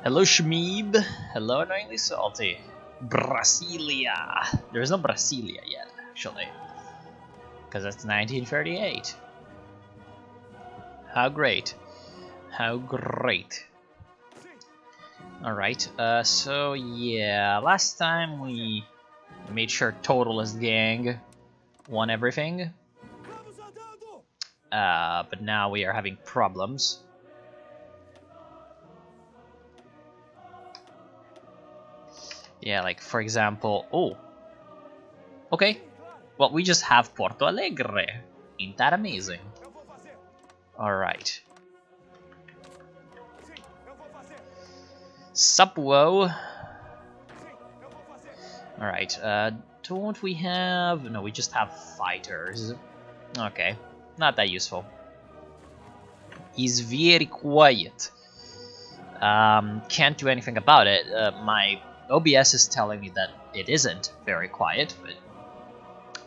Hello, Shmeeb. Hello, Annoyingly Salty. Brasilia. There is no Brasilia yet, actually. Because it's 1938. How great. How great. Alright, so yeah, last time we made sure Totalist gang won everything. But now we are having problems. Yeah, like, for example... Oh! Okay. Well, we just have Porto Alegre. Ain't that amazing? Alright. Supwo. Alright, don't we have... No, we just have fighters. Okay, not that useful. He's very quiet. Can't do anything about it. My OBS is telling me that it isn't very quiet, but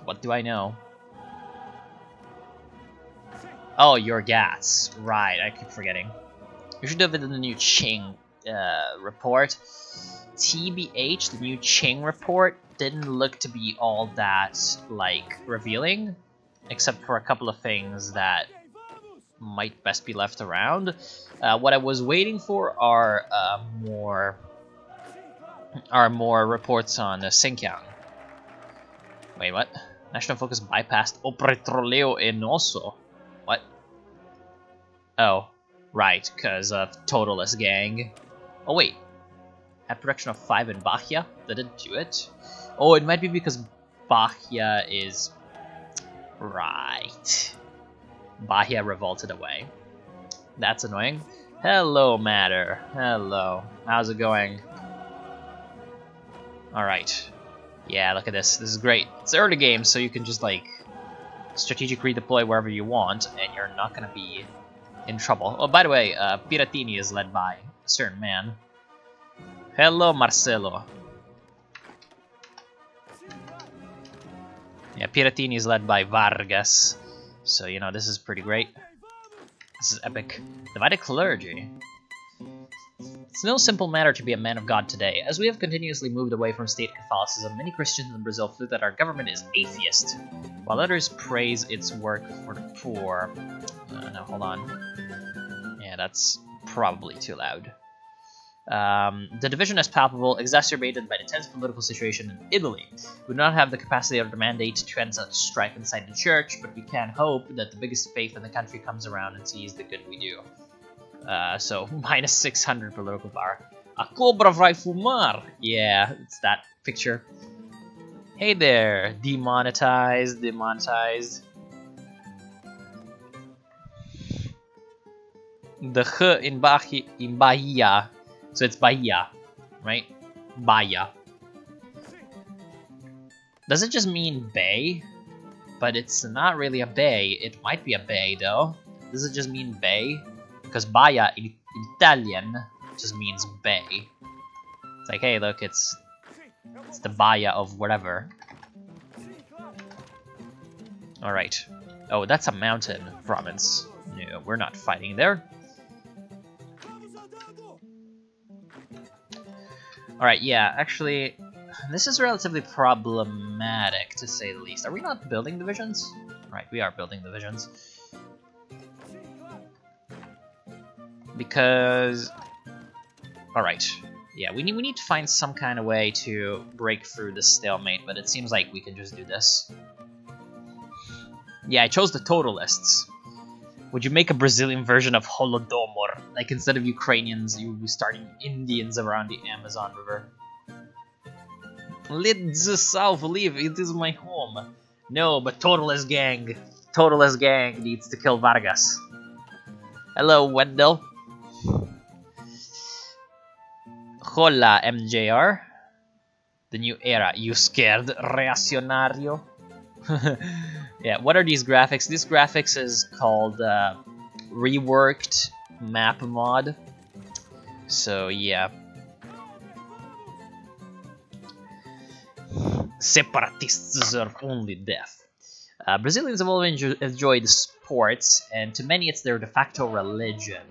what do I know? Oh, your gas. Right, I keep forgetting. You should have it in the new Qing report. TBH, the new Qing report, didn't look to be all that, like, revealing, except for a couple of things that might best be left around. What I was waiting for are more reports on Xinjiang. Wait, what? National focus bypassed O Petroleo Enoso. What? Oh, right, because of Totalist gang. Oh wait, had production of 5 in Bahia. That didn't do it. Oh, it might be because Bahia is... Right. Bahia revolted away. That's annoying. Hello, Matter. Hello. How's it going? Alright. Yeah, look at this. This is great. It's early game, so you can just, like, strategic redeploy wherever you want, and you're not gonna be in trouble. Oh, by the way, Piratini is led by a certain man. Hello, Marcelo. Yeah, Piratini is led by Vargas. So, you know, this is pretty great. This is epic. Divided clergy. It's no simple matter to be a man of God today. As we have continuously moved away from state Catholicism, many Christians in Brazil feel that our government is atheist, while others praise its work for the poor. No, hold on. Yeah, that's probably too loud. The division is palpable, exacerbated by the tense political situation in Italy. We do not have the capacity or the mandate to end such strife inside the church, but we can hope that the biggest faith in the country comes around and sees the good we do. So, minus 600 political power. A cobra vai fumar! Yeah, it's that picture. Hey there! Demonetized, demonetized. The H in Bahia. So it's Bahia, right? Bahia. Does it just mean bay? But it's not really a bay. It might be a bay, though. Does it just mean bay? Because Bahia in Italian just means bay. It's like, hey, look, it's the Bahia of whatever. Alright. Oh, that's a mountain province. No, we're not fighting there. Alright, yeah, actually, this is relatively problematic, to say the least. Are we not building divisions? Right, we are building divisions. Because... Alright, yeah, we need to find some kind of way to break through this stalemate, but it seems like we can just do this. Yeah, I chose the Totalists. Would you make a Brazilian version of Holodomor? Like, instead of Ukrainians, you would be starting Indians around the Amazon River. Let the South live, it is my home. No, but Totalist gang needs to kill Vargas. Hello, Wendell. Hola, MJR. The new era. You scared, reaccionario? Yeah, what are these graphics? This graphics is called reworked map mod. So yeah. Separatists deserve only death. Brazilians have always enjoyed sports, and to many it's their de facto religion.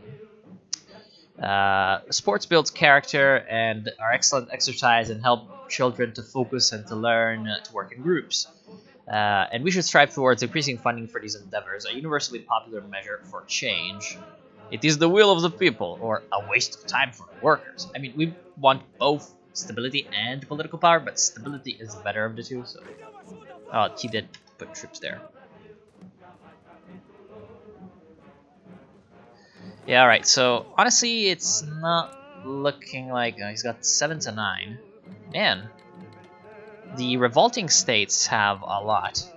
Sports builds character and are excellent exercise and help children to focus and to learn to work in groups. And we should strive towards increasing funding for these endeavors, a universally popular measure for change. It is the will of the people, or a waste of time for the workers. I mean, we want both stability and political power, but stability is the better of the two, so... Oh, he did put troops there. Yeah, alright, so honestly, it's not looking like... he's got 7 to 9. Man, the revolting states have a lot.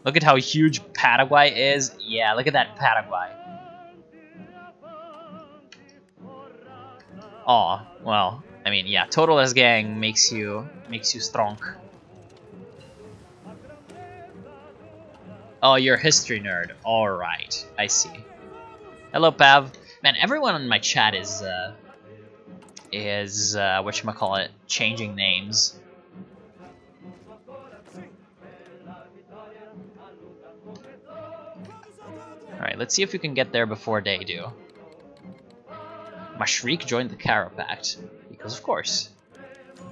Look at how huge Paraguay is. Yeah, look at that Paraguay. Oh, well, I mean, yeah, Totalist gang makes you strong. Oh, you're a history nerd. Alright, I see. Hello, Pav. Man, everyone in my chat is whatchamacallit, changing names. Alright, let's see if we can get there before they do. Mashrik joined the Kara Pact. Because of course.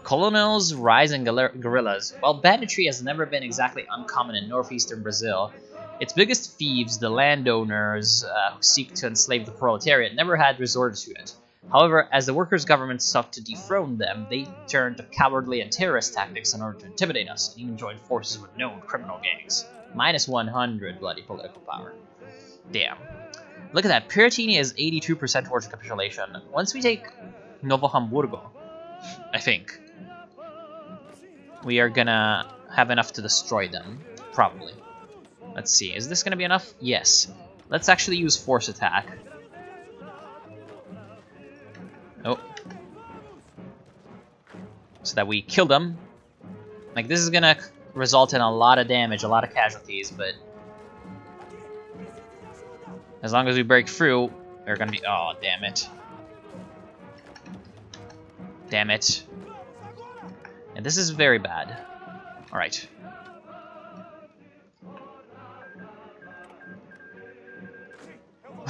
Colonels, rise in guerrillas. While banditry has never been exactly uncommon in northeastern Brazil, its biggest thieves, the landowners who seek to enslave the proletariat, never had resorted to it. However, as the workers' government sought to dethrone them, they turned to cowardly and terrorist tactics in order to intimidate us, and even joined forces with known criminal gangs. Minus 100 bloody political power. Damn. Look at that. Piratini is 82% towards capitulation. Once we take Novo Hamburgo, I think, we are gonna have enough to destroy them. Probably. Let's see. Is this gonna be enough? Yes. Let's actually use force attack. Oh. So that we kill them. Like, this is gonna result in a lot of damage, a lot of casualties, but as long as we break through, we're gonna be... Oh, damn it. Damn it. And this is very bad. Alright.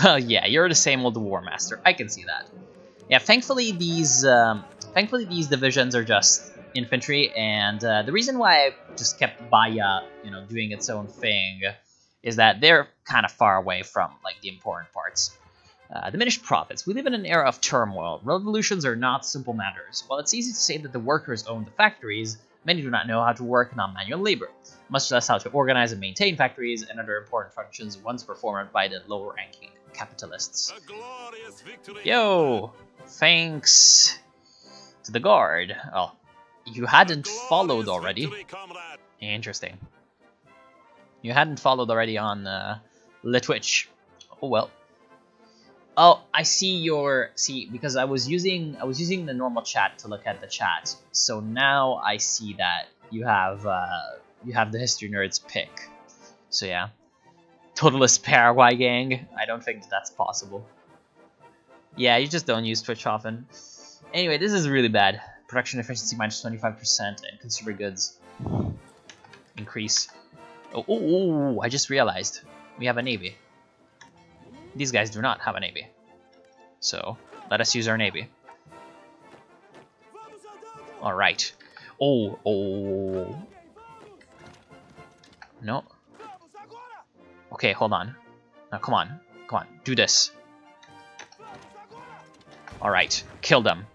Well, yeah, you're the same old War Master. I can see that. Yeah, thankfully these divisions are just infantry, and the reason why I just kept Baya, doing its own thing, is that they're kind of far away from, like, the important parts. Diminished profits. We live in an era of turmoil. Revolutions are not simple matters. While it's easy to say that the workers own the factories, many do not know how to work non-manual labor, much less how to organize and maintain factories and other important functions once performed by the lower-ranking capitalists. Yo! Thanks to the guard. Oh, you hadn't followed already. Interesting. You hadn't followed already on the Twitch. Oh well. Oh, I see your... See, because I was using the normal chat to look at the chat. So now I see that you have the History Nerds pick. So yeah. Totalist Paraguay gang. I don't think that's possible. Yeah, you just don't use Twitch often. Anyway, this is really bad. Production efficiency minus 25% and consumer goods increase. Oh, I just realized we have a navy. These guys do not have a navy. So, let us use our navy. Alright. Oh. No. Okay, hold on. Now, come on. Do this. Alright, kill them.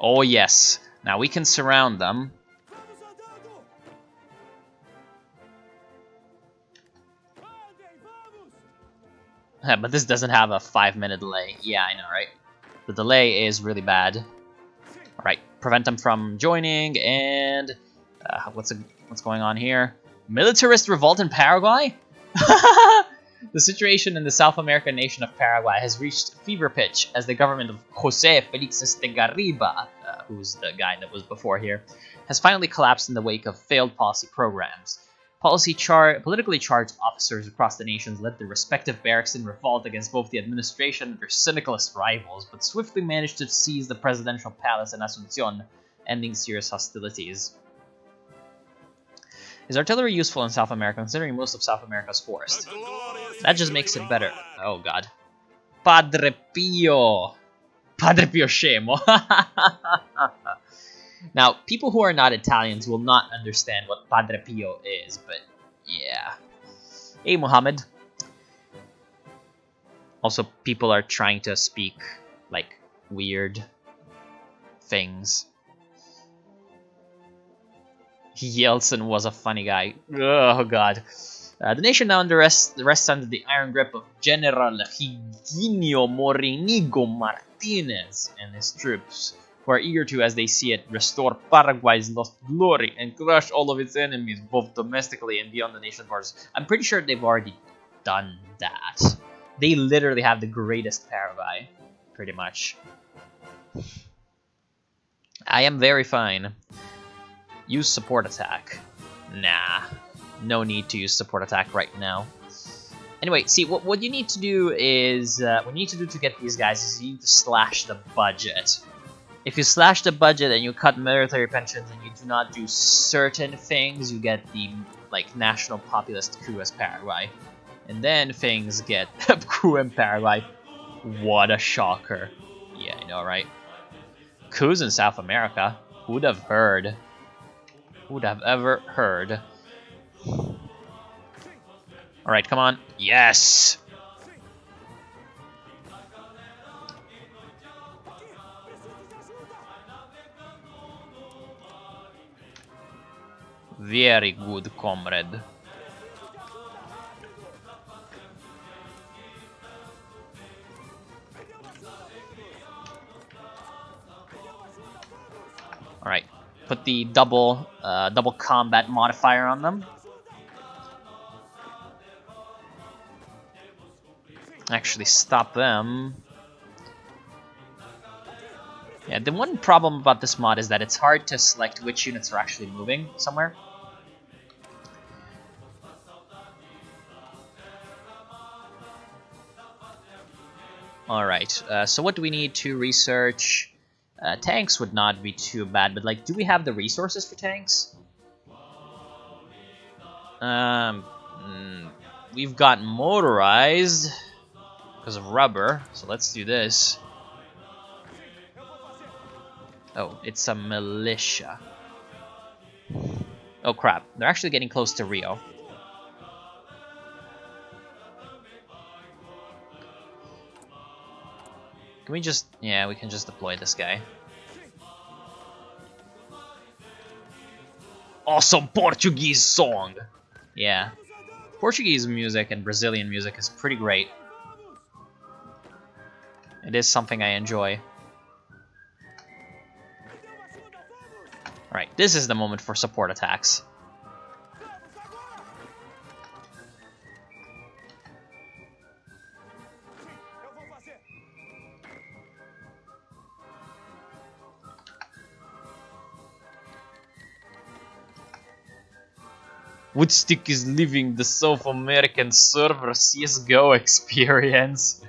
Oh, yes. Now we can surround them. But this doesn't have a 5-minute delay. Yeah, I know, right? The delay is really bad. Alright, prevent them from joining, and... what's going on here? Militarist revolt in Paraguay? The situation in the South American nation of Paraguay has reached fever pitch as the government of José Félix Estegarriba, who's the guy that was before here, has finally collapsed in the wake of failed policy programs. Politically charged officers across the nations led their respective barracks in revolt against both the administration and their syndicalist rivals, but swiftly managed to seize the presidential palace in Asunción, ending serious hostilities. Is artillery useful in South America, considering most of South America is forest? That just makes it better. Oh god. Padre Pio! Padre Pio Scemo! Now, people who are not Italians will not understand what Padre Pio is, but yeah. Hey, Muhammad. Also, people are trying to speak, like, weird things. Yeltsin was a funny guy. Oh god. The nation now rests under the iron grip of General Higinio Morinigo Martinez and his troops, who are eager to, as they see it, restore Paraguay's lost glory and crush all of its enemies, both domestically and beyond the nation's borders. I'm pretty sure they've already done that. They literally have the greatest Paraguay, pretty much. I am very fine. Use support attack. Nah. No need to use support attack right now. Anyway, see, what you need to do is... what you need to do to get these guys is you need to slash the budget. If you slash the budget and you cut military pensions and you do not do certain things, you get the, like, national populist coup as Paraguay. And then things get coup in Paraguay. What a shocker. Yeah, I know, right? Coups in South America? Who would have heard? Who would have ever heard? Alright, come on. Yes! Very good, comrade. Alright, put the double combat modifier on them. Actually stop them. Yeah, the one problem about this mod is that it's hard to select which units are actually moving somewhere. Alright, so what do we need to research? Tanks would not be too bad, but like, do we have the resources for tanks? We've got motorized because of rubber, so let's do this. Oh, it's a militia. Oh crap, they're actually getting close to Rio. Can we just... yeah, we can just deploy this guy. Awesome Portuguese song! Yeah. Portuguese music and Brazilian music is pretty great. It is something I enjoy. Alright, this is the moment for support attacks. Woodstick is living the South American server CSGO experience.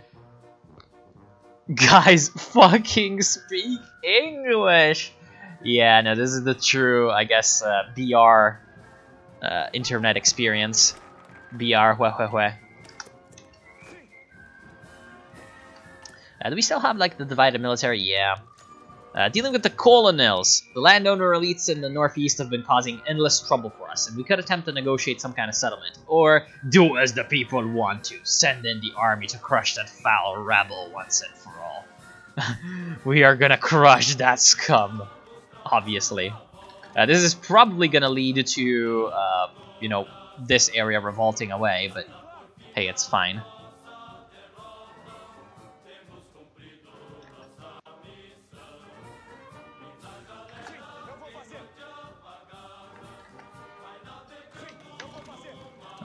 Guys, fucking speak English! Yeah, no, this is the true, I guess, BR internet experience. BR, hue. Do we still have, like, the divided military? Yeah. Dealing with the colonels. The landowner elites in the northeast have been causing endless trouble for us, and we could attempt to negotiate some kind of settlement. Or do as the people want to. Send in the army to crush that foul rabble once and for all. We are gonna crush that scum. Obviously. This is probably gonna lead to, you know, this area revolting away, but hey, it's fine.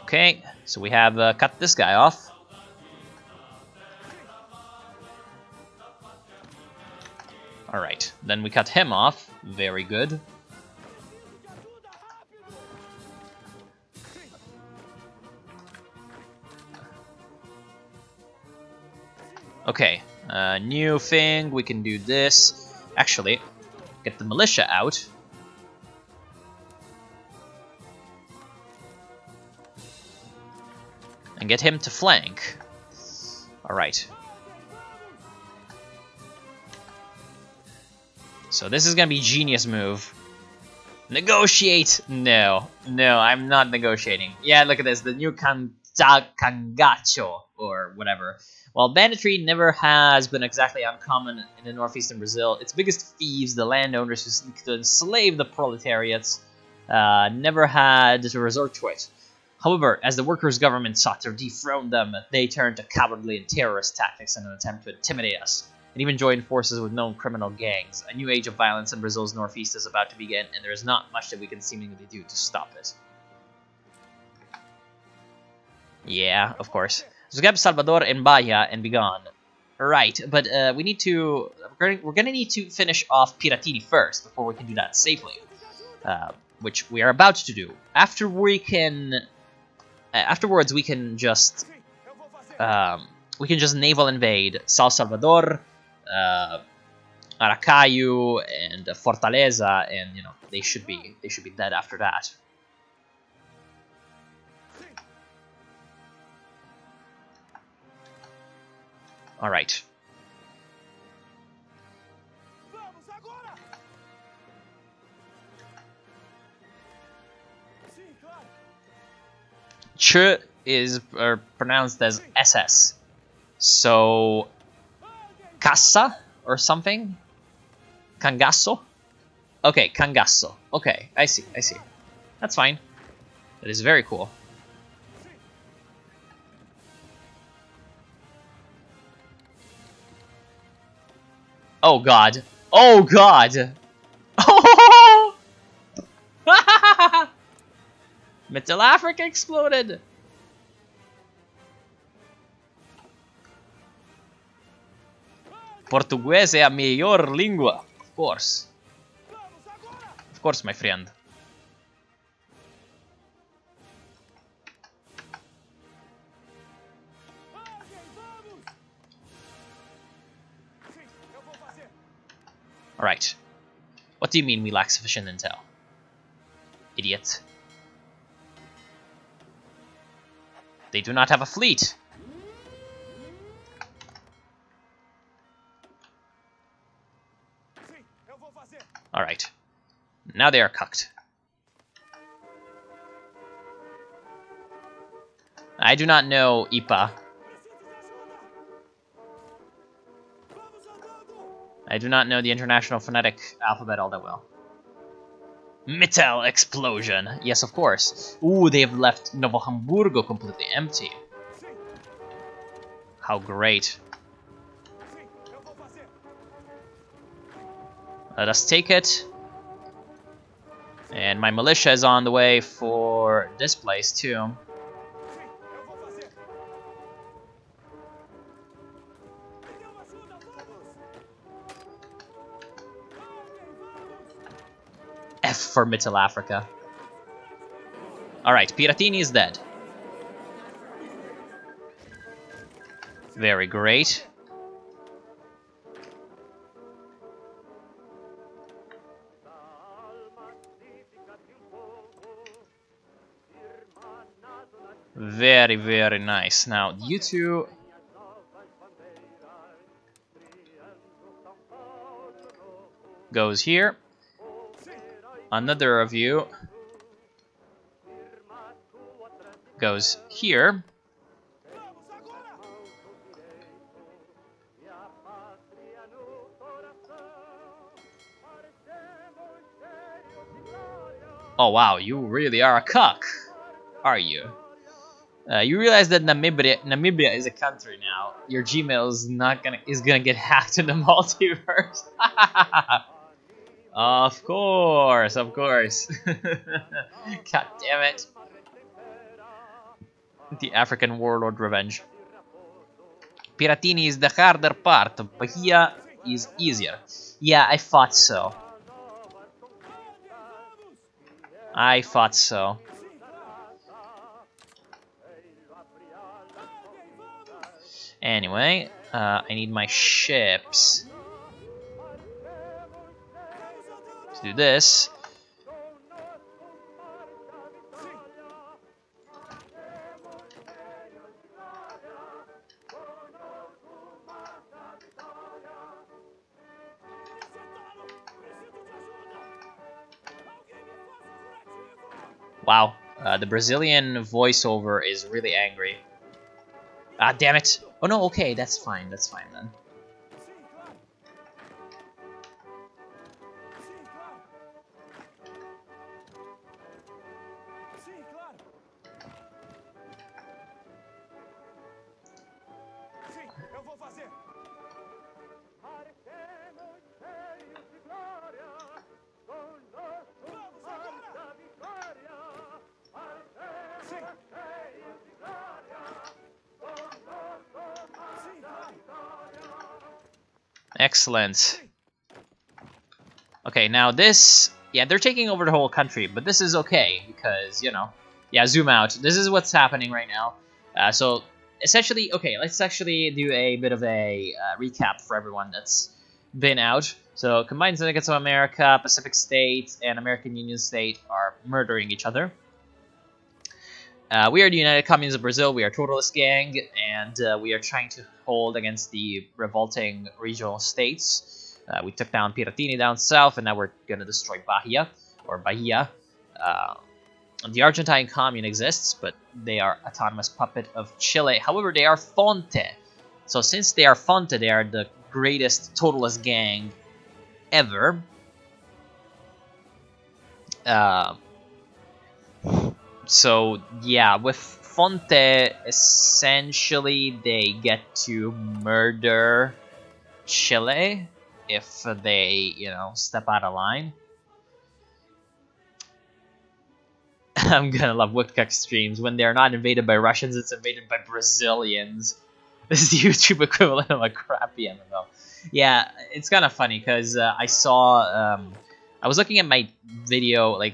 Okay, so we have cut this guy off. Alright, then we cut him off. Very good. Okay, new thing, we can do this. Actually, get the militia out. and get him to flank. Alright. So this is gonna be genius move. Negotiate! No, I'm not negotiating. Yeah, look at this, the new Cangacho, or whatever. While banditry never has been exactly uncommon in the northeastern Brazil, its biggest thieves, the landowners who seek to enslave the proletariats, never had to resort to it. However, as the workers' government sought to dethrone them, they turned to cowardly and terrorist tactics in an attempt to intimidate us, and even joined forces with known criminal gangs. A new age of violence in Brazil's northeast is about to begin, and there is not much that we can seemingly do to stop it. Yeah, of course. So grab Salvador and Bahia and be gone. Right, but we need to... We're gonna need to finish off Piratini first before we can do that safely. Which we are about to do. Afterwards, we can just naval invade São Salvador, Aracaju, and Fortaleza, and they should be dead after that. All right. Ch is pronounced as SS. So, Casa or something? Cangasso? Okay, Cangasso. Okay, I see. That's fine. That is very cool. Oh god. Oh god! Oh! Metal Africa exploded! Portuguese é a melhor língua. Of course. Of course, my friend. Alright. What do you mean we lack sufficient intel? Idiot. They do not have a fleet. Alright. Now they are cucked. I do not know IPA. I do not know the International Phonetic Alphabet all that well. Metal explosion. Yes, of course. Ooh, they have left Novo Hamburgo completely empty. How great. Let us take it. And my militia is on the way for this place, too. F for Middle Africa. Alright, Piratini is dead. Very great. Very, very nice. Now, you two... goes here. Another of you goes here. Oh wow, you really are a cuck, are you? You realize that Namibia is a country now. Your Gmail is gonna get hacked in the multiverse. Of course. God damn it. The African warlord revenge. Piratini is the harder part, Bahia is easier. Yeah, I thought so. Anyway, I need my ships to do this. Wow, the Brazilian voiceover is really angry. Ah, damn it! Oh no, okay, that's fine then. Excellent. Okay, now this... Yeah, they're taking over the whole country, but this is okay, because, you know... Yeah, zoom out. This is what's happening right now. So, essentially... Okay, let's actually do a bit of a recap for everyone that's been out. So, Combined Syndicates of America, Pacific States, and American Union State are murdering each other. We are the United Communists of Brazil, we are Totalist Gang, and we are trying to hold against the revolting regional states. We took down Piratini down south, and now we're going to destroy Bahia. The Argentine Commune exists, but they are autonomous puppet of Chile. However, they are Fonte. So since they are Fonte, they are the greatest Totalist gang ever. So, yeah, with Fonte, essentially, they get to murder Chile if they, you know, step out of line. I'm gonna love Woodcock streams. When they're not invaded by Russians, it's invaded by Brazilians. This is the YouTube equivalent of a crappy MMO. Yeah, it's kind of funny, because I saw... I was looking at my video, like...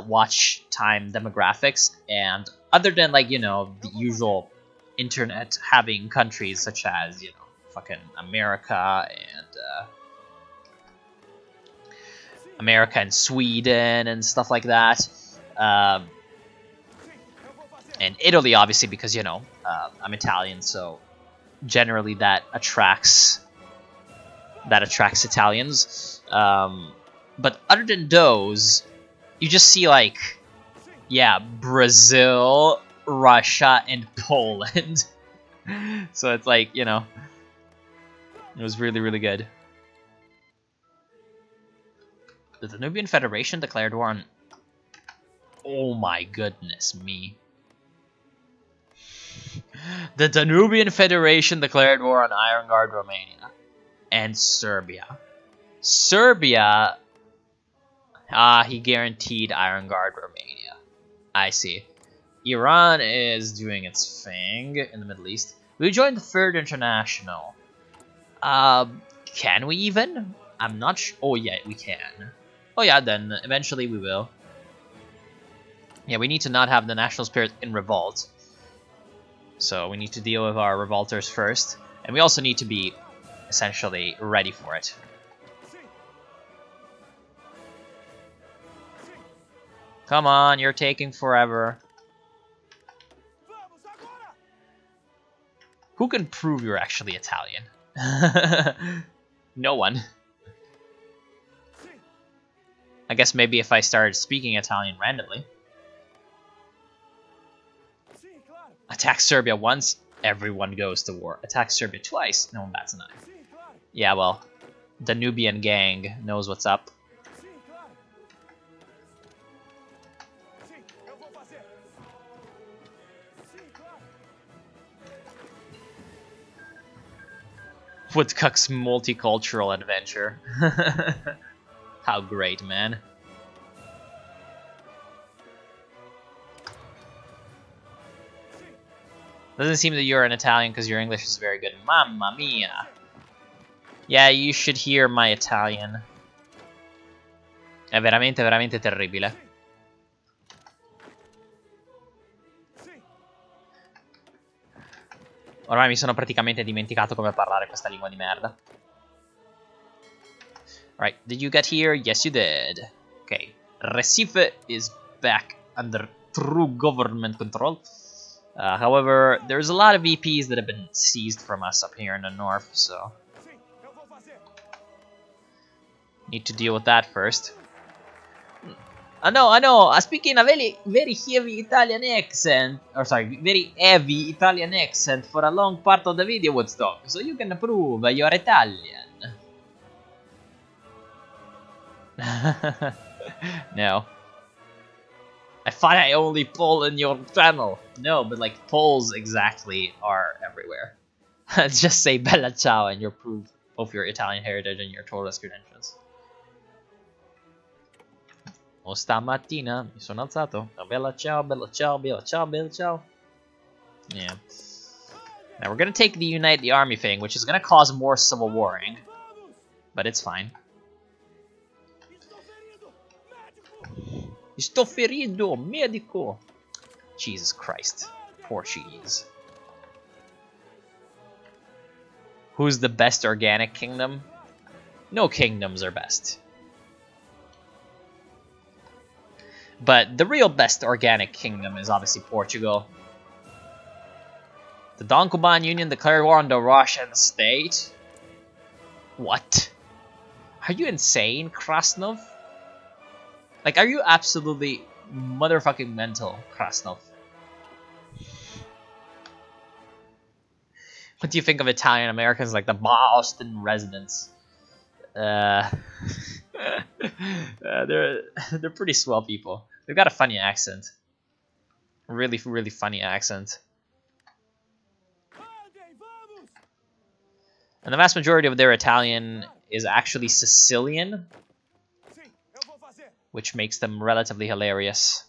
watch time demographics, and other than, like, you know, the usual internet having countries such as, you know, fucking America and Sweden and stuff like that, and Italy, obviously, because, you know, I'm Italian, so generally that attracts Italians. But other than those, you just see, like, yeah, Brazil, Russia, and Poland. So it's like, you know, it was really, really good. The Danubian Federation declared war on... Oh my goodness me. The Danubian Federation declared war on Iron Guard Romania and Serbia. Serbia... he guaranteed Iron Guard Romania. I see. Iran is doing its thing in the Middle East. We joined the Third International. Can we even? I'm not sure. Oh, yeah, we can. Oh, yeah, then eventually we will. Yeah, we need to not have the national spirit in revolt. So we need to deal with our revolters first. And we also need to be essentially ready for it. Come on, you're taking forever. Who can prove you're actually Italian? No one. I guess maybe if I started speaking Italian randomly. Attack Serbia once, everyone goes to war. Attack Serbia twice, no one bats an eye. Yeah, well, the Nubian gang knows what's up. Woodcock's multicultural adventure. How great, man. Doesn't seem that you're an Italian because your English is very good. Mamma mia. Yeah, you should hear my Italian. È veramente, veramente terribile. Ormai mi sono praticamente dimenticato come parlare questa lingua di merda. Alright, did you get here? Yes, you did. Okay, Recife is back under true government control. However, there's a lot of VPs that have been seized from us up here in the north, so... Need to deal with that first. I know. Speaking a very heavy Italian accent, or sorry, very heavy Italian accent for a long part of the video, Woodstock, so you can prove you're Italian. No. I thought I only poll in your channel. No, but like polls exactly are everywhere. Just say Bella Ciao and you're proof of your Italian heritage and your Totalist credentials. O stamattina mi sono alzato. Bella ciao, bella ciao, bella ciao, bella ciao. Yeah. Now we're gonna take the Unite the Army thing, which is gonna cause more civil warring. But it's fine. Sto ferido, medico. Jesus Christ. Portuguese. Who's the best organic kingdom? No kingdoms are best. But the real best organic kingdom is obviously Portugal. The Don Cuban Union declared war on the Russian state? What? Are you insane, Krasnov? Like, are you absolutely motherfucking mental, Krasnov? What do you think of Italian Americans like the Boston residents? They're pretty swell people. They've got a funny accent. Really funny accent. And the vast majority of their Italian is actually Sicilian, which makes them relatively hilarious.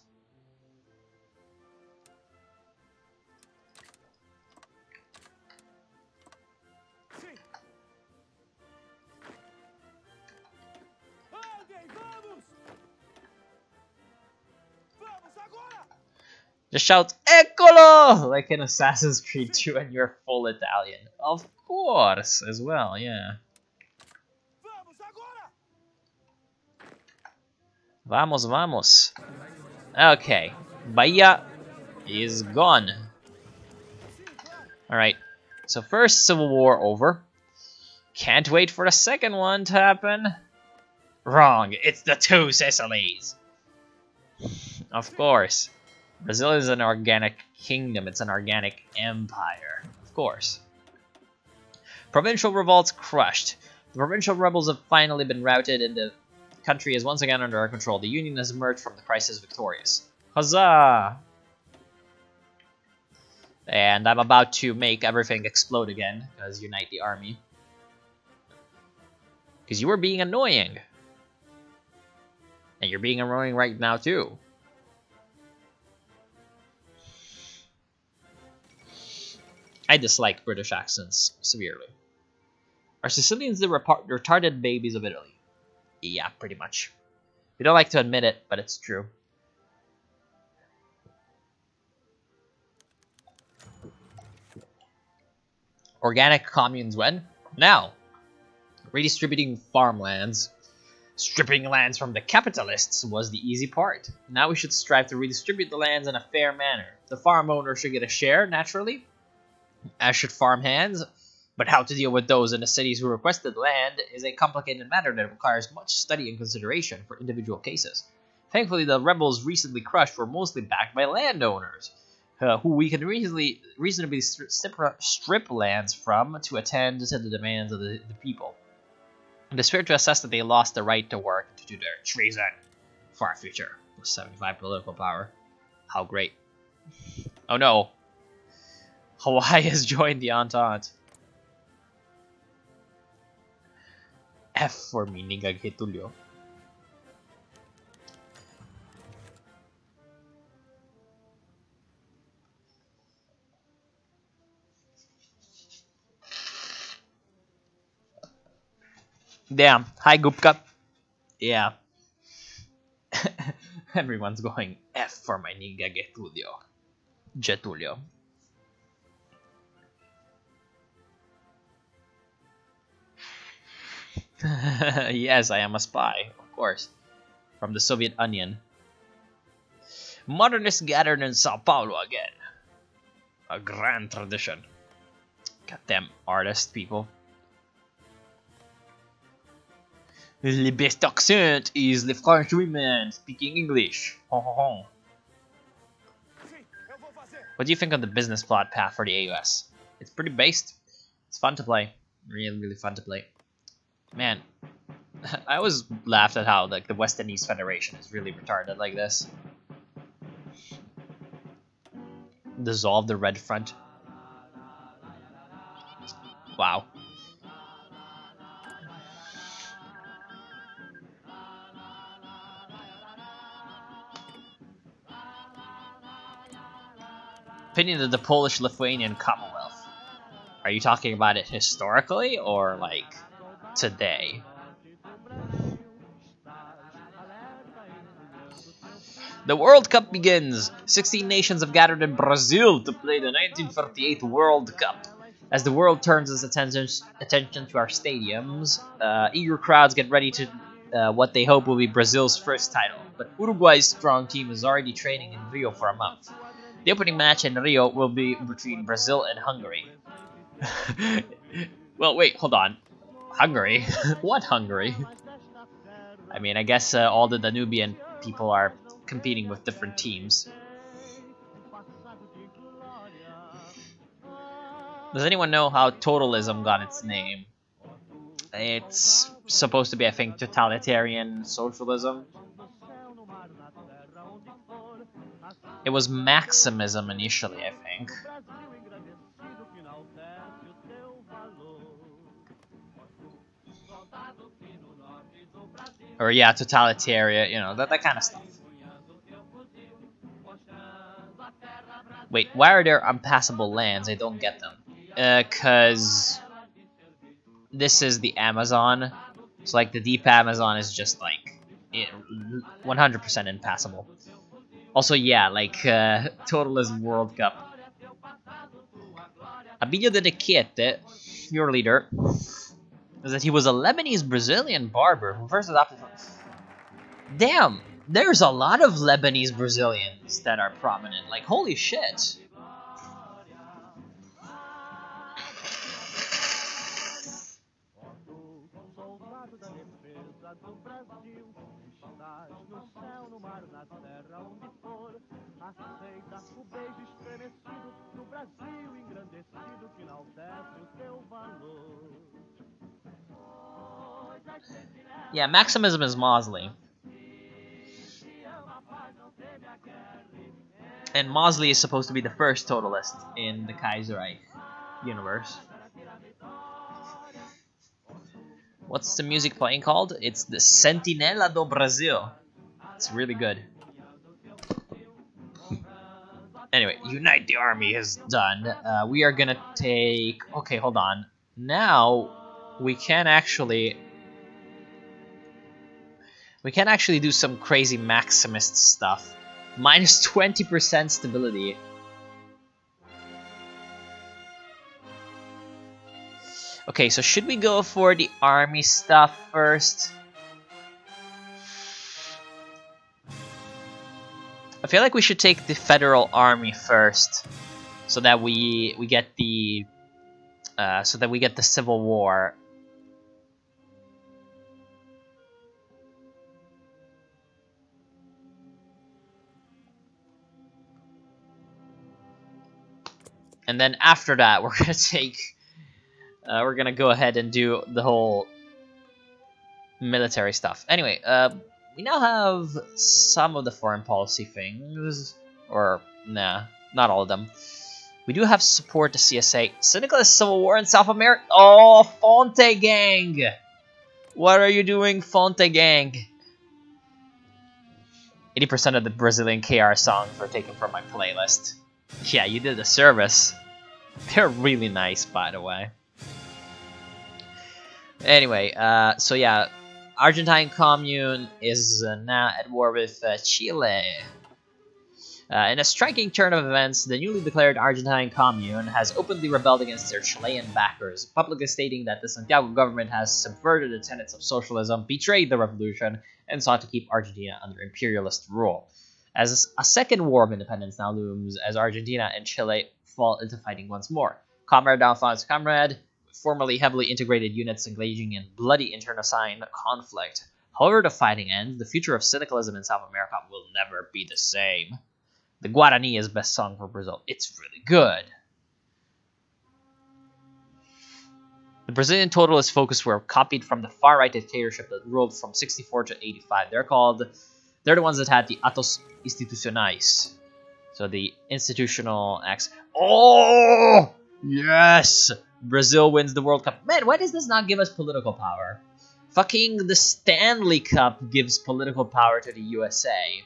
Just shout, Eccolo! Like in Assassin's Creed 2 and you're full Italian. Of course, as well, yeah. Vamos, vamos. Okay, Bahia is gone. Alright, so first Civil War over. Can't wait for the second one to happen. Wrong, it's the two Sicilies. Of course. Brazil is an organic kingdom, it's an organic empire. Of course. Provincial revolts crushed. The provincial rebels have finally been routed and the country is once again under our control. The Union has emerged from the crisis victorious. Huzzah! And I'm about to make everything explode again, because Unite the Army. Because you were being annoying. And you're being annoying right now too. I dislike British accents severely. Are Sicilians the retarded babies of Italy? Yeah, pretty much. We don't like to admit it, but it's true. Organic communes when? Now. Redistributing farmlands. Stripping lands from the capitalists was the easy part. Now we should strive to redistribute the lands in a fair manner. The farm owner should get a share, naturally, as should farm hands, but how to deal with those in the cities who requested land is a complicated matter that requires much study and consideration for individual cases. Thankfully, the rebels recently crushed were mostly backed by landowners, who we can reasonably strip lands from to attend to the demands of the people. It is fair to assess that they lost the right to work to do their treason for our future. With 75 political power. How great. Oh no. Hawaii has joined the Entente. F for me, nigga Getulio. Damn. Hi, Gupka. Yeah. Everyone's going F for my nigga Getulio. Getulio. Yes, I am a spy, of course. From the Soviet Onion. Modernists gathered in Sao Paulo again. A grand tradition. Goddamn artist people. The best accent is the French women speaking English. Ho ho ho. What do you think of the business plot path for the AUS? It's pretty based. It's fun to play. Really, really fun to play. Man, I always laughed at how like the West and East Federation is really retarded like this. Dissolve the Red Front. Wow. Opinion of the Polish-Lithuanian Commonwealth. Are you talking about it historically or like today? The World Cup begins. 16 nations have gathered in Brazil to play the 1938 World Cup. As the world turns its attention to our stadiums, eager crowds get ready to what they hope will be Brazil's first title. But Uruguay's strong team is already training in Rio for a month. The opening match in Rio will be between Brazil and Hungary. Well, wait, hold on. Hungary? What Hungary? I mean, I guess all the Danubian people are competing with different teams. Does anyone know how Totalism got its name? It's supposed to be, I think, totalitarian socialism. It was Maximism initially, I think. Or yeah, totalitarian, you know, that kind of stuff. Wait, why are there unpassable lands? I don't get them. 'Cause this is the Amazon. So like the deep Amazon is just like 100% impassable. Also, yeah, like Totalist World Cup. Abílio de Niquete, your leader, is that he was a Lebanese Brazilian barber who first adopted. Damn, there's a lot of Lebanese Brazilians that are prominent. Like, holy shit. Yeah, Maximism is Mosley. And Mosley is supposed to be the first Totalist in the Kaiserreich universe. What's the music playing called? It's the Sentinela do Brasil. It's really good. Anyway, Unite the Army is done. We are gonna take... Okay, hold on. Now, we can actually do some crazy Maximist stuff. Minus 20% stability. Okay, so should we go for the army stuff first? I feel like we should take the federal army first, so that we get the Civil War. And then after that, we're gonna take. We're gonna go ahead and do the whole military stuff. Anyway, we now have some of the foreign policy things, or nah, not all of them. We do have support to CSA. Syndicalist Civil War in South America. Oh, Fonte Gang! What are you doing, Fonte Gang? 80% of the Brazilian KR songs were taken from my playlist. Yeah, you did a service. They're really nice, by the way. Anyway, so yeah, Argentine Commune is now at war with Chile. In a striking turn of events, the newly declared Argentine Commune has openly rebelled against their Chilean backers, publicly stating that the Santiago government has subverted the tenets of socialism, betrayed the revolution, and sought to keep Argentina under imperialist rule. As a second war of independence now looms as Argentina and Chile fall into fighting once more. Comrade down finds comrade, formerly heavily integrated units engaging in bloody internecine conflict. However the fighting ends, the future of syndicalism in South America will never be the same. The Guarani is best song for Brazil. It's really good. The Brazilian Totalist focus were copied from the far-right dictatorship that ruled from 64 to 85. They're the ones that had the atos institucionais. So the institutional acts. Oh! Yes! Brazil wins the World Cup. Man, why does this not give us political power? Fucking the Stanley Cup gives political power to the USA.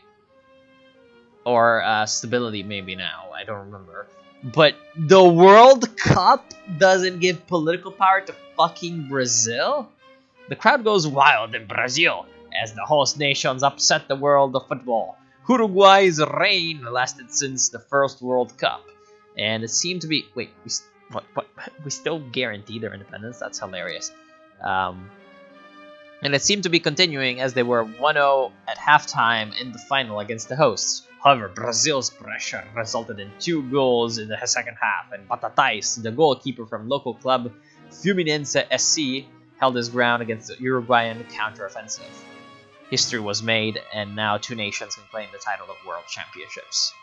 Or stability maybe now. I don't remember. But the World Cup doesn't give political power to fucking Brazil? The crowd goes wild in Brazil as the host nations upset the world of football. Uruguay's reign lasted since the first World Cup. And it seemed to be... Wait, we still guarantee their independence? That's hilarious. And it seemed to be continuing as they were 1-0 at halftime in the final against the hosts. However, Brazil's pressure resulted in 2 goals in the second half, and Batatais, the goalkeeper from local club Fluminense SC, held his ground against the Uruguayan counteroffensive. History was made, and now 2 nations can claim the title of World Championships.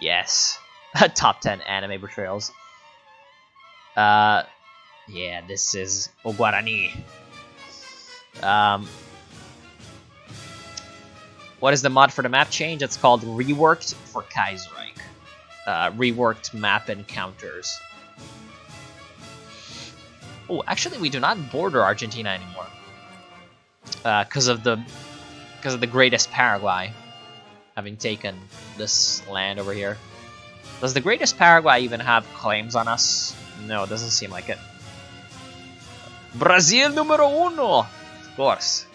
Yes. Top 10 anime portrayals. Yeah, this is O Guarani. What is the mod for the map change? It's called Reworked for Kaiserreich. Reworked map encounters. Oh, actually, we do not border Argentina anymore. Because of the greatest Paraguay having taken this land over here. Does the greatest Paraguay even have claims on us? No, it doesn't seem like it. Brazil numero uno! Of course.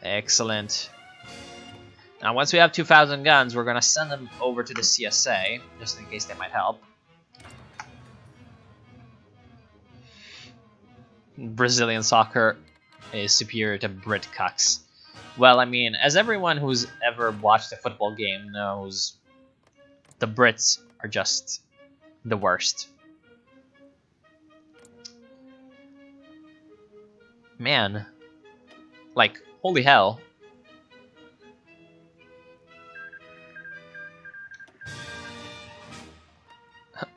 Excellent. Now, once we have 2,000 guns, we're going to send them over to the CSA, just in case they might help. Brazilian soccer is superior to Brit cucks. Well, I mean, as everyone who's ever watched a football game knows, the Brits are just the worst. Man. Like, holy hell.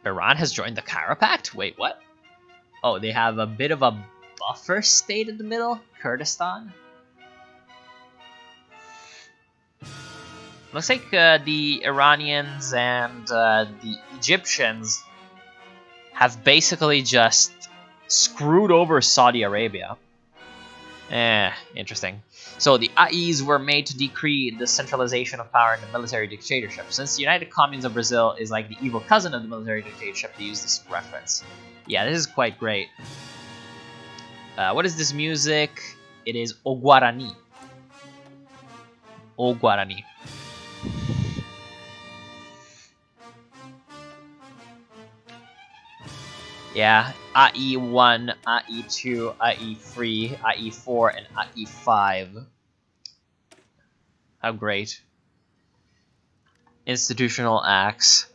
Iran has joined the Cairo Pact? Wait, what? Oh, they have a bit of a buffer state in the middle? Kurdistan? Looks like the Iranians and the Egyptians have basically just screwed over Saudi Arabia. Interesting. So the AIs were made to decree the centralization of power in the military dictatorship. Since the United Communes of Brazil is like the evil cousin of the military dictatorship, they use this reference. Yeah, this is quite great. What is this music? It is O Guarani. O Guarani. Yeah, AE1, AE2, AE3, AE4, and AE5. How great. Institutional acts.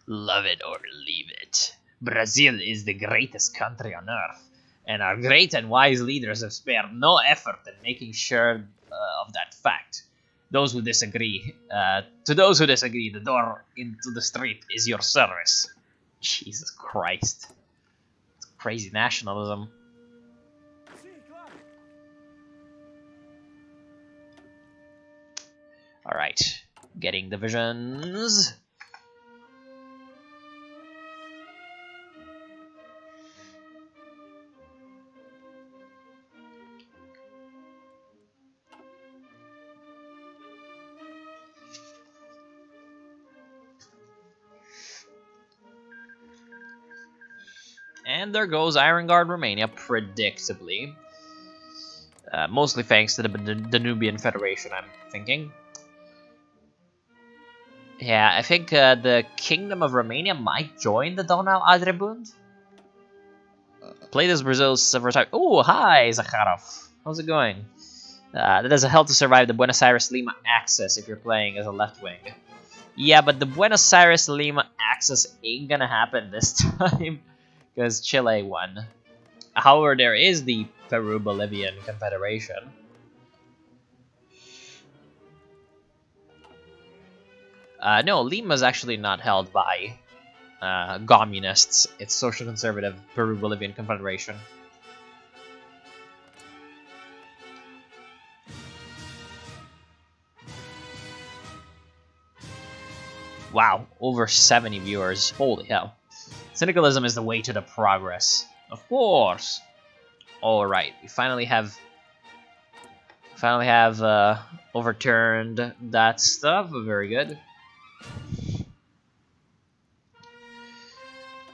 Love it or leave it. Brazil is the greatest country on earth, and our great and wise leaders have spared no effort in making sure of that fact. Those who disagree, to those who disagree, the door into the street is your service. Jesus Christ. It's crazy nationalism. Alright, getting divisions. And there goes Iron Guard Romania, predictably. Mostly thanks to the Danubian Federation, I'm thinking. Yeah, I think the Kingdom of Romania might join the Donau Adrebund. Played as Brazil's several times. Oh, hi, Zakharov. How's it going? That doesn't help to survive the Buenos Aires-Lima axis if you're playing as a left wing. Yeah, but the Buenos Aires-Lima axis ain't gonna happen this time, because Chile won. However, there is the Peru-Bolivian Confederation. No, Lima's actually not held by communists. It's social conservative Peru-Bolivian Confederation. Wow, over 70 viewers. Holy hell. Syndicalism is the way to the progress. Of course. Alright, we finally have overturned that stuff. Very good.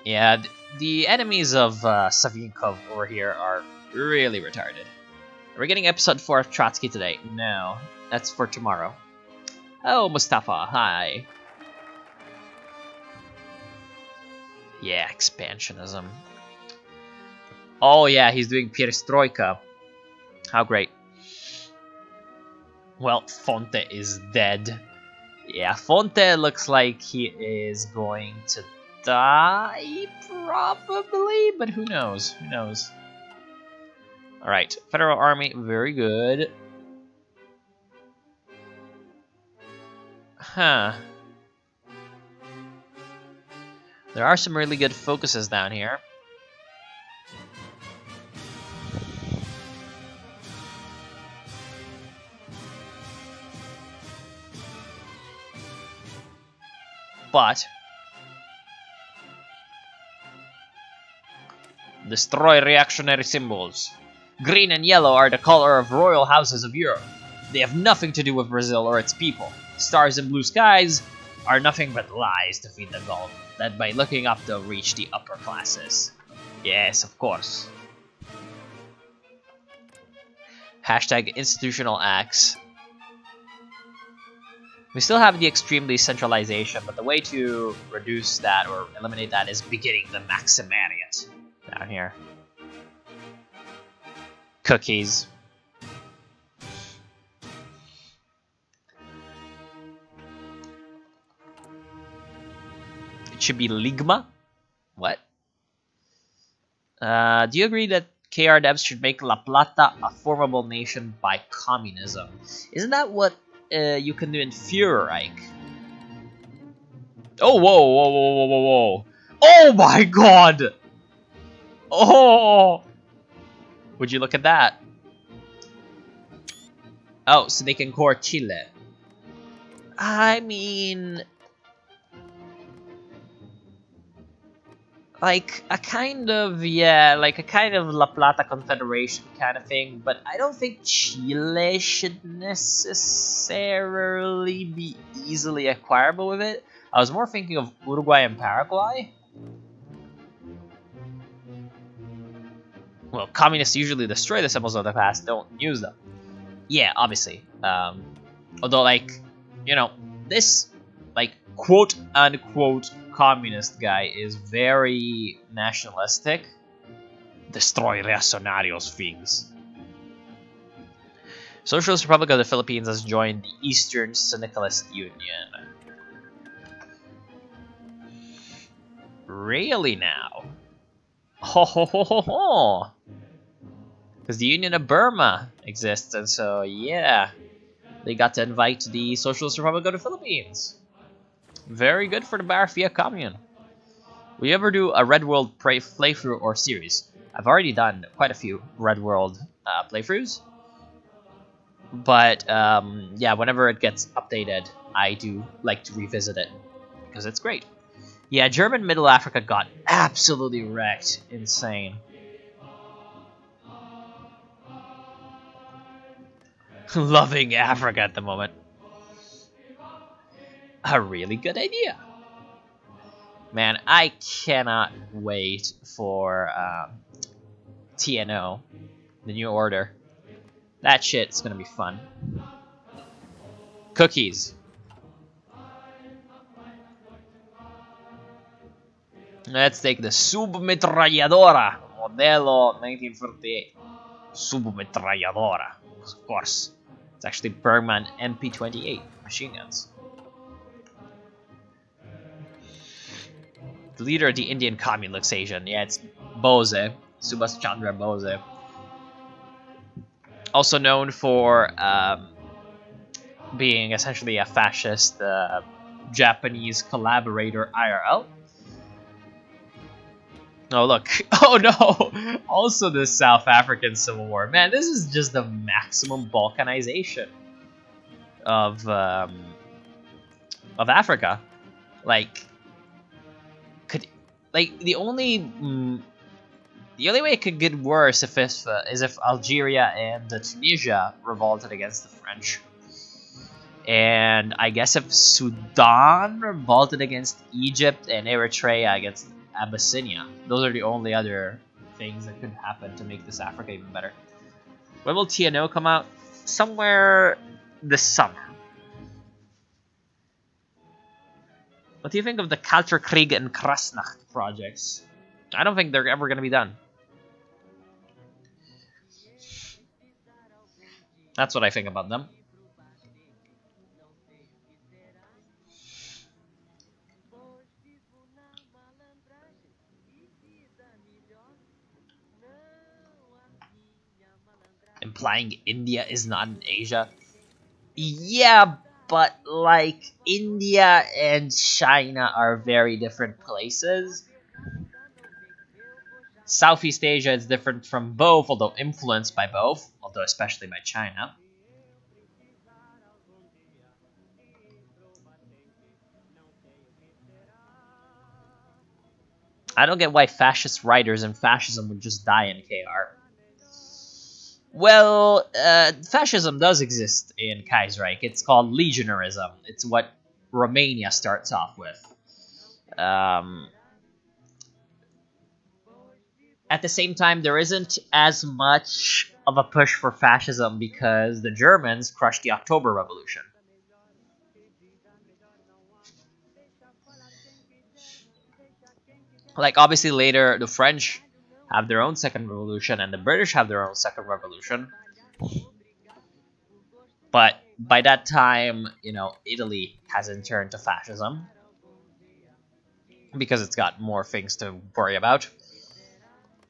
Yeah, the enemies of Savinkov over here are really retarded. We're getting episode 4 of Trotsky today. No, that's for tomorrow. Oh, Mustafa, hi. Yeah, expansionism. Oh yeah, he's doing perestroika. How great. Well, Fonte is dead. Yeah, Fonte looks like he is going to die, probably, but who knows? Who knows? Alright, Federal Army, very good. Huh. There are some really good focuses down here. But destroy reactionary symbols. Green and yellow are the color of royal houses of Europe. They have nothing to do with Brazil or its people. Stars and blue skies are nothing but lies to feed the goal that by looking up they'll reach the upper classes. Yes, of course. Hashtag institutional acts. We still have the extreme decentralization, but the way to reduce that or eliminate that is beginning the Maximariat down here. Cookies. It should be Ligma? What? Do you agree that KR devs should make La Plata a formable nation by communism? Isn't that what you can do in Führerreich? Oh, whoa, whoa, whoa, whoa, whoa, whoa. Oh my god! Oh! Would you look at that? Oh, so they can core Chile. I mean... like a kind of, yeah, like a kind of La Plata Confederation kind of thing, but I don't think Chile should necessarily be easily acquirable with it. I was more thinking of Uruguay and Paraguay. Well, communists usually destroy the symbols of the past, don't use them. Yeah, obviously. Although, like, you know, this, like, quote-unquote communist guy is very nationalistic. Destroy reaccionarios things. Socialist Republic of the Philippines has joined the Eastern Syndicalist Union. Really now? Ho ho ho ho ho! Because the Union of Burma exists, and so yeah, they got to invite the Socialist Republic of the Philippines. Very good for the Barafia Commune. Will you ever do a Red World playthrough or series? I've already done quite a few Red World playthroughs. But, yeah, whenever it gets updated, I do like to revisit it. Because it's great. Yeah, German Middle Africa got absolutely wrecked. Insane. Loving Africa at the moment. A really good idea. Man, I cannot wait for TNO, the New Order. That shit's gonna be fun. Cookies. Let's take the Submetralladora Modelo 1948. Submetralladora. Of course. It's actually Bergman MP28 machine guns. The leader of the Indian Communist looks Asian. Yeah, it's Bose. Subhas Chandra Bose. Also known for being essentially a fascist Japanese collaborator IRL. Oh, look. Oh, no. Also the South African Civil War. Man, this is just the maximum balkanization of Africa. Like, the only way it could get worse is if Algeria and Tunisia revolted against the French. And I guess if Sudan revolted against Egypt and Eritrea against Abyssinia. Those are the only other things that could happen to make this Africa even better. When will TNO come out? Somewhere this summer. What do you think of the Kalterkrieg and Krasnacht projects? I don't think they're ever going to be done. That's what I think about them. Implying India is not in Asia. Yeah, but like India and China are very different places. Southeast Asia is different from both, although influenced by both, although especially by China. I don't get why fascist writers and fascism would just die in KR. Well, fascism does exist in Kaiserreich. It's called legionarism. It's what Romania starts off with. At the same time, there isn't as much of a push for fascism because the Germans crushed the October Revolution. Like, obviously later, the French have their own second revolution and the British have their own second revolution. But by that time, you know, Italy hasn't turned to fascism because it's got more things to worry about.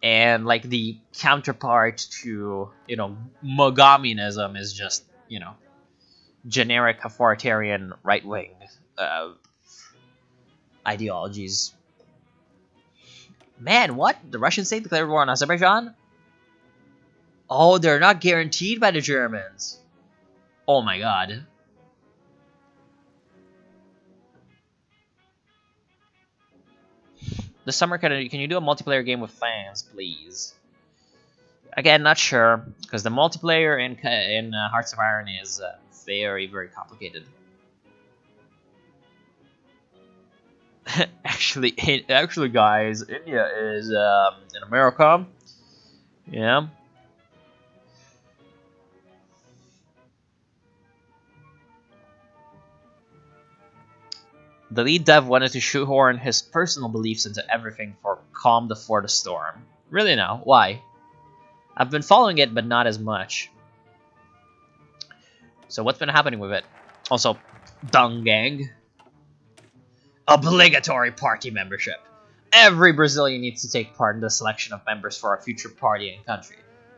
And like the counterpart to, you know, Mogamianism is just, you know, generic authoritarian right-wing ideologies. Man, what? The Russian state declared war on Azerbaijan? Oh, they're not guaranteed by the Germans. Oh my god. This summer, can you do a multiplayer game with fans, please? Again, not sure, because the multiplayer in Hearts of Iron is very, very complicated. actually, guys, India is in America. Yeah. The lead dev wanted to shoehorn his personal beliefs into everything for Calm Before the Storm. Really now? Why? I've been following it, but not as much. So what's been happening with it? Also, Dung Gang. Obligatory party membership. Every Brazilian needs to take part in the selection of members for a future party and country.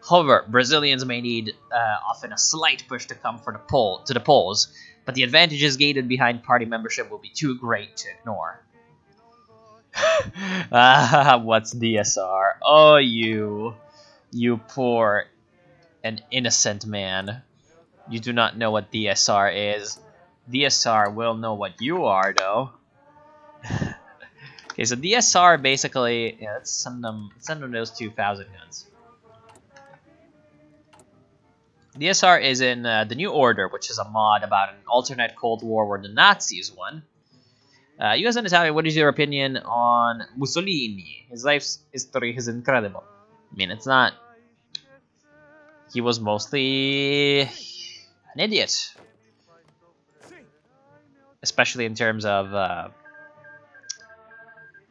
However, Brazilians may need often a slight push to come to the polls, but the advantages gated behind party membership will be too great to ignore. What's DSR? Oh, you poor and innocent man. You do not know what DSR is. DSR will know what you are, though. Okay, so DSR basically, yeah, let's send them those 2,000 guns. DSR is in the New Order, which is a mod about an alternate Cold War where the Nazis won. US and Italia, what is your opinion on Mussolini? His life's history is incredible. I mean, it's not. He was mostly an idiot. Especially in terms of...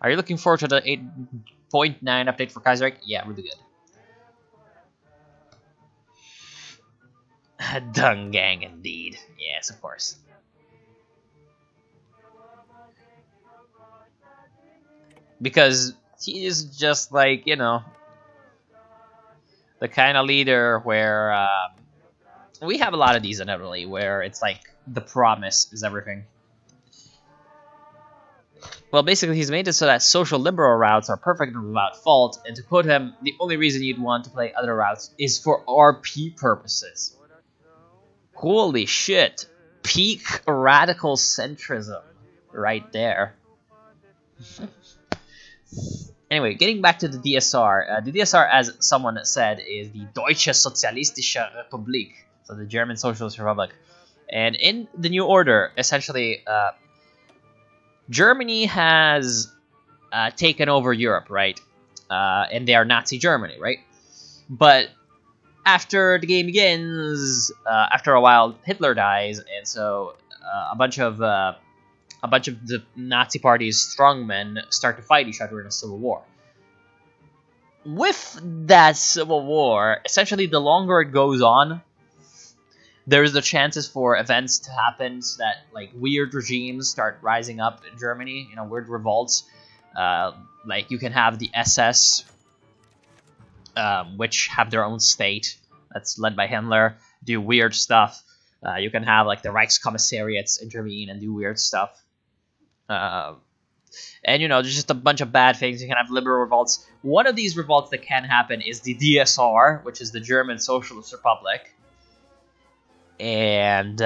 Are you looking forward to the 8.9 update for Kaiserreich? Yeah, really good. Dung gang, indeed. Yes, of course. Because he is just like, you know, the kind of leader where we have a lot of these in Italy, where it's like the promise is everything. Well, basically, he's made it so that social liberal routes are perfect and without fault, and to quote him, the only reason you'd want to play other routes is for RP purposes. Holy shit. Peak radical centrism right there. Anyway, getting back to the DSR. The DSR, as someone said, is the Deutsche Sozialistische Republik, so the German Socialist Republic. And in the New Order, essentially, Germany has taken over Europe, right? And they are Nazi Germany, right? But after the game begins, after a while, Hitler dies, and so a bunch of the Nazi Party's strongmen start to fight each other in a civil war. With that civil war, essentially, the longer it goes on, there's the chances for events to happen so that like weird regimes start rising up in Germany. You know, weird revolts. Like you can have the SS, which have their own state that's led by Himmler, do weird stuff. You can have like the Reichskommissariats intervene and do weird stuff. And you know, there's just a bunch of bad things. You can have liberal revolts. One of these revolts that can happen is the DSR, which is the German Socialist Republic. And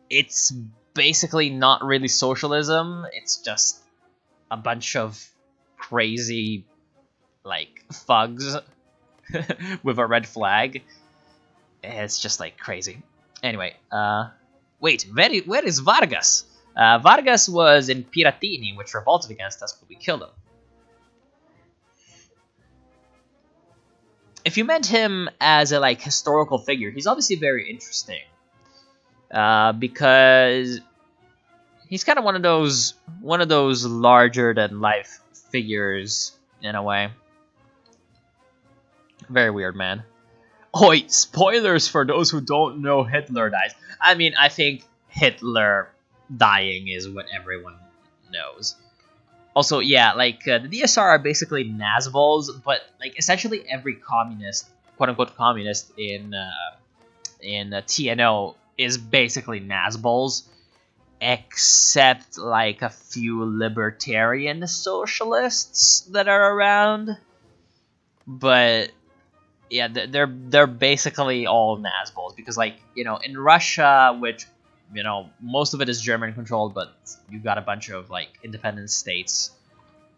it's basically not really socialism. It's just a bunch of crazy, like, thugs with a red flag. It's just, like, crazy. Anyway, wait, where is Vargas? Vargas was in Piratini, which revolted against us, but we killed him. If you meant him as a like historical figure, he's obviously very interesting. Because he's kind of one of those larger than life figures in a way. Very weird, man. Oh, wait, spoilers for those who don't know Hitler dies. I mean, I think Hitler dying is what everyone knows. Also, yeah, like, the DSR are basically Nazbols, but, like, essentially every communist, quote-unquote communist in TNO is basically Nazbols, except, like, a few libertarian socialists that are around. But, yeah, they're basically all Nazbols, because, like, you know, in Russia, which, you know, most of it is German-controlled, but you've got a bunch of, like, independent states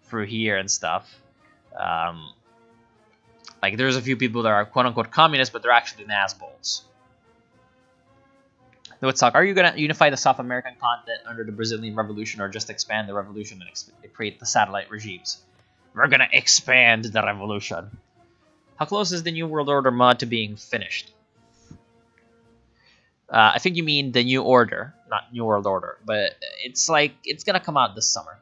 through here and stuff. Like, there's a few people that are quote-unquote communists, but they're actually Nazbols. They would talk, are you going to unify the South American continent under the Brazilian Revolution, or just expand the revolution and create the satellite regimes? We're going to expand the revolution. How close is the New World Order mod to being finished? I think you mean the New Order, not New World Order, but it's like, it's gonna come out this summer.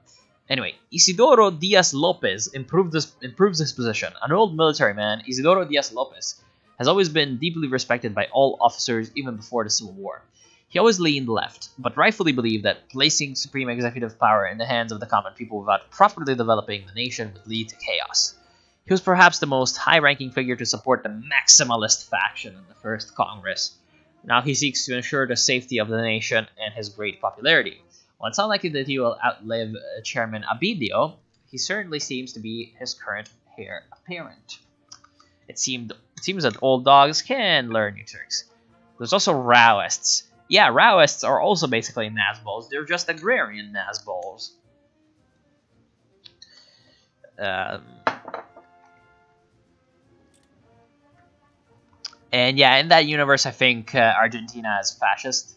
Anyway, Isidoro Diaz Lopez improves his position. An old military man, Isidoro Diaz Lopez has always been deeply respected by all officers even before the Civil War. He always leaned left, but rightfully believed that placing supreme executive power in the hands of the common people without properly developing the nation would lead to chaos. He was perhaps the most high-ranking figure to support the maximalist faction in the First Congress. Now he seeks to ensure the safety of the nation and his great popularity. While it's unlikely that he will outlive Chairman Abidio, he certainly seems to be his current heir apparent. It seems that old dogs can learn new tricks. There's also Rowists. Yeah, Rowists are also basically Nazbols. They're just agrarian Nazbols. And yeah, in that universe, I think Argentina is fascist.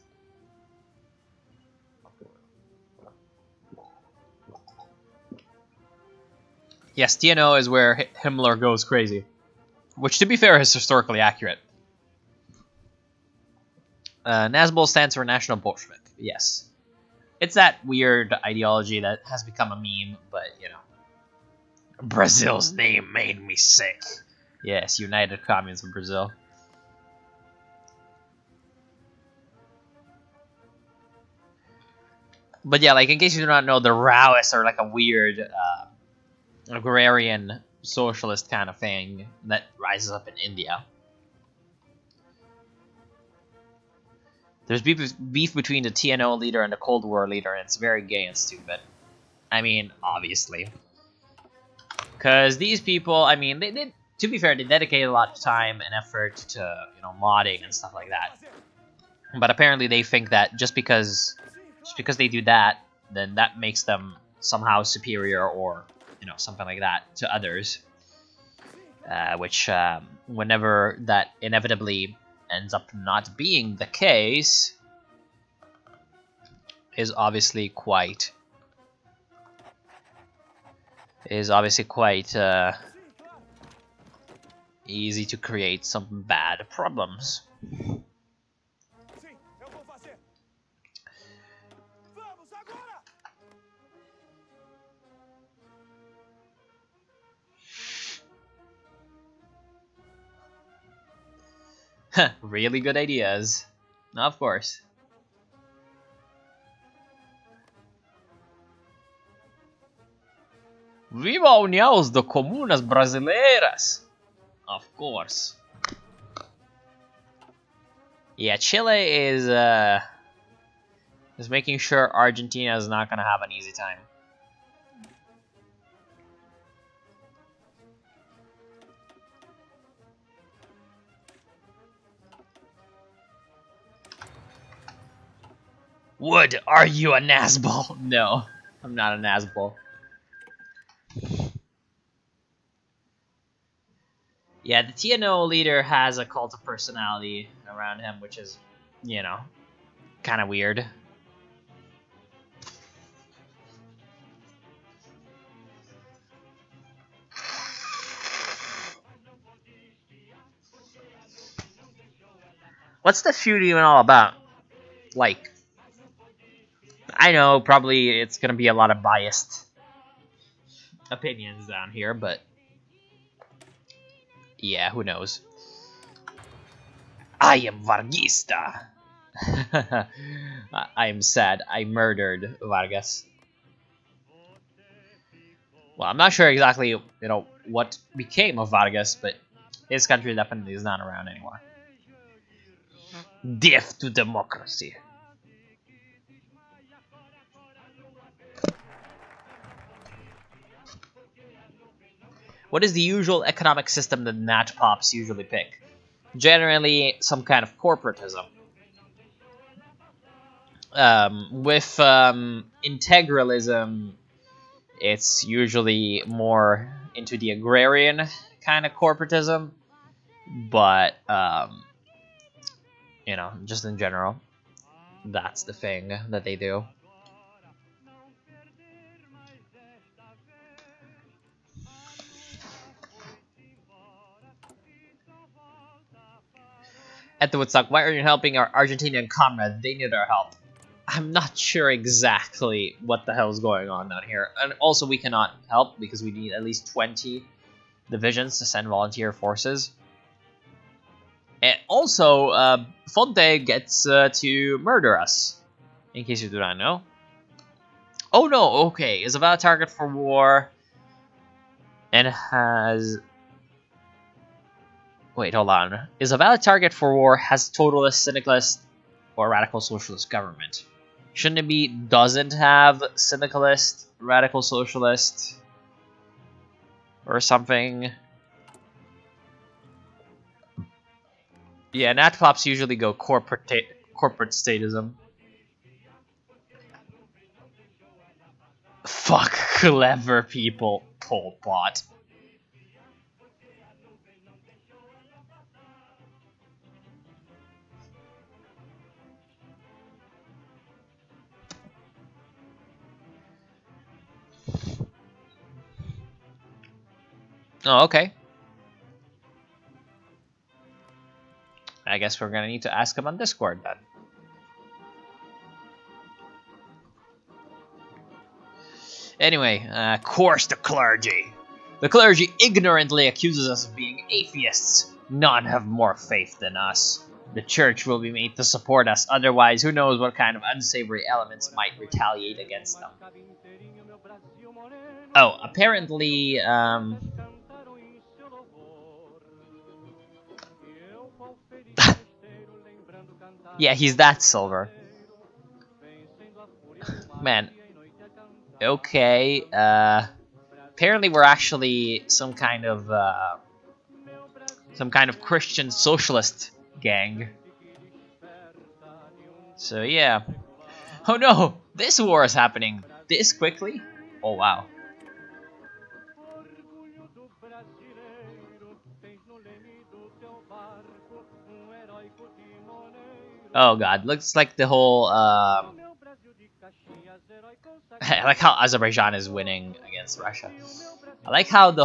Yes, TNO is where Himmler goes crazy. Which, to be fair, is historically accurate. Nazbol stands for National Bolshevik. Yes. It's that weird ideology that has become a meme, but, you know. Brazil's name made me sick. Yes, United Communes of Brazil. But yeah, like, in case you do not know, the Raoists are like a weird agrarian socialist kind of thing that rises up in India. There's beef between the TNO leader and the Cold War leader, and it's very gay and stupid. I mean, obviously. Because these people, I mean, they, to be fair, they dedicate a lot of time and effort to, you know, modding and stuff like that. But apparently they think that just because they do that, then that makes them somehow superior or, you know, something like that to others. Which, whenever that inevitably ends up not being the case, is obviously quite easy to create some bad problems. Really good ideas. Of course. Viva a União de Comunas Brasileiras! Of course. Yeah, Chile is making sure Argentina is not gonna have an easy time. Wood, are you a Nazball? No, I'm not a Nazball. Yeah, the TNO leader has a cult of personality around him, which is, you know, kind of weird. What's the feud even all about? Like, I know probably it's gonna be a lot of biased opinions down here, but yeah, who knows? I am Varguista. I am sad. I murdered Vargas. Well, I'm not sure exactly, you know, what became of Vargas, but his country definitely is not around anymore. Death to democracy. What is the usual economic system that Nat Pops usually pick? Generally, some kind of corporatism. With integralism, it's usually more into the agrarian kind of corporatism, but you know, just in general, that's the thing that they do. At the Woodstock, why are you helping our Argentinian comrades? They need our help. I'm not sure exactly what the hell is going on down here. And also, we cannot help because we need at least 20 divisions to send volunteer forces. And also, Fonte gets to murder us, in case you do not know. Oh no, okay, is a valid target for war and has... Wait, hold on. Is a valid target for war, has totalist, syndicalist, or radical socialist government. Shouldn't it be doesn't have syndicalist, radical socialist, or something? Yeah, Natpops usually go corporate statism. Fuck clever people, Pol Pot. Oh, okay. I guess we're gonna need to ask him on Discord then. Anyway, course the clergy. The clergy ignorantly accuses us of being atheists. None have more faith than us. The church will be made to support us, otherwise who knows what kind of unsavory elements might retaliate against them. Oh, apparently, yeah, he's that silver. Man. Okay, apparently we're actually some kind of Christian socialist gang. So yeah. Oh no! This war is happening this quickly? Oh wow. Oh god, looks like the whole I like how Azerbaijan is winning against Russia. I like how the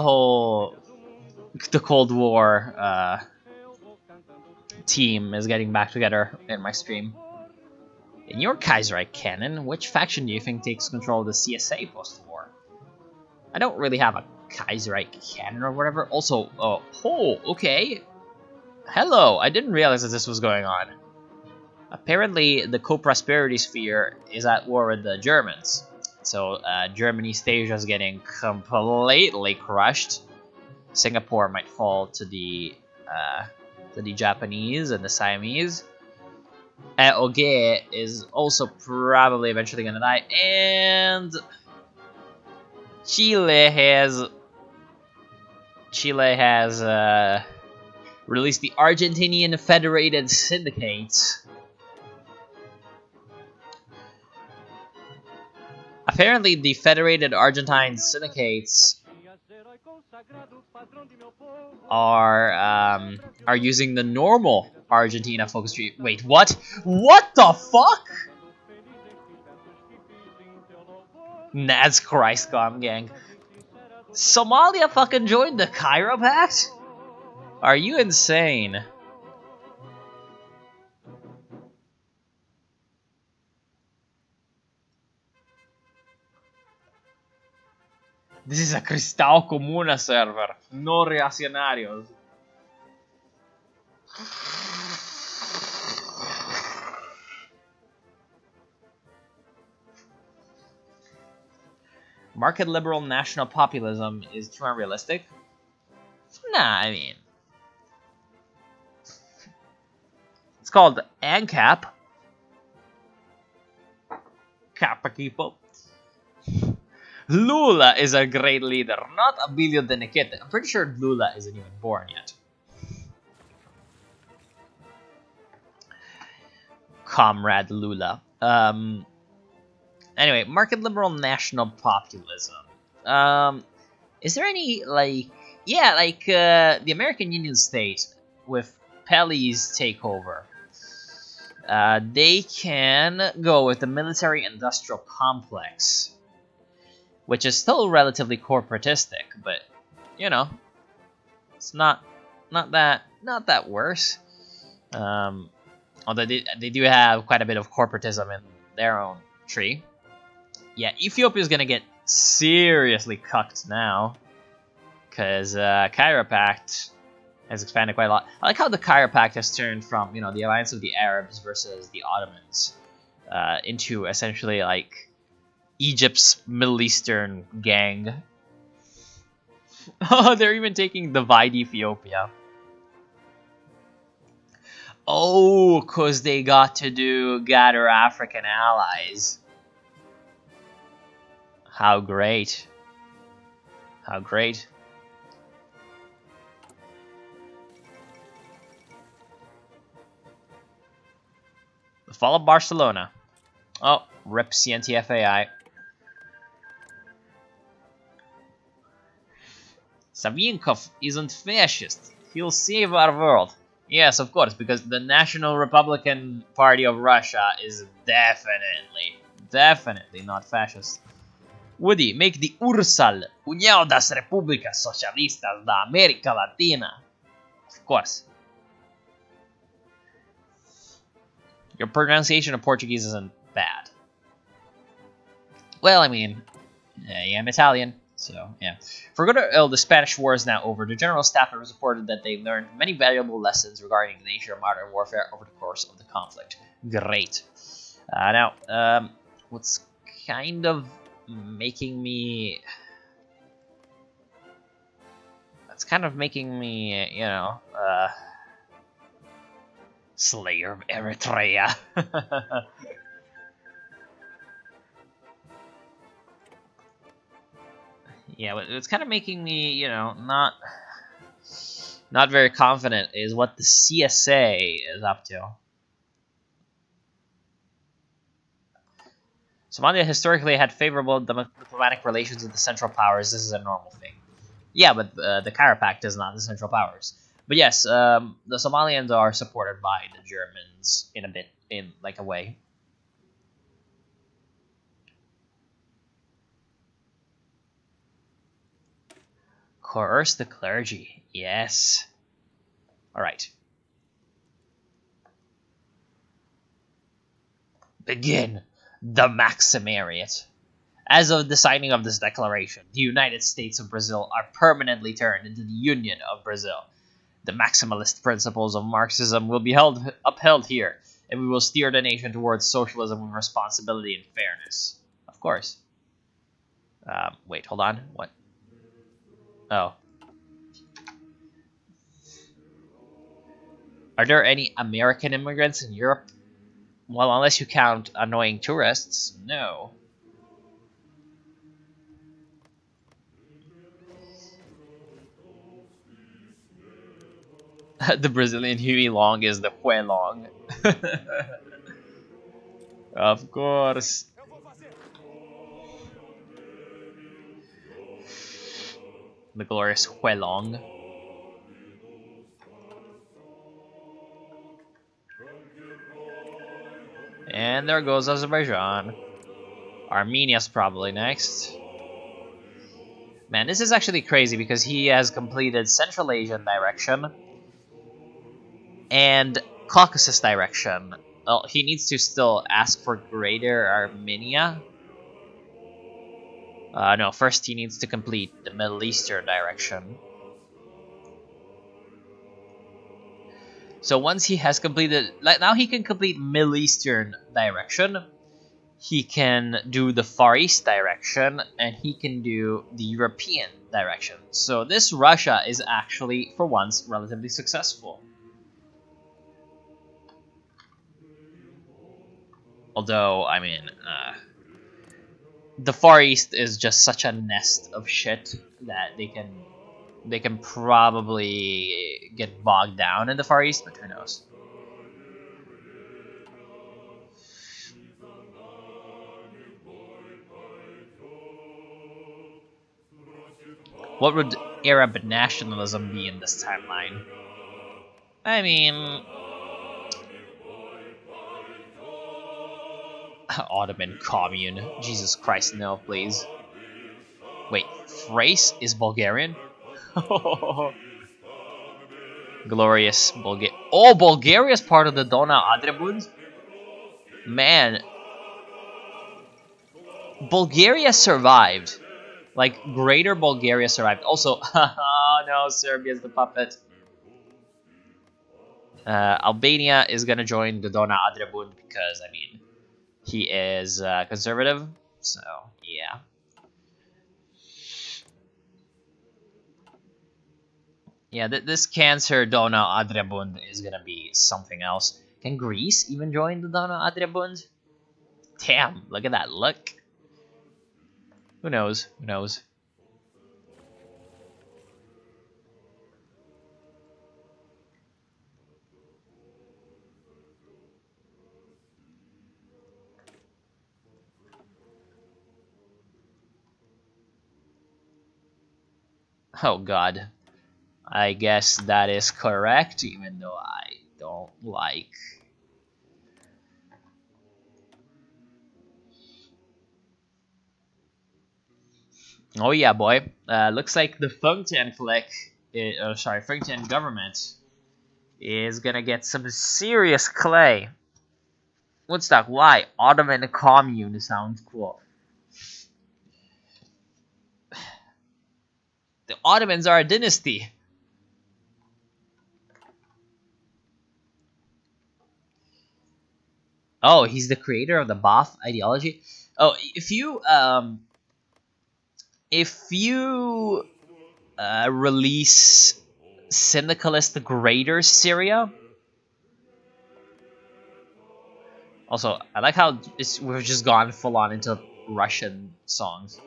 Cold War team is getting back together in my stream. In your Kaiserreich canon, which faction do you think takes control of the CSA post-war? I don't really have a Kaiserreich canon or whatever. Also, oh, okay. Hello, I didn't realize that this was going on. Apparently, the co-prosperity sphere is at war with the Germans. So, German East Asia is getting completely crushed. Singapore might fall to the Japanese and the Siamese. Oge is also probably eventually gonna die, and Chile has released the Argentinian Federated Syndicate. Apparently, the Federated Argentine Syndicates are using the normal Argentina focus tree. Wait, what? What the fuck? That's Christcom gang. Somalia fucking joined the Cairo Pact? Are you insane? This is a Cristal Comuna server, no reaccionarios. Market liberal national populism is too unrealistic? Nah, I mean... It's called ANCAP. Kappa people. Lula is a great leader, not Abilio de Nequete. I'm pretty sure Lula isn't even born yet. Comrade Lula. Anyway, market liberal national populism. Is there any, like... Yeah, like, the American Union State, with Pelly's takeover. They can go with the military-industrial complex, which is still relatively corporatistic, but, you know, it's not that worse. Although they do have quite a bit of corporatism in their own tree. Yeah, Ethiopia is gonna get seriously cucked now, because Cairo Pact has expanded quite a lot. I like how the Cairo Pact has turned from, you know, the alliance of the Arabs versus the Ottomans into essentially like Egypt's Middle Eastern gang. Oh, they're even taking Divide Ethiopia. Oh, because they got to gather African allies. How great. How great. The fall of Barcelona. Oh, rip CNTFAI. Savinkov isn't fascist. He'll save our world. Yes, of course, because the National Republican Party of Russia is definitely not fascist. Woody, make the URSAL, União das Repúblicas Socialistas da América Latina. Of course. Your pronunciation of Portuguese isn't bad. Well, I mean, I am Italian, So, yeah. For good or ill, the Spanish War is now over. The General Staff has reported that they learned many valuable lessons regarding the nature of modern warfare over the course of the conflict. Great. Now, what's kind of making me... That's kind of making me, you know, Slayer of Eritrea. Yeah, but it's kind of making me, you know, not very confident is what the CSA is up to. Somalia historically had favorable diplomatic relations with the Central Powers. This is a normal thing. Yeah, but the Cairo Pact is not the Central Powers. But yes, the Somalians are supported by the Germans in like a way. Coerce the clergy. Yes. Alright. Begin the Maximariat. As of the signing of this declaration, the United States of Brazil are permanently turned into the Union of Brazil. The maximalist principles of Marxism will be upheld here, and we will steer the nation towards socialism with responsibility and fairness. Of course. Wait, hold on. What? Oh. Are there any American immigrants in Europe? Well, unless you count annoying tourists, no. The Brazilian Huey Long is the Hue Long. Of course. The glorious Hue Long. And there goes Azerbaijan. Armenia's probably next. Man, this is actually crazy because he has completed Central Asian direction and Caucasus direction. Well, he needs to still ask for Greater Armenia. No, first he needs to complete the Middle Eastern direction. So once he has completed, like now he can complete Middle Eastern direction. He can do the Far East direction, and he can do the European direction. So this Russia is actually, for once, relatively successful. Although, I mean, the Far East is just such a nest of shit that they can probably get bogged down in the Far East, but who knows? What would Arab nationalism be in this timeline? I mean, Ottoman commune. Jesus Christ, no, please. Wait, Thrace is Bulgarian? Glorious Bulgaria. Oh, Bulgaria's part of the Dona Adrebund? Man. Bulgaria survived. Like, Greater Bulgaria survived. Also, oh no, Serbia's the puppet. Albania is gonna join the Dona Adrebund because, I mean, he is conservative. So, yeah. Yeah, this Cancer Dona Adrebund is gonna be something else. Can Greece even join the Dona Adrebund? Damn, look at that look. Who knows? Who knows? Oh god. I guess that is correct, even though I don't like... Oh yeah, boy. Looks like the Fungtian clique, Fungtian government is gonna get some serious clay. Woodstock, why? Ottoman commune sounds cool. The Ottomans are a dynasty. Oh, he's the creator of the Ba'ath ideology. Oh, if you release Syndicalist Greater Syria. Also, I like how we've just gone full on into Russian songs.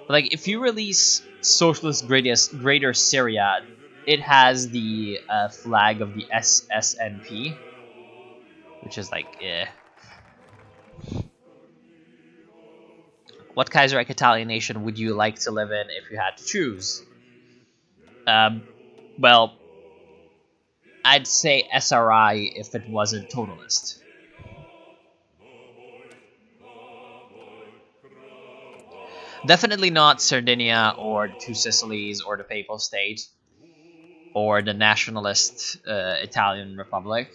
But, like, if you release Socialist Greater Syria, it has the flag of the SSNP, which is like, eh. What Kaiserreich Italian nation would you like to live in if you had to choose? Well, I'd say SRI if it wasn't Totalist. Definitely not Sardinia or the Two Sicilies or the Papal State or the nationalist Italian Republic.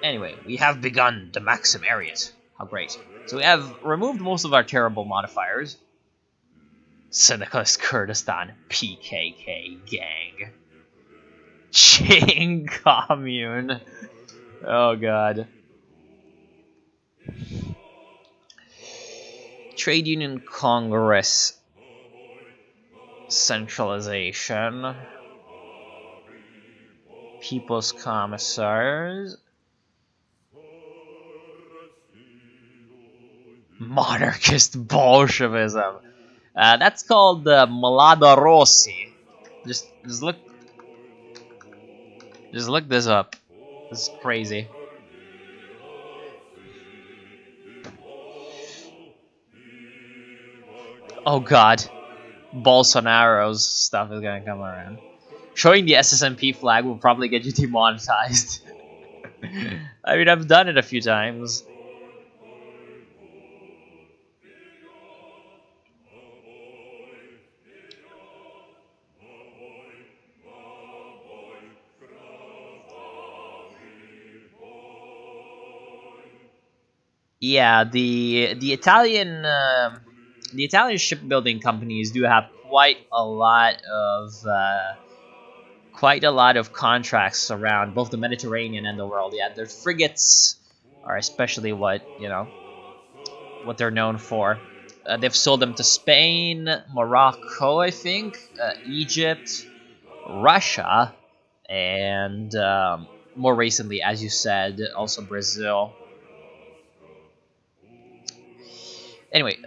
Anyway, we have begun the Maximariat. How great. So we have removed most of our terrible modifiers. Syndicalist Kurdistan, PKK gang. Ching Commune. Oh god. Trade Union Congress. Centralization. People's Commissars. Monarchist Bolshevism. That's called Malada Rossi. Just look this up. This is crazy. Oh god. Bolsonaro's stuff is gonna come around. Showing the SSNP flag will probably get you demonetized. I mean, I've done it a few times. Yeah, the Italian shipbuilding companies do have quite a lot of contracts around both the Mediterranean and the world. Yeah, their frigates are especially what they're known for. They've sold them to Spain, Morocco, I think, Egypt, Russia, and more recently, as you said, also Brazil. Anyway,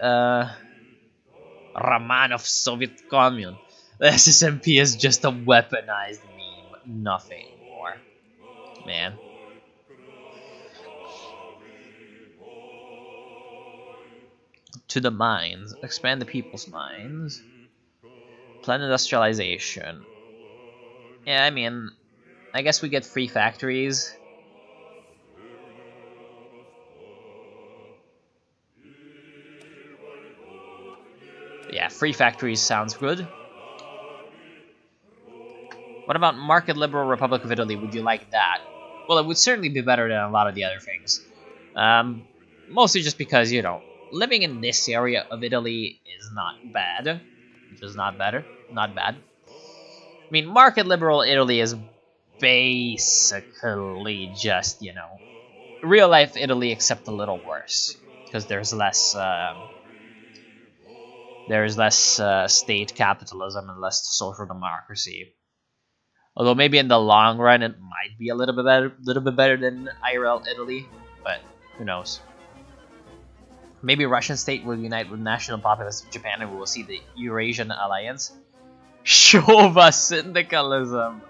Romanov Soviet Commune. The SSMP is just a weaponized meme, nothing more. Man. To the mines. Expand the people's minds. Plan industrialization. Yeah, I mean, I guess we get free factories. Yeah, free factories sounds good. What about Market Liberal Republic of Italy? Would you like that? Well, it would certainly be better than a lot of the other things. Mostly just because, living in this area of Italy is not bad. Just not better. Not bad. I mean, Market Liberal Italy is basically just, real life Italy except a little worse. Because there's less state capitalism and less social democracy. Although maybe in the long run it might be a little bit better than IRL Italy, but who knows? Maybe Russian state will unite with national populist Japan and we will see the Eurasian alliance. Showa syndicalism.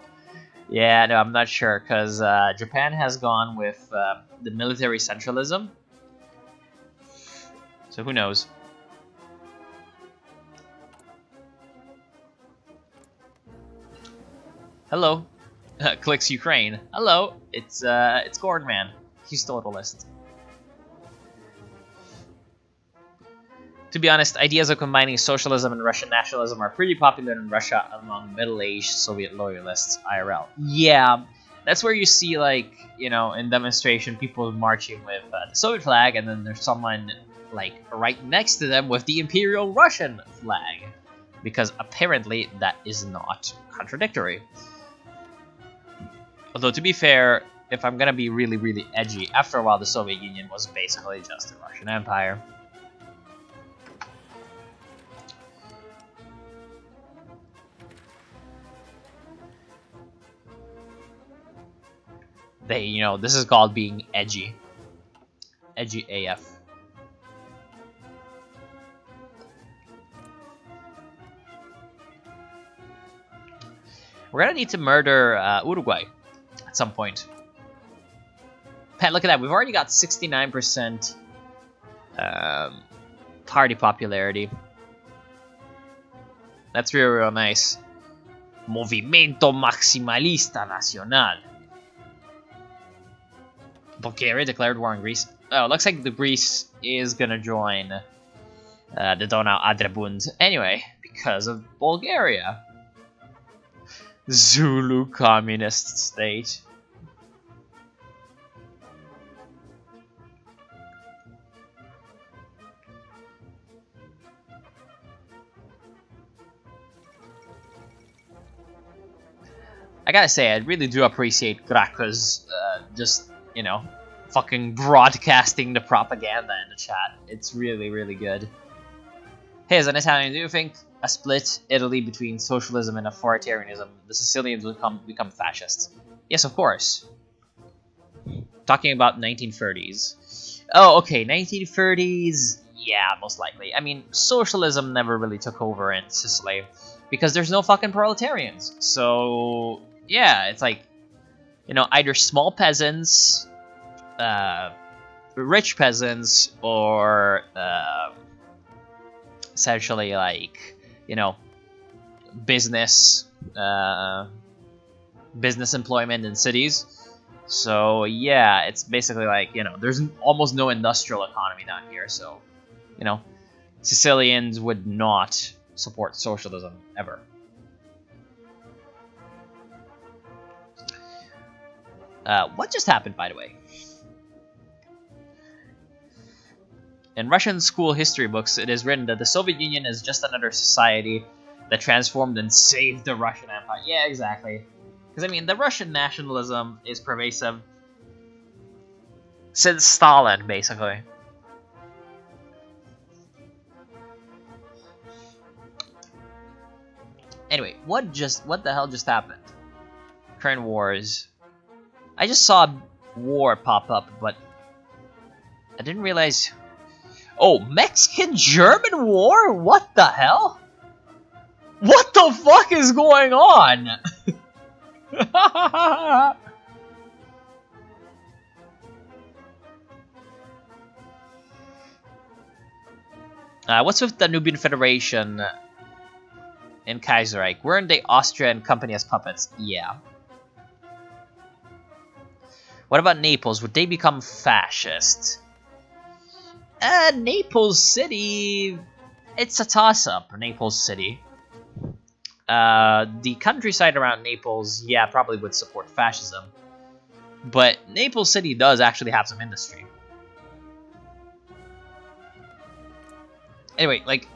Yeah, no, I'm not sure because Japan has gone with the military centralism. So who knows? Hello, clicks Ukraine. Hello, it's Gordman. He's Totalist. To be honest, ideas of combining socialism and Russian nationalism are pretty popular in Russia among middle-aged Soviet loyalists, IRL. Yeah, that's where you see, like, you know, in demonstration, people marching with the Soviet flag, and then there's someone, like, right next to them with the Imperial Russian flag. Because apparently that is not contradictory. Although, to be fair, if I'm gonna be really, really edgy, after a while the Soviet Union was basically just a Russian Empire. They, you know, this is called being edgy. Edgy AF. We're gonna need to murder Uruguay at some point. Pat, look at that. We've already got 69% party popularity. That's real, real nice. Movimento Maximalista Nacional. Bulgaria declared war on Greece. Oh, looks like the Greece is gonna join the Donau Adrebund anyway, because of Bulgaria. Zulu communist state. I gotta say, I really do appreciate Graco's just, you know, fucking broadcasting the propaganda in the chat. It's really, really good. Hey, as an Italian, do you think a split Italy between socialism and authoritarianism, the Sicilians will become fascists? Yes, of course. Talking about 1930s. Oh, okay, 1930s. Yeah, most likely. I mean, socialism never really took over in Sicily because there's no fucking proletarians. So, yeah, it's like, you know, either small peasants, rich peasants, or essentially, like, you know, business employment in cities. So yeah, it's basically like, you know, there's almost no industrial economy down here. So, you know, Sicilians would not support socialism ever. What just happened, by the way? In Russian school history books, it is written that the Soviet Union is just another society that transformed and saved the Russian Empire. Yeah, exactly. Because, I mean, the Russian nationalism is pervasive since Stalin, basically. Anyway, what the hell just happened? Current wars. I just saw war pop up, but I didn't realize... Oh, Mexican-German war? What the hell? What the fuck is going on? What's with the Nubian Federation in Kaiserreich? Weren't they Austrian company as puppets? Yeah. What about Naples? Would they become fascist? Naples City... It's a toss-up, Naples City. The countryside around Naples, yeah, probably would support fascism. But Naples City does actually have some industry. Anyway, like,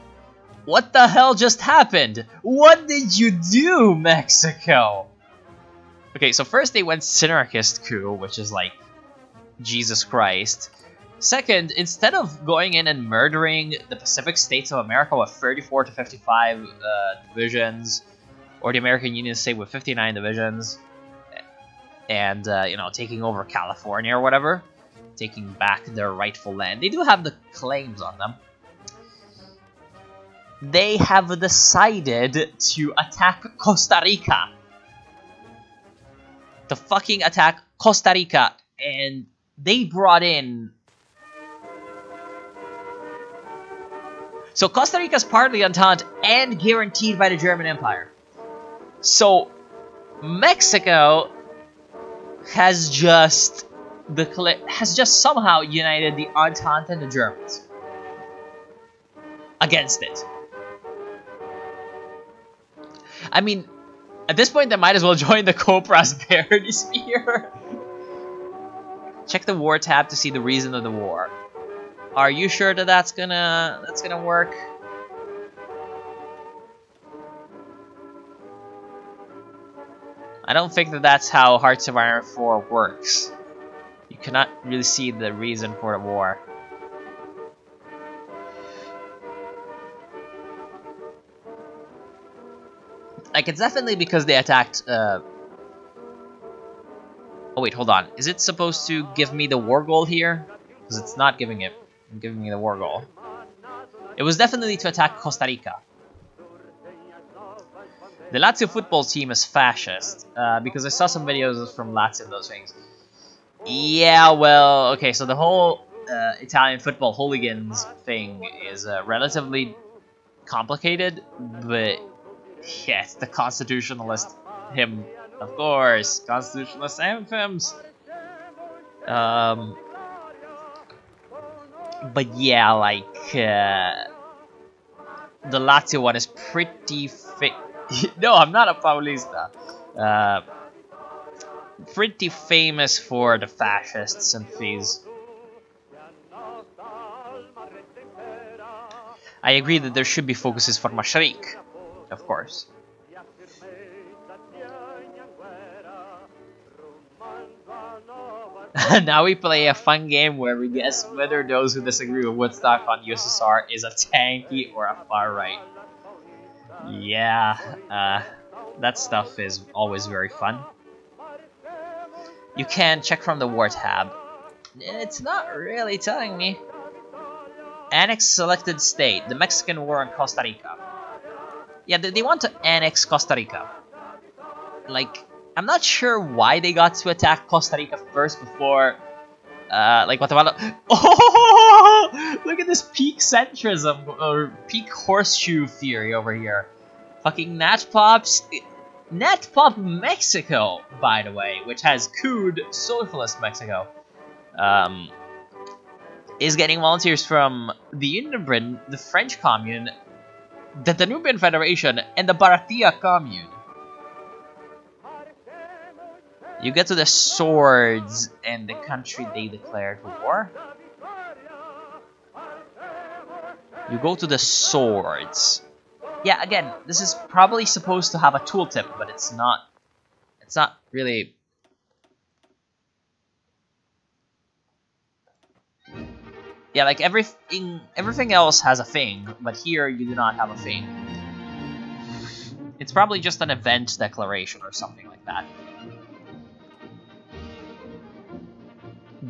what the hell just happened? What did you do, Mexico? Okay, so first they went synarchist coup, which is like, Jesus Christ. Second, instead of going in and murdering the Pacific States of America with 34 to 55 divisions, or the American Union, say, with 59 divisions, and, you know, taking over California or whatever, taking back their rightful land. They do have the claims on them. They have decided to attack Costa Rica. To fucking attack Costa Rica, and they brought in... So Costa Rica is partly Entente and guaranteed by the German Empire. So Mexico has just somehow united the Entente and the Germans. against it. I mean, at this point, they might as well join the co-prosperity sphere. Check the war tab to see the reason of the war. Are you sure that that's gonna work? I don't think that that's how Hearts of Iron 4 works. You cannot really see the reason for the war. Like, it's definitely because they attacked, Oh wait, hold on. Is it supposed to give me the war goal here? Because it's not giving me the war goal. It was definitely to attack Costa Rica. The Lazio football team is fascist, because I saw some videos from Lazio and those things. Yeah, well, okay, so the whole Italian football hooligans thing is relatively complicated, but yeah, it's the constitutionalist hymn, of course, constitutionalist anthems. But yeah, like, the Lazio one is pretty no, I'm not a Paulista. Pretty famous for the fascist sympathies. I agree that there should be focuses for Mashrik, of course. Now we play a fun game where we guess whether those who disagree with Woodstock on USSR is a tanky or a far right. Yeah, that stuff is always very fun. You can check from the war tab. It's not really telling me. Annex selected state, the Mexican war on Costa Rica. Yeah, they want to annex Costa Rica. Like, I'm not sure why they got to attack Costa Rica first before, like, Guatemala. Oh, look at this peak centrism, or peak horseshoe theory over here. Fucking NatPop Mexico, by the way, which has cooed Socialist Mexico, is getting volunteers from the Union of Britain, the French Commune, the Danubian Federation, and the Baratia Commune. You get to the swords and the country they declared war. You go to the swords. Yeah, again, this is probably supposed to have a tooltip, but it's not. It's not really. Yeah, like everything else has a thing, but here you do not have a thing. It's probably just an event declaration or something like that.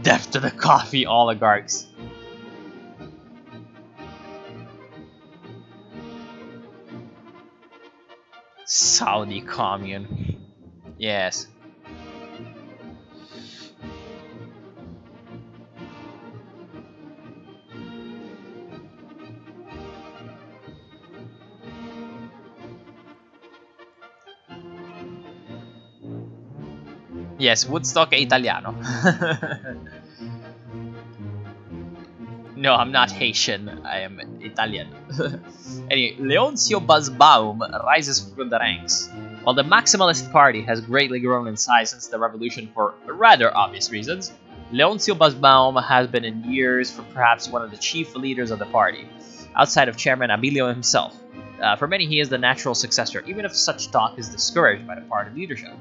Death to the coffee oligarchs. Saudi commune. Yes. Yes, Woodstock è italiano. No, I'm not Haitian, I am Italian. Anyway, Leoncio Buzzbaum rises through the ranks. While the Maximalist Party has greatly grown in size since the revolution for rather obvious reasons, Leoncio Buzzbaum has been in years for perhaps one of the chief leaders of the party, outside of Chairman Abilio himself. For many, he is the natural successor, even if such talk is discouraged by the party leadership.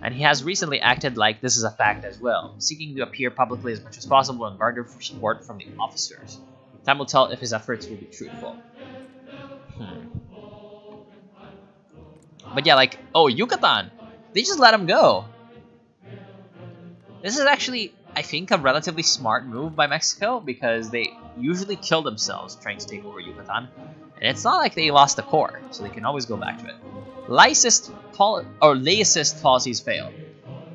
And he has recently acted like this is a fact as well, seeking to appear publicly as much as possible and garner support from the officers. Time will tell if his efforts will be truthful. But yeah, like, oh, Yucatan! They just let him go! This is actually, I think, a relatively smart move by Mexico, because they usually kill themselves trying to take over Yucatan. And it's not like they lost the core, so they can always go back to it. Laicist policies fail.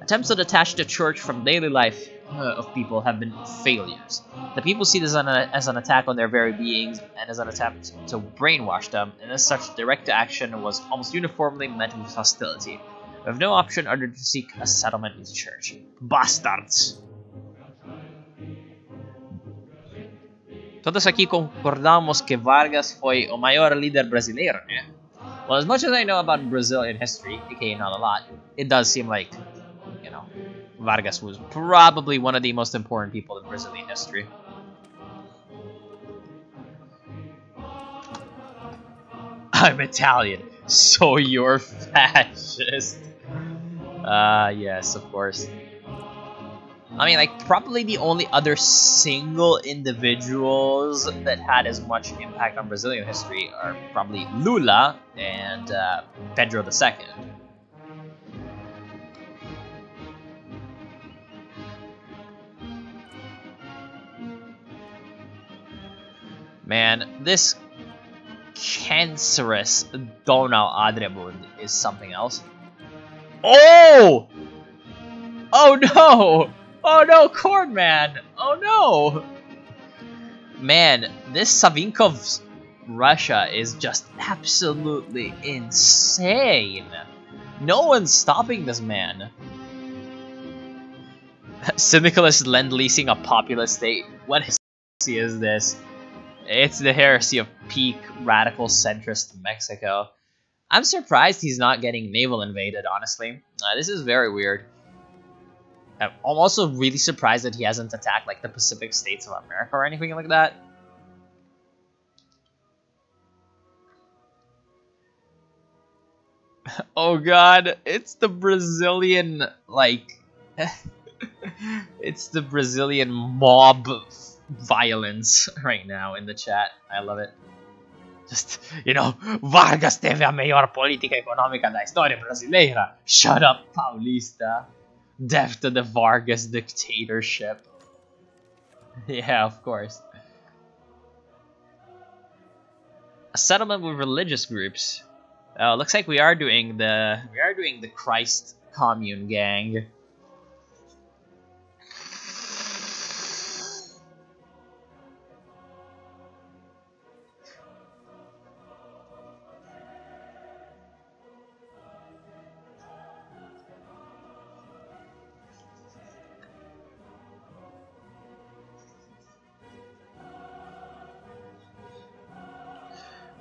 Attempts to detach the church from daily life of people have been failures. The people see this as an attack on their very beings and as an attempt to brainwash them, and as such, direct action was almost uniformly met with hostility. We have no option other than to seek a settlement with the church. Bastards! Todos aqui concordamos que Vargas foi o maior líder brasileiro, né? Well, as much as I know about Brazilian history, aka not a lot, it does seem like, you know, Vargas was probably one of the most important people in Brazilian history. I'm Italian, so you're fascist. Yes, of course. I mean, like, probably the only other single individuals that had as much impact on Brazilian history are probably Lula and Pedro II. Man, this cancerous Donald Adrebund is something else. Oh! Oh no! Oh no, Cornman! Oh no! Man, this Savinkov's Russia is just absolutely insane. No one's stopping this man. Syndicalist lend-leasing a populist state. What heresy is this? It's the heresy of peak radical centrist Mexico. I'm surprised he's not getting naval invaded, honestly. This is very weird. I'm also really surprised that he hasn't attacked like the Pacific States of America or anything like that. Oh god, it's the Brazilian, like... it's the Brazilian mob violence right now in the chat. I love it. Just, you know, Vargas teve a melhor política econômica da história brasileira. Shut up, Paulista. Death to the Vargas dictatorship. Yeah, of course. A settlement with religious groups. Looks like we are doing the Christ commune gang.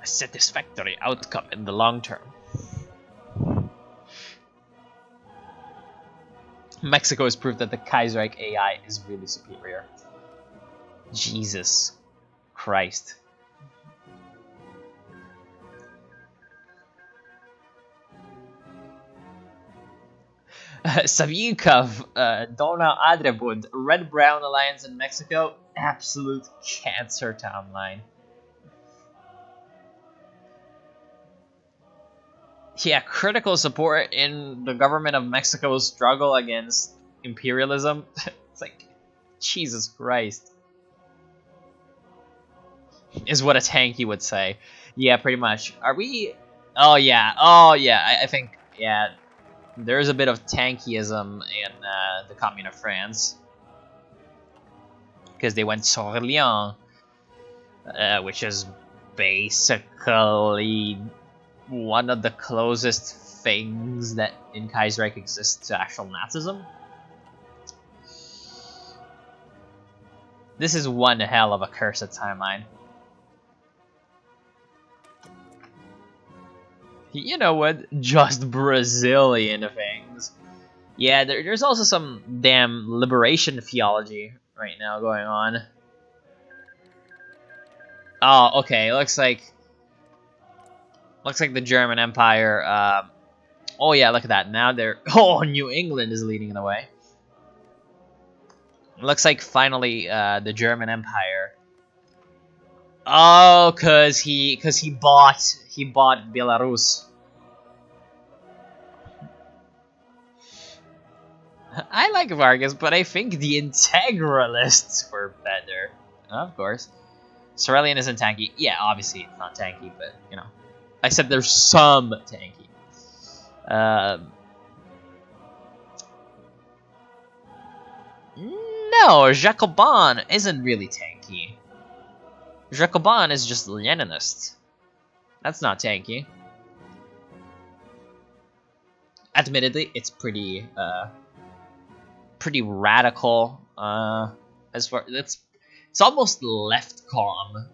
A satisfactory outcome in the long term. Mexico has proved that the Kaiserreich AI is really superior. Jesus Christ. Savinkov, Donald Adrebund, Red-Brown Alliance in Mexico, absolute cancer timeline. Yeah, critical support in the government of Mexico's struggle against imperialism. It's like, Jesus Christ. Is what a tanky would say. Yeah, pretty much. Are we... Oh, yeah. Oh, yeah. I think, yeah. There's a bit of tankyism in the Commune of France. Because they went sur Lyon. Which is basically one of the closest things that in Kaiserreich exists to actual Nazism. This is one hell of a cursed timeline. You know what? Just Brazilian things. Yeah, there's also some damn liberation theology right now going on. Oh, okay. Looks like the German Empire. Oh yeah, look at that. Now they're... Oh, New England is leading the way. Looks like finally the German Empire. Oh, cause he bought Belarus. I like Vargas, but I think the Integralists were better. Of course. Sorelian isn't tanky. Yeah, obviously it's not tanky, but you know. I said there's some tanky. No, Jacobin isn't really tanky. Jacobin is just Leninist. That's not tanky. Admittedly, it's pretty radical. As far It's almost leftcom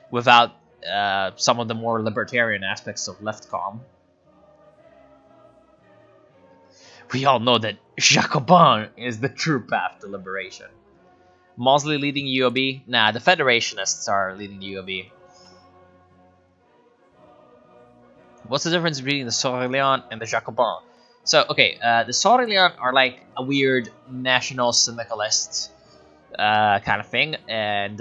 without some of the more libertarian aspects of leftcom. We all know that Jacobin is the true path to liberation. Mosley leading UOB? Nah, the Federationists are leading the UOB. What's the difference between the Sorelian and the Jacobin? So, okay, the Sorelian are like a weird national syndicalist kind of thing, and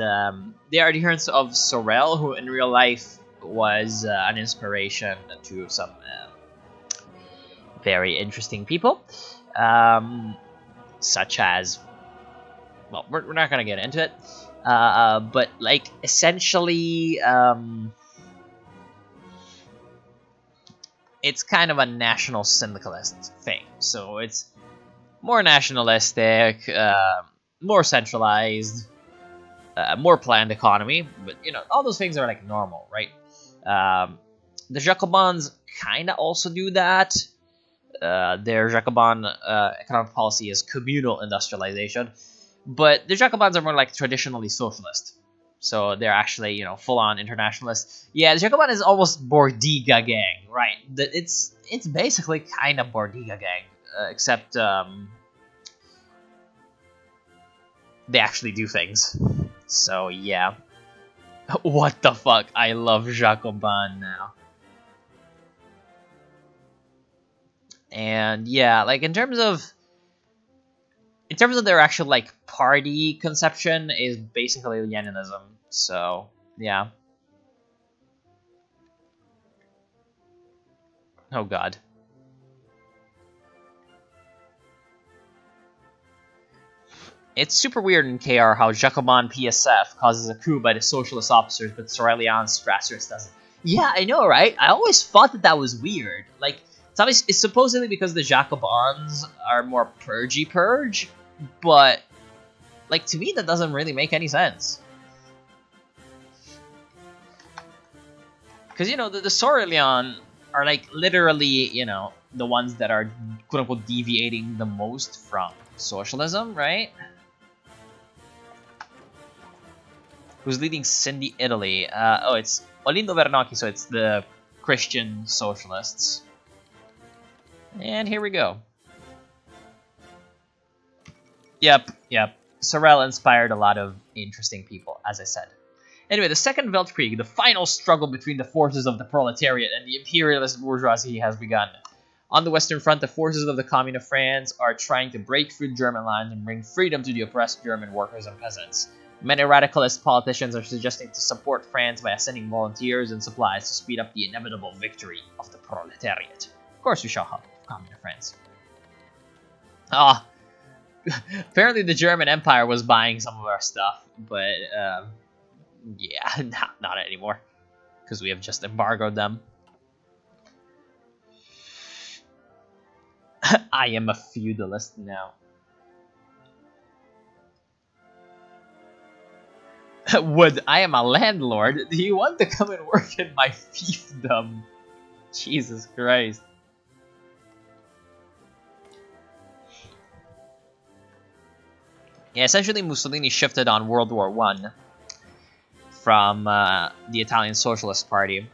they are adherents of Sorel, who in real life was an inspiration to some very interesting people, such as, well, we're not gonna get into it, but like essentially, it's kind of a national syndicalist thing. So it's more nationalistic, more centralized, more planned economy. But you know, all those things are like normal, right? The Jacobins kind of also do that. Their Jacobin economic policy is communal industrialization, but the Jacobins are more like traditionally socialist. So they're actually, you know, full-on internationalists. Yeah, the Jacobin is almost Bordiga gang, right? It's basically kind of Bordiga gang, except they actually do things. So yeah, what the fuck? I love Jacobin now. And yeah, like in terms of their actual like party conception is basically Leninism. So yeah. Oh god. It's super weird in KR how Jacobin PSF causes a coup by the socialist officers, but Sorelian Strasser's doesn't. Yeah, I know, right? I always thought that was weird. Like, it's supposedly because the Jacobins are more purge, but like to me that doesn't really make any sense. Because you know the Sorelian are like literally, you know, the ones that are quote unquote deviating the most from socialism, right? Who's leading Cindy Italy? Oh, it's Olindo Vernocchi, so it's the Christian socialists. And here we go. Yep. Sorel inspired a lot of interesting people, as I said. Anyway, the Second Weltkrieg, the final struggle between the forces of the proletariat and the imperialist bourgeoisie, has begun. On the Western Front, the forces of the Commune of France are trying to break through German lines and bring freedom to the oppressed German workers and peasants. Many radicalist politicians are suggesting to support France by sending volunteers and supplies to speed up the inevitable victory of the proletariat. Of course we shall help the Commune of France. Ah, apparently the German Empire was buying some of our stuff, but yeah, not anymore, because we have just embargoed them. I am a feudalist now. Wood, I am a landlord. Do you want to come and work in my fiefdom? Jesus Christ. Yeah, essentially Mussolini shifted on World War I from the Italian Socialist Party.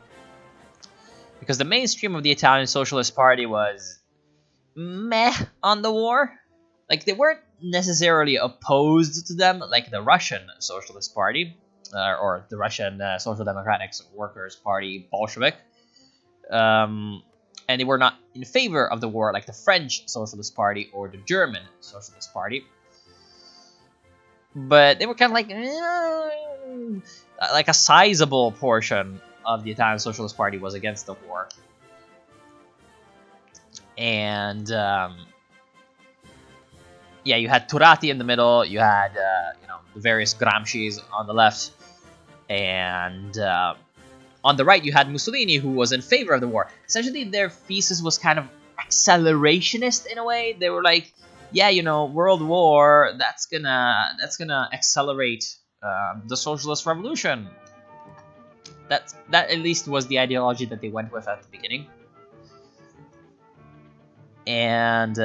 Because the mainstream of the Italian Socialist Party was meh on the war. Like, they weren't necessarily opposed to them, like the Russian Socialist Party, or the Russian Social Democratic Workers' Party, Bolshevik. And they were not in favor of the war, like the French Socialist Party or the German Socialist Party. But they were kind of like a sizable portion of the Italian Socialist Party was against the war. And yeah, you had Turati in the middle, you had you know, the various Gramscis on the left, and on the right you had Mussolini, who was in favor of the war. Essentially, their thesis was kind of accelerationist in a way. They were like, yeah, you know, World War, that's gonna accelerate the socialist revolution. That at least was the ideology that they went with at the beginning. And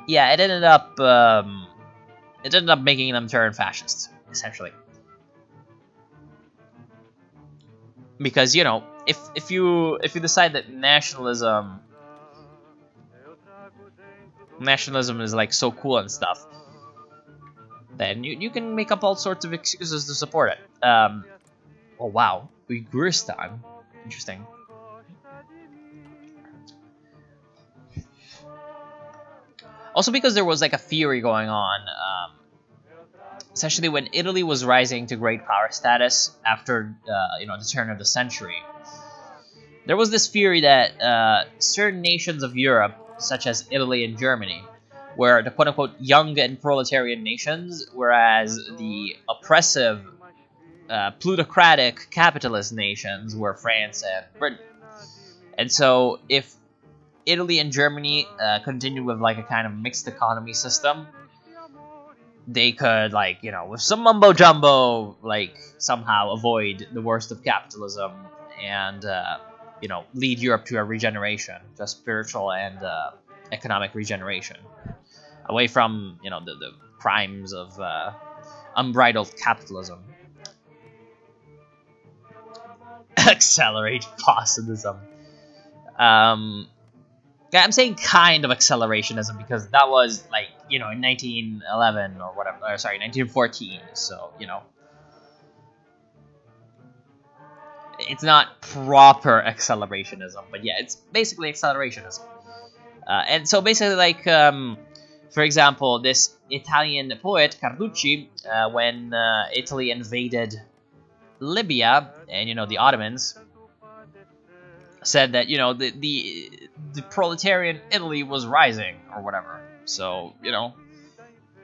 yeah, it ended up it ended up making them turn fascist, essentially. Because, you know, if you decide that nationalism is like so cool and stuff, then you can make up all sorts of excuses to support it. Oh wow, Uyghuristan, interesting. Also because there was like a theory going on, essentially when Italy was rising to great power status after you know, the turn of the century, there was this theory that certain nations of Europe, such as Italy and Germany, were the quote-unquote young and proletarian nations, whereas the oppressive, plutocratic capitalist nations were France and Britain. And so if Italy and Germany continued with like a kind of mixed economy system, they could, like, you know, with some mumbo jumbo, like somehow avoid the worst of capitalism and you know, lead Europe to a regeneration, just spiritual and economic regeneration, away from, you know, the crimes of unbridled capitalism. Accelerate positivism. Yeah, I'm saying kind of accelerationism because that was, like, you know, in 1911 or whatever, or sorry, 1914. So, you know, it's not proper accelerationism, but yeah, it's basically accelerationism. And so basically, like, for example, this Italian poet Carducci, when Italy invaded Libya and, you know, the Ottomans, said that, you know, the proletarian Italy was rising or whatever. So, you know,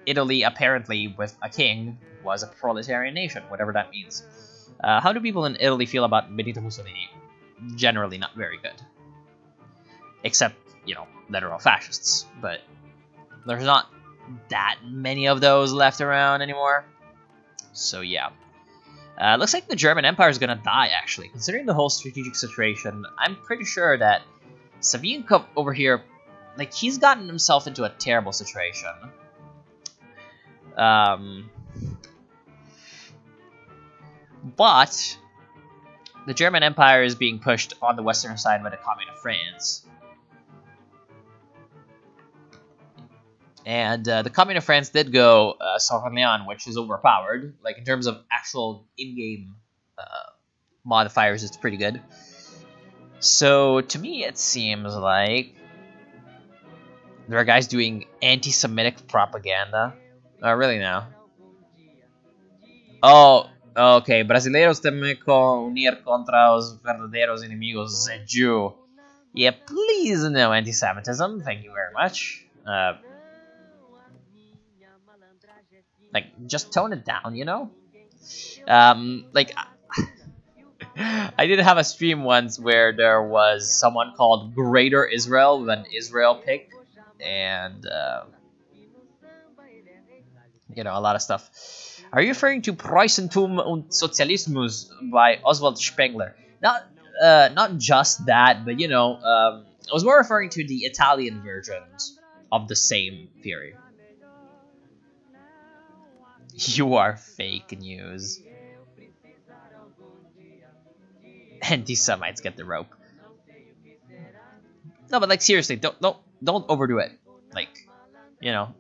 Italy apparently with a king was a proletarian nation, whatever that means. How do people in Italy feel about Benito Mussolini? Generally not very good. Except, you know, literal fascists. But there's not that many of those left around anymore. So yeah. Looks like the German Empire is gonna die, actually. Considering the whole strategic situation, I'm pretty sure that Savinkov over here, like, he's gotten himself into a terrible situation. But the German Empire is being pushed on the western side by the Commune of France. And the Commune of France did go Saint-Orléans, which is overpowered. Like, in terms of actual in-game modifiers, it's pretty good. So, to me, it seems like there are guys doing anti-Semitic propaganda. Oh, really now? Oh, okay. Brasileiros temen unir contra os verdadeiros inimigos de Jew. Yeah, please no anti-Semitism. Thank you very much. Like, just tone it down, you know? Like, I did have a stream once where there was someone called Greater Israel with an Israel pick, and you know, a lot of stuff. Are you referring to Preußentum und Sozialismus by Oswald Spengler? Not just that, but, you know, I was more referring to the Italian versions of the same theory. You are fake news. Anti-Semites get the rope. No, but, like, seriously, don't overdo it. Like, you know,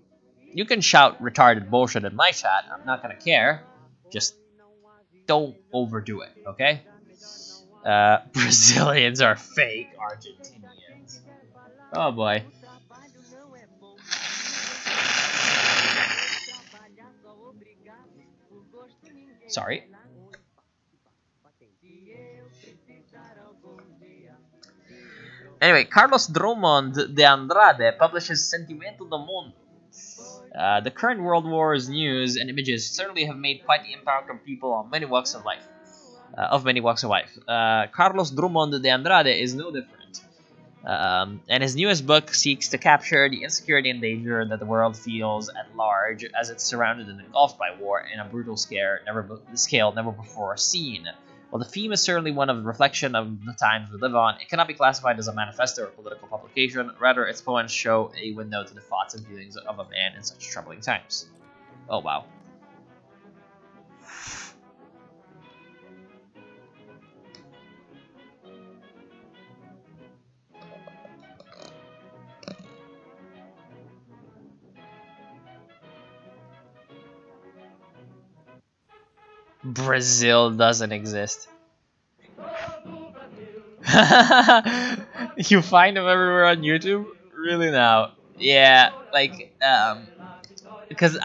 you can shout retarded bullshit in my chat. I'm not gonna care. Just don't overdo it, okay? Brazilians are fake Argentinians. Oh boy. Sorry. Anyway, Carlos Drummond de Andrade publishes Sentimento do Mundo. The current World War's news and images certainly have made quite the impact on people on many walks of life. Carlos Drummond de Andrade is no different. And his newest book seeks to capture the insecurity and danger that the world feels at large as it's surrounded and engulfed by war in a brutal scale never before seen. While the theme is certainly one of reflection of the times we live on, it cannot be classified as a manifesto or political publication. Rather, its poems show a window to the thoughts and feelings of a man in such troubling times. Oh, wow. Brazil doesn't exist. You find them everywhere on YouTube? Really now? Yeah, like, because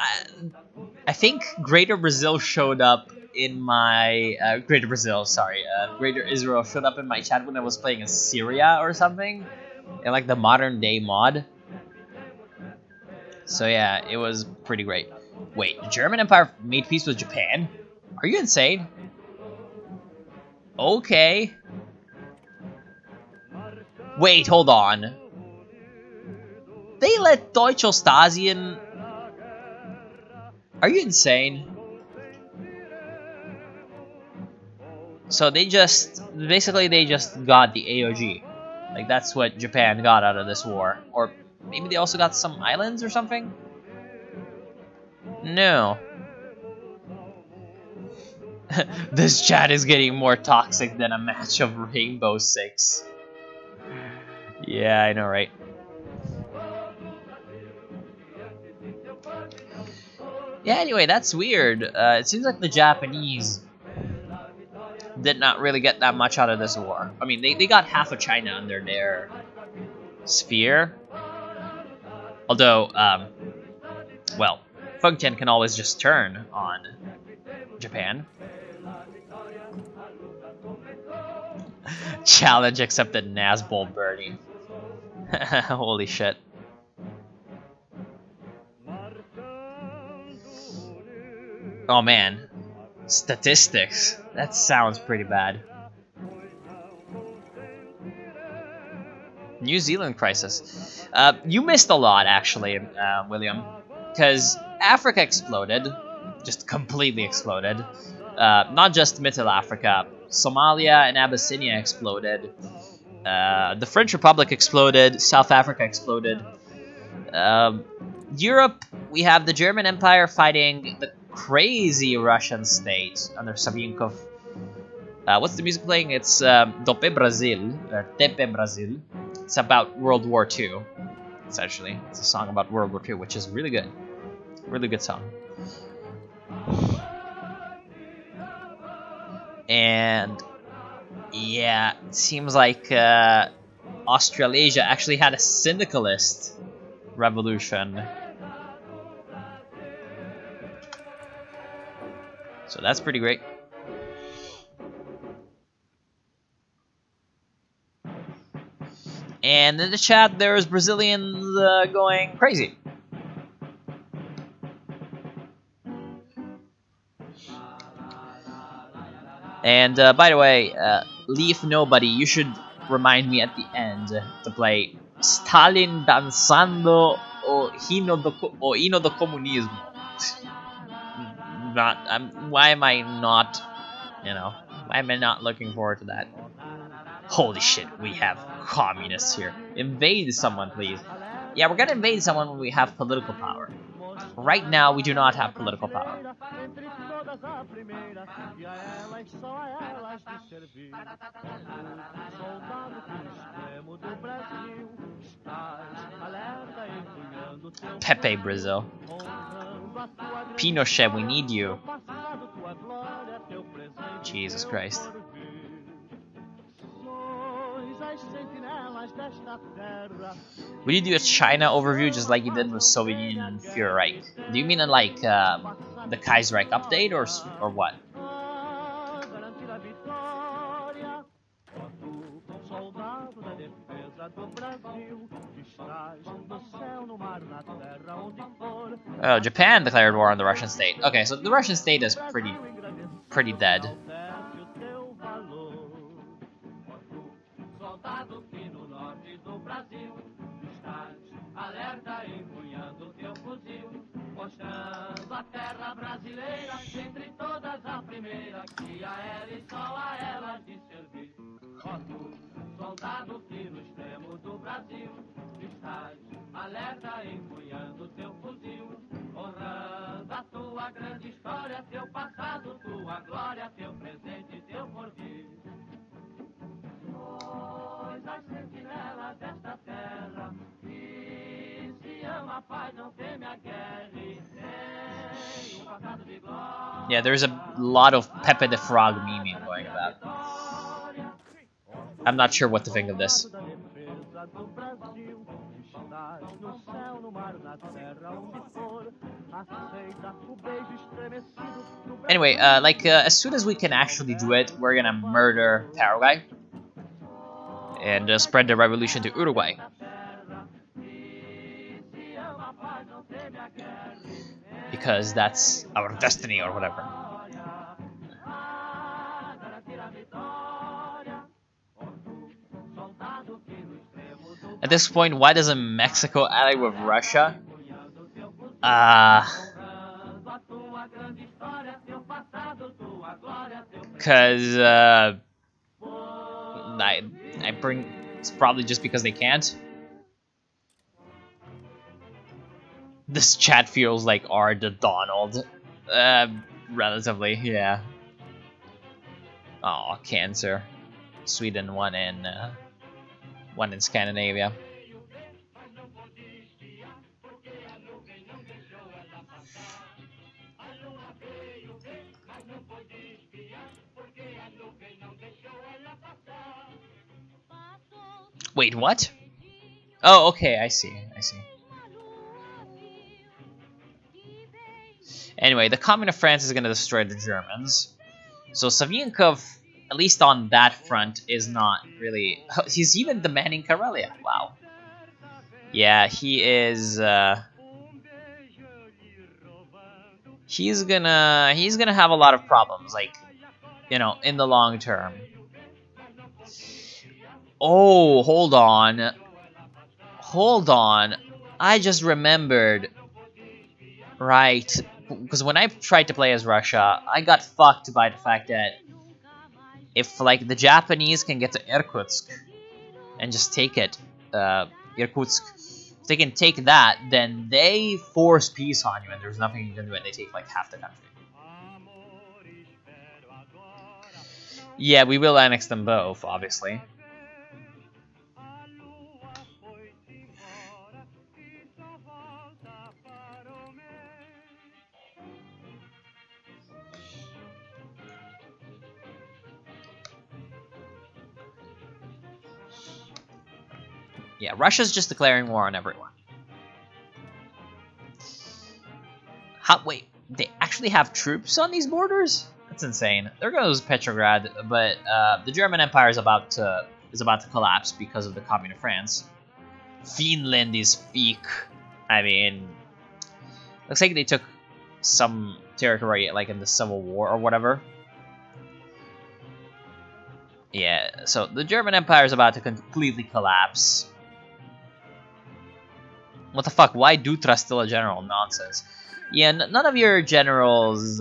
I think Greater Brazil showed up in my Greater Brazil, sorry, Greater Israel showed up in my chat when I was playing in Syria or something, in like the modern day mod. So yeah, it was pretty great. Wait, the German Empire made peace with Japan? Are you insane? Okay. Wait, hold on. They let Deutschostasien... Are you insane? So they just... Basically, they just got the AOG. Like, that's what Japan got out of this war. Or maybe they also got some islands or something? No. This chat is getting more toxic than a match of Rainbow Six. Yeah, I know, right? Yeah, anyway, that's weird. It seems like the Japanese did not really get that much out of this war. I mean, they got half of China under their sphere. Although, well, Fengtian can always just turn on Japan. Challenge accepted, Nazbol Bernie. Holy shit. Oh man. Statistics. That sounds pretty bad. New Zealand crisis. You missed a lot, actually, William. Because Africa exploded. Just completely exploded. Not just Middle Africa. Somalia and Abyssinia exploded. The French Republic exploded. South Africa exploded. Europe, we have the German Empire fighting the crazy Russian state under Savinkov. What's the music playing? It's Dope Brasil, or Tepe Brasil. It's about World War II, essentially. It's a song about World War II, which is really good. Really good song. And yeah, it seems like Australasia actually had a syndicalist revolution. So that's pretty great. And in the chat, there's Brazilians going crazy. And by the way, Leaf Nobody, you should remind me at the end to play Stalin danzando o hino do comunismo. Why am I not, why am I not looking forward to that? Holy shit, we have communists here. Invade someone, please. Yeah, we're gonna invade someone when we have political power. Right now, we do not have political power. Pepe Brazil. Pinochet, we need you. Jesus Christ. Would you do a China overview just like you did with Soviet Union and Fuhrer Reich? Do you mean in like the Kaiserreich update or what? Oh, Japan declared war on the Russian state. Okay, so the Russian state is pretty dead. Yeah, there's a lot of Pepe the Frog memeing going about. I'm not sure what to think of this. Anyway, as soon as we can actually do it, we're gonna murder Paraguay and spread the revolution to Uruguay. Because that's our destiny or whatever. At this point, why doesn't Mexico ally with Russia? Because it's probably just because they can't. This chat feels like R the Donald. Relatively, yeah. Oh, cancer. Sweden, one in Scandinavia. Wait, what? Oh, okay, I see. Anyway, the Commune of France is going to destroy the Germans. So Savinkov, at least on that front, is not really... He's even demanding Karelia. Wow. Yeah, he is... He's gonna have a lot of problems, like, you know, in the long term. Oh, hold on. I just remembered. Right. Because when I tried to play as Russia, I got fucked by the fact that if, like, the Japanese can get to Irkutsk and just take it, Irkutsk, if they can take that, then they force peace on you and there's nothing you can do and they take, like, half the country. Yeah, we will annex them both, obviously. Yeah, Russia's just declaring war on everyone. Wait, they actually have troops on these borders? That's insane. There goes Petrograd, but the German Empire is about to collapse because of the Commune of France. Finland is weak. I mean, looks like they took some territory, like in the Civil War or whatever. Yeah, so the German Empire is about to completely collapse. What the fuck? Why Dutra still a general? Nonsense. Yeah, none of your generals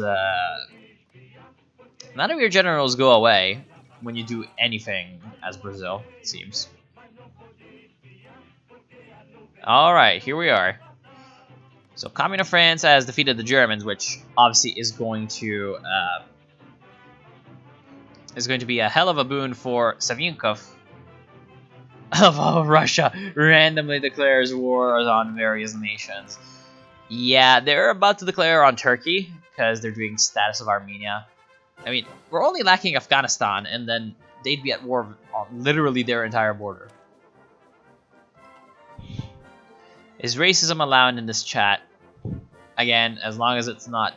go away when you do anything as Brazil, it seems. Alright, here we are. So, Commune of France has defeated the Germans, which obviously is going to be a hell of a boon for Savinkov. Russia randomly declares wars on various nations. Yeah, they're about to declare on Turkey because they're doing status of Armenia. I mean, we're only lacking Afghanistan, and then they'd be at war on literally their entire border. Is racism allowed in this chat? Again, as long as it's not,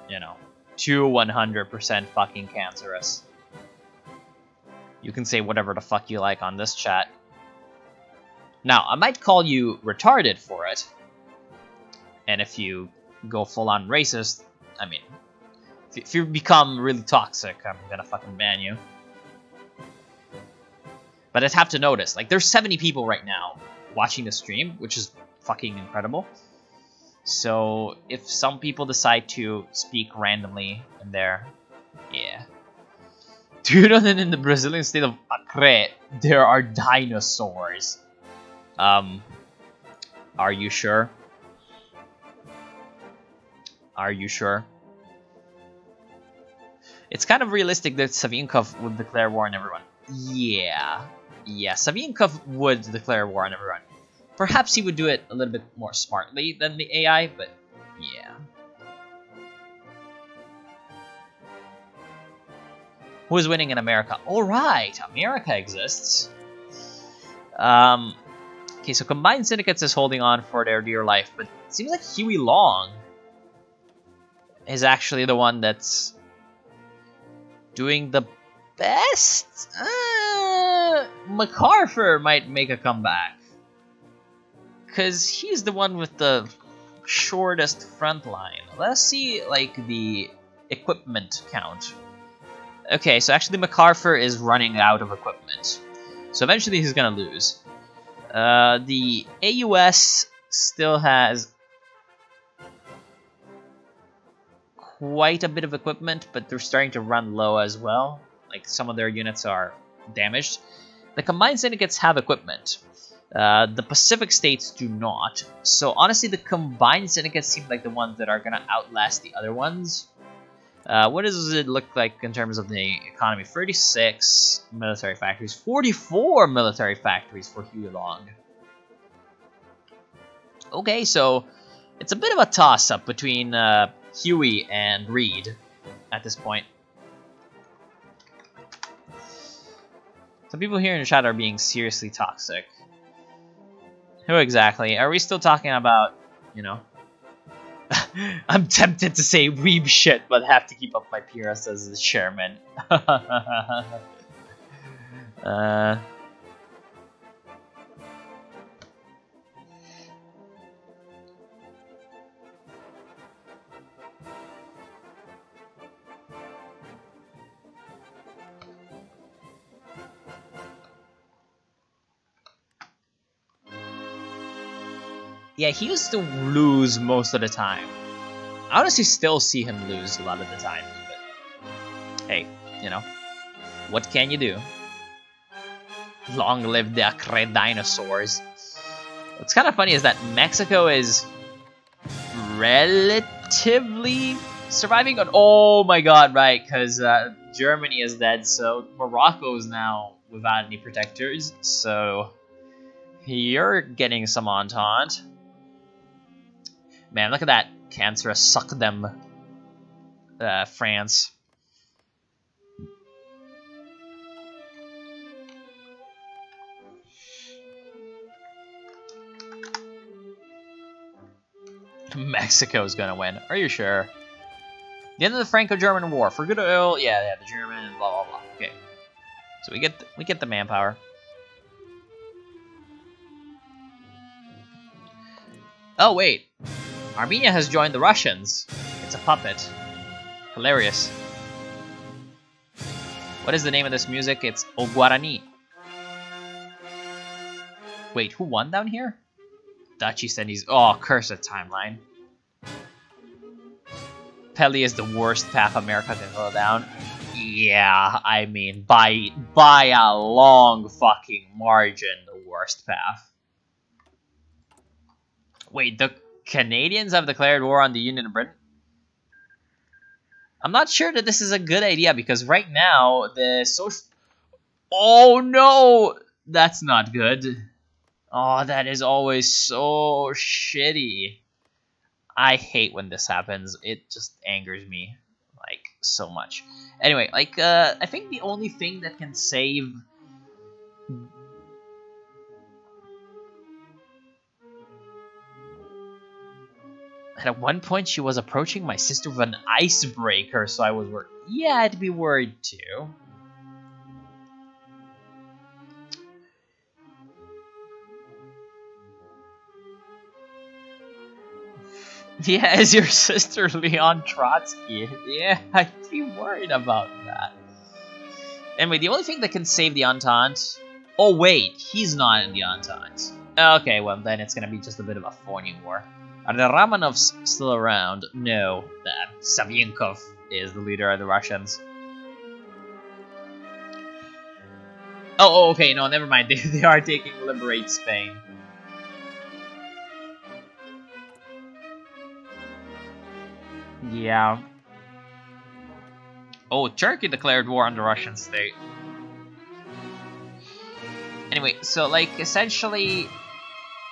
you know, too 100% fucking cancerous. You can say whatever the fuck you like on this chat. Now, I might call you retarded for it. And if you go full-on racist, I mean, if you become really toxic, I'm gonna fucking ban you. But I'd have to notice, like, there's 70 people right now watching the stream, which is fucking incredible. So, if some people decide to speak randomly in there, yeah. Do you know that in the Brazilian state of Acre, there are dinosaurs? Are you sure? Are you sure? It's kind of realistic that Savinkov would declare war on everyone. Yeah. Yeah, Savinkov would declare war on everyone. Perhaps he would do it a little bit more smartly than the AI, but yeah. Who is winning in America? Alright, America exists. Okay, so Combined Syndicates is holding on for their dear life, but it seems like Huey Long is actually the one that's doing the best. MacArthur might make a comeback, because he's the one with the shortest front line. Let's see, like, the equipment count. Okay, so actually MacArthur is running out of equipment, so eventually he's gonna lose. The AUS still has quite a bit of equipment, but they're starting to run low as well. Like, some of their units are damaged. The Combined Syndicates have equipment. The Pacific States do not. So honestly, the Combined Syndicates seem like the ones that are going to outlast the other ones. What does it look like in terms of the economy? 36 military factories. 44 military factories for Huey Long. Okay, so it's a bit of a toss-up between Huey and Reed at this point. Some people here in the chat are being seriously toxic. Who exactly? Are we still talking about, you know... I'm tempted to say weeb shit, but have to keep up my appearance as the chairman. Yeah, he used to lose most of the time. I honestly still see him lose a lot of the time, but hey, you know, what can you do? Long live the Acre dinosaurs. What's kind of funny is that Mexico is relatively surviving on... Oh my god, right, because Germany is dead, so Morocco is now without any protectors, so you're getting some Entente. Man, look at that cancerous suck them, France. Mexico's gonna win. Are you sure? The end of the Franco-German War. For good or ill, yeah, the German, blah blah blah. Okay, so we get the manpower. Oh wait. Armenia has joined the Russians. It's a puppet. Hilarious. What is the name of this music? It's O Guarani. Wait, who won down here? Dutch East Indies. Oh, cursed timeline. Pelly is the worst path America can go down. Yeah, I mean, by a long fucking margin, the worst path. Wait, the Canadians have declared war on the Union of Britain? I'm not sure that this is a good idea, because right now, the social... Oh no! That's not good. Oh, that is always so shitty. I hate when this happens. It just angers me, like, so much. Anyway, like, I think the only thing that can save... And at one point, she was approaching my sister with an icebreaker, so I was worried. Yeah, I'd be worried too. Yeah, is your sister Leon Trotsky? Yeah, I'd be worried about that. Anyway, the only thing that can save the Entente... Oh wait, he's not in the Entente. Okay, well then it's gonna be just a bit of a phony war. Are the Romanovs still around? No, Savinkov is the leader of the Russians. Oh, okay, no, never mind. They are taking Liberate Spain. Yeah. Oh, Turkey declared war on the Russian state. Anyway, so like essentially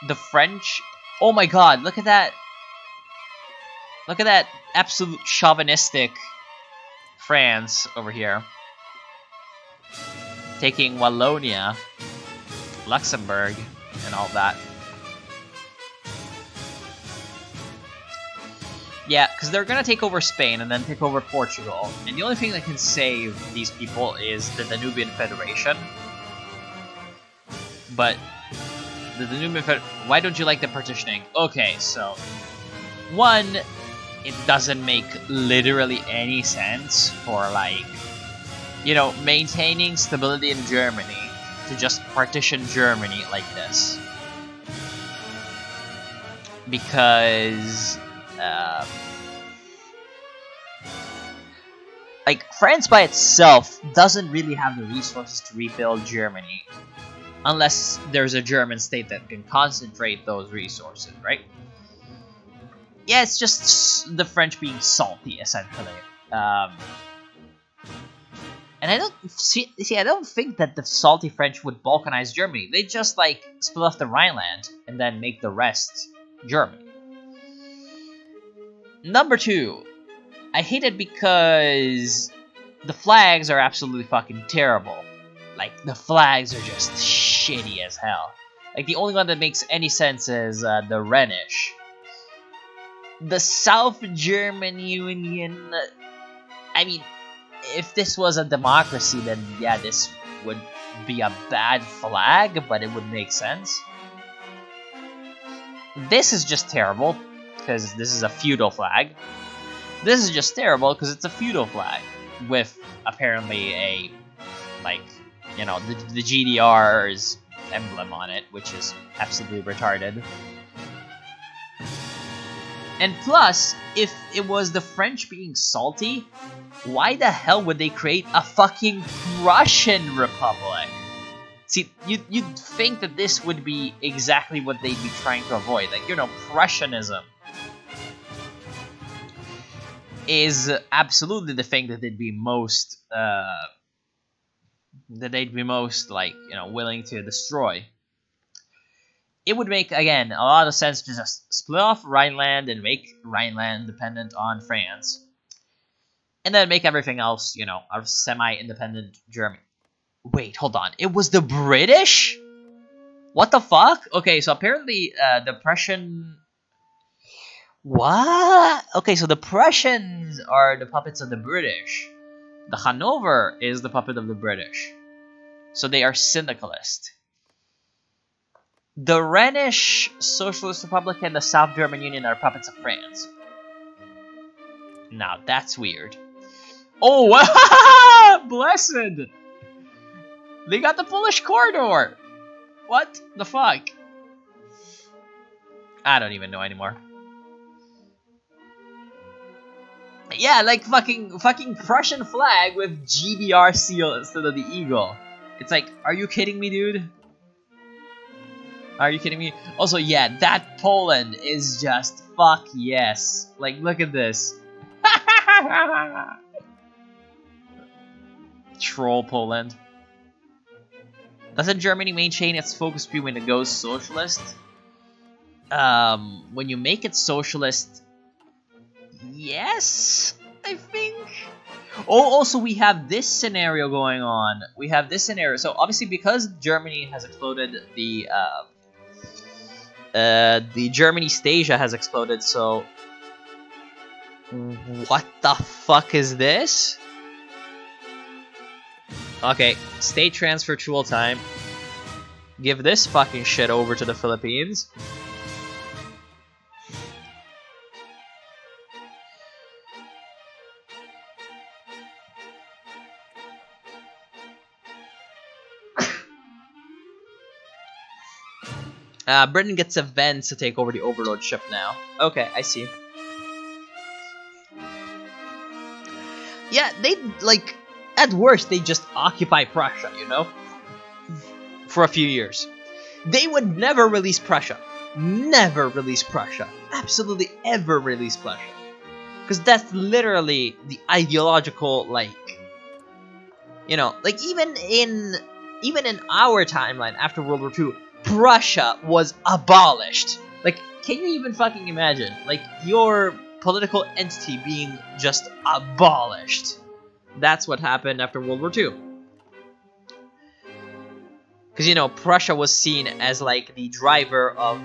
the French... Oh my god, look at that. Look at that absolute chauvinistic France over here. Taking Wallonia, Luxembourg, and all that. Yeah, because they're gonna take over Spain and then take over Portugal. And the only thing that can save these people is the Danubian Federation. But the Danubian Federation... Why don't you like the partitioning? Okay, so... One, it doesn't make literally any sense for, like... You know, maintaining stability in Germany to just partition Germany like this. Because... like, France by itself doesn't really have the resources to rebuild Germany. Unless there's a German state that can concentrate those resources, right? Yeah, it's just the French being salty, essentially. And I don't I don't think that the salty French would balkanize Germany. They just, like, split off the Rhineland and then make the rest Germany. Number 2, I hate it because the flags are absolutely fucking terrible. Like, the flags are just shitty as hell. Like, the only one that makes any sense is the Rhenish. The South German Union... I mean, if this was a democracy, then yeah, this would be a bad flag, but it would make sense. This is just terrible, because this is a feudal flag. This is just terrible, because it's a feudal flag, with apparently a, like, you know, the GDR's emblem on it, which is absolutely retarded. And plus, if it was the French being salty, why the hell would they create a fucking Prussian republic? See, you'd think that this would be exactly what they'd be trying to avoid. Like, you know, Prussianism is absolutely the thing that they'd be most, like, you know, willing to destroy. It would make, again, a lot of sense to just split off Rhineland and make Rhineland dependent on France. And then make everything else, you know, a semi-independent Germany. Wait, hold on. It was the British? What the fuck? Okay, so apparently the Prussian... What? Okay, so the Prussians are the puppets of the British. The Hanover is the puppet of the British. So they are syndicalist. The Rhenish Socialist Republic and the South German Union are puppets of France. Now, that's weird. Oh, blessed! They got the Polish corridor! What the fuck? I don't even know anymore. Yeah, like fucking Prussian flag with GDR seal instead of the eagle. It's like, are you kidding me, dude? Are you kidding me? Also, yeah, that Poland is just fuck yes. Like, look at this. Troll Poland. Doesn't Germany maintain its focus view when it goes socialist? When you make it socialist, yes, I think. Oh, also we have this scenario going on. We have this scenario. So obviously, because Germany has exploded, the Germany Stasia has exploded. So what the fuck is this? Okay, state transfer tool time. Give this fucking shit over to the Philippines. Britain gets events to take over the Overlord ship now. Okay, I see. Yeah, they, like, at worst, they just occupy Prussia, you know? For a few years. They would never release Prussia. Never release Prussia. Absolutely ever release Prussia. Because that's literally the ideological, like, you know, like even in our timeline after World War II, Prussia was abolished. Like, can you even fucking imagine, like, your political entity being just abolished? That's what happened after World War II. Because, you know, Prussia was seen as, like, the driver of,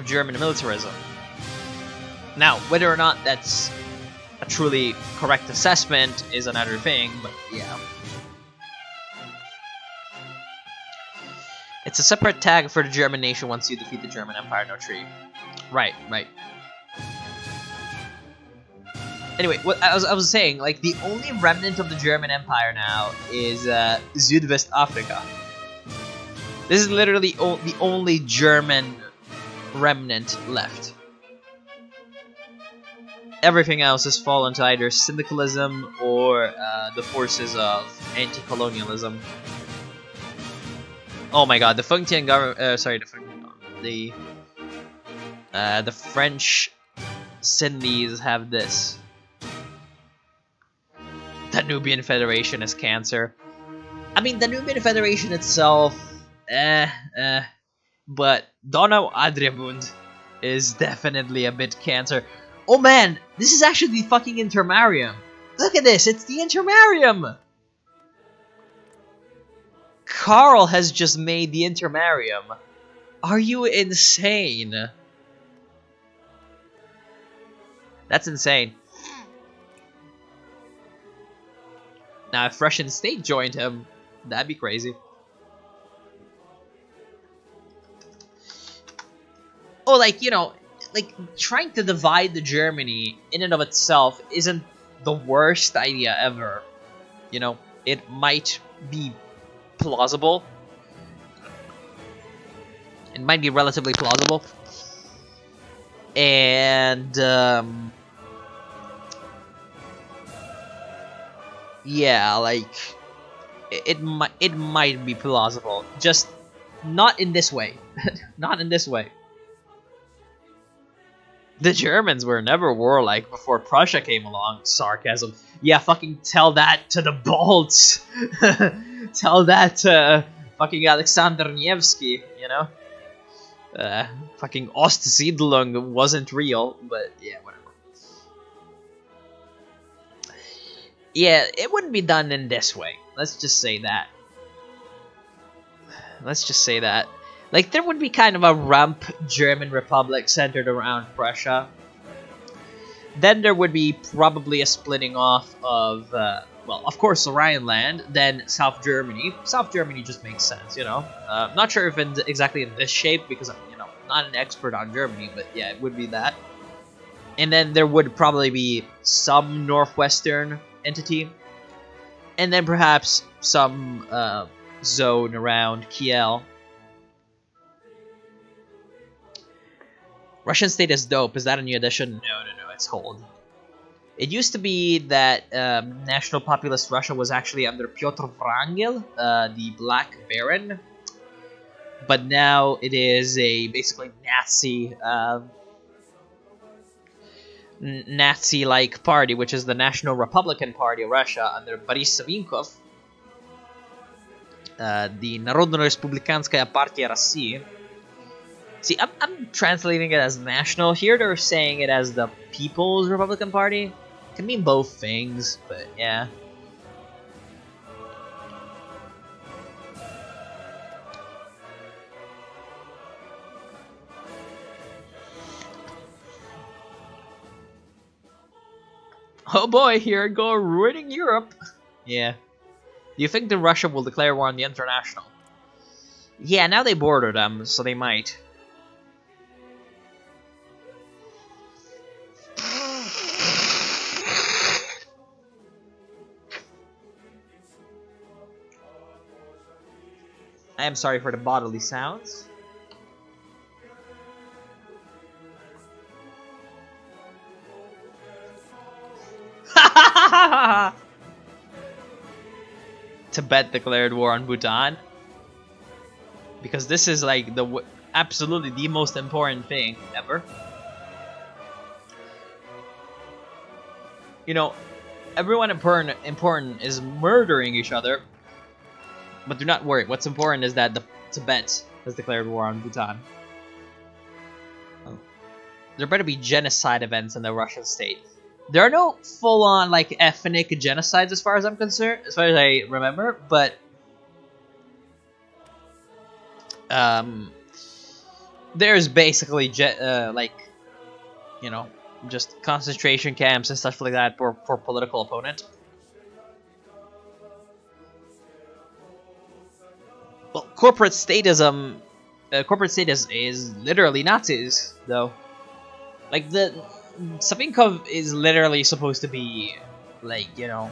German militarism. Now, whether or not that's a truly correct assessment is another thing, but yeah. It's a separate tag for the German nation once you defeat the German Empire, no tree. Right, right. Anyway, what I was saying, like, the only remnant of the German Empire now is Südwest Africa. This is literally the only German remnant left. Everything else has fallen to either syndicalism or the forces of anti-colonialism. Oh my god, the Fengtian government, the French Sindhis have this. The Nubian Federation is cancer. I mean, the Nubian Federation itself, but Donau Adriabund is definitely a bit cancer. Oh man, this is actually the fucking Intermarium. Look at this, it's the Intermarium! Carl has just made the Intermarium. Are you insane? That's insane. Now, if Russian State joined him, that'd be crazy. Oh, like, you know, like, trying to divide the Germany in and of itself isn't the worst idea ever. You know, it might be plausible. It might be relatively plausible. And, yeah, like, it might be plausible. Just not in this way. Not in this way. The Germans were never warlike before Prussia came along. Sarcasm. Yeah, fucking tell that to the Balts. Tell that to fucking Alexander Nevsky, you know? Fucking Ostsiedlung wasn't real, but yeah, whatever. Yeah, it wouldn't be done in this way. Let's just say that. Let's just say that. Like, there would be kind of a rump German republic centered around Prussia. Then there would be probably a splitting off of, well, of course, Rhineland, then South Germany. South Germany just makes sense, you know? Not sure if exactly in this shape, because I'm, you know, not an expert on Germany, but yeah, it would be that. And then there would probably be some northwestern entity. And then perhaps some zone around Kiel. Russian State is dope. Is that a new edition? No, it's old. It used to be that National Populist Russia was actually under Pyotr Wrangel, the Black Baron. But now it is a basically Nazi-like party, which is the National Republican Party of Russia under Boris Savinkov. The Народно-Республиканская партия России. See, I'm translating it as national. Here they're saying it as the People's Republican Party. It can mean both things, but yeah. Oh boy, here I go ruining Europe. Yeah. Do you think that Russia will declare war on the International? Yeah, now they border them, so they might. I am sorry for the bodily sounds. Tibet declared war on Bhutan. Because this is like the... absolutely the most important thing ever. You know, everyone important is murdering each other. But do not worry, what's important is that the Tibet has declared war on Bhutan. Oh. There better be genocide events in the Russian state. There are no full-on, like, ethnic genocides as far as I'm concerned, as far as I remember, but... there's basically, like, you know, just concentration camps and stuff like that for political opponent. Well, corporate statism is literally Nazis, though. Like, the Savinkov is literally supposed to be, like, you know,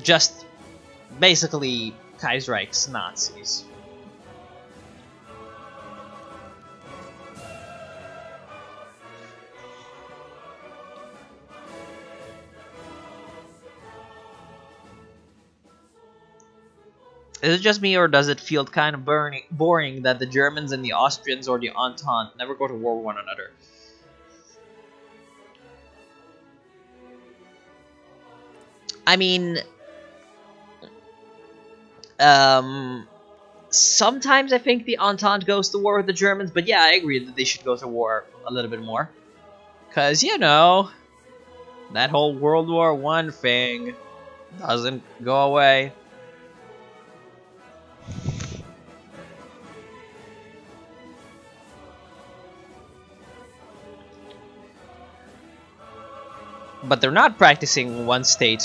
just basically Kaiserreich's Nazis. Is it just me, or does it feel kind of boring that the Germans and the Austrians or the Entente never go to war with one another? I mean, sometimes I think the Entente goes to war with the Germans, but yeah, I agree that they should go to war a little bit more. Because, you know, that whole World War I thing doesn't go away. But they're not practicing one-state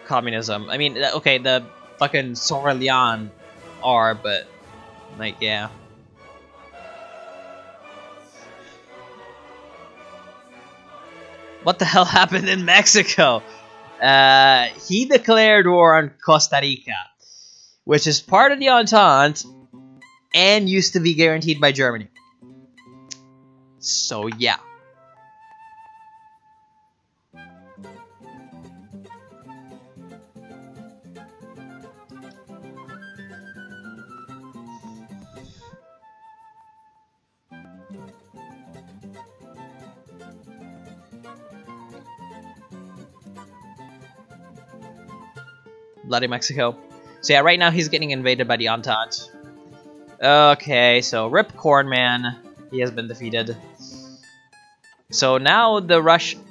communism. I mean, okay, the fucking Sorelian are, but, like, yeah. What the hell happened in Mexico? He declared war on Costa Rica, which is part of the Entente and used to be guaranteed by Germany. So, yeah. Bloody Mexico. So yeah, right now he's getting invaded by the Entente. Okay, so rip Cornman. He has been defeated. So now the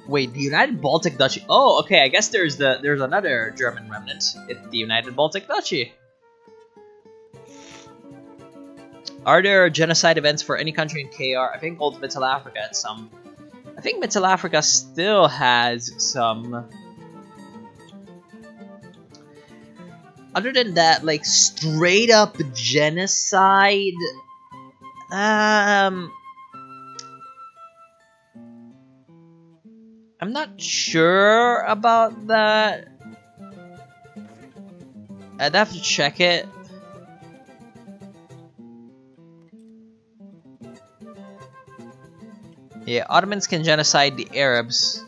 wait, the United Baltic Duchy. Oh, okay, I guess there's another German remnant. It's the United Baltic Duchy. Are there genocide events for any country in KR? I think old Middle Africa had some. I think Middle Africa still has some. Other than that, like, straight up genocide, I'm not sure about that. I'd have to check it. Yeah, Ottomans can genocide the Arabs.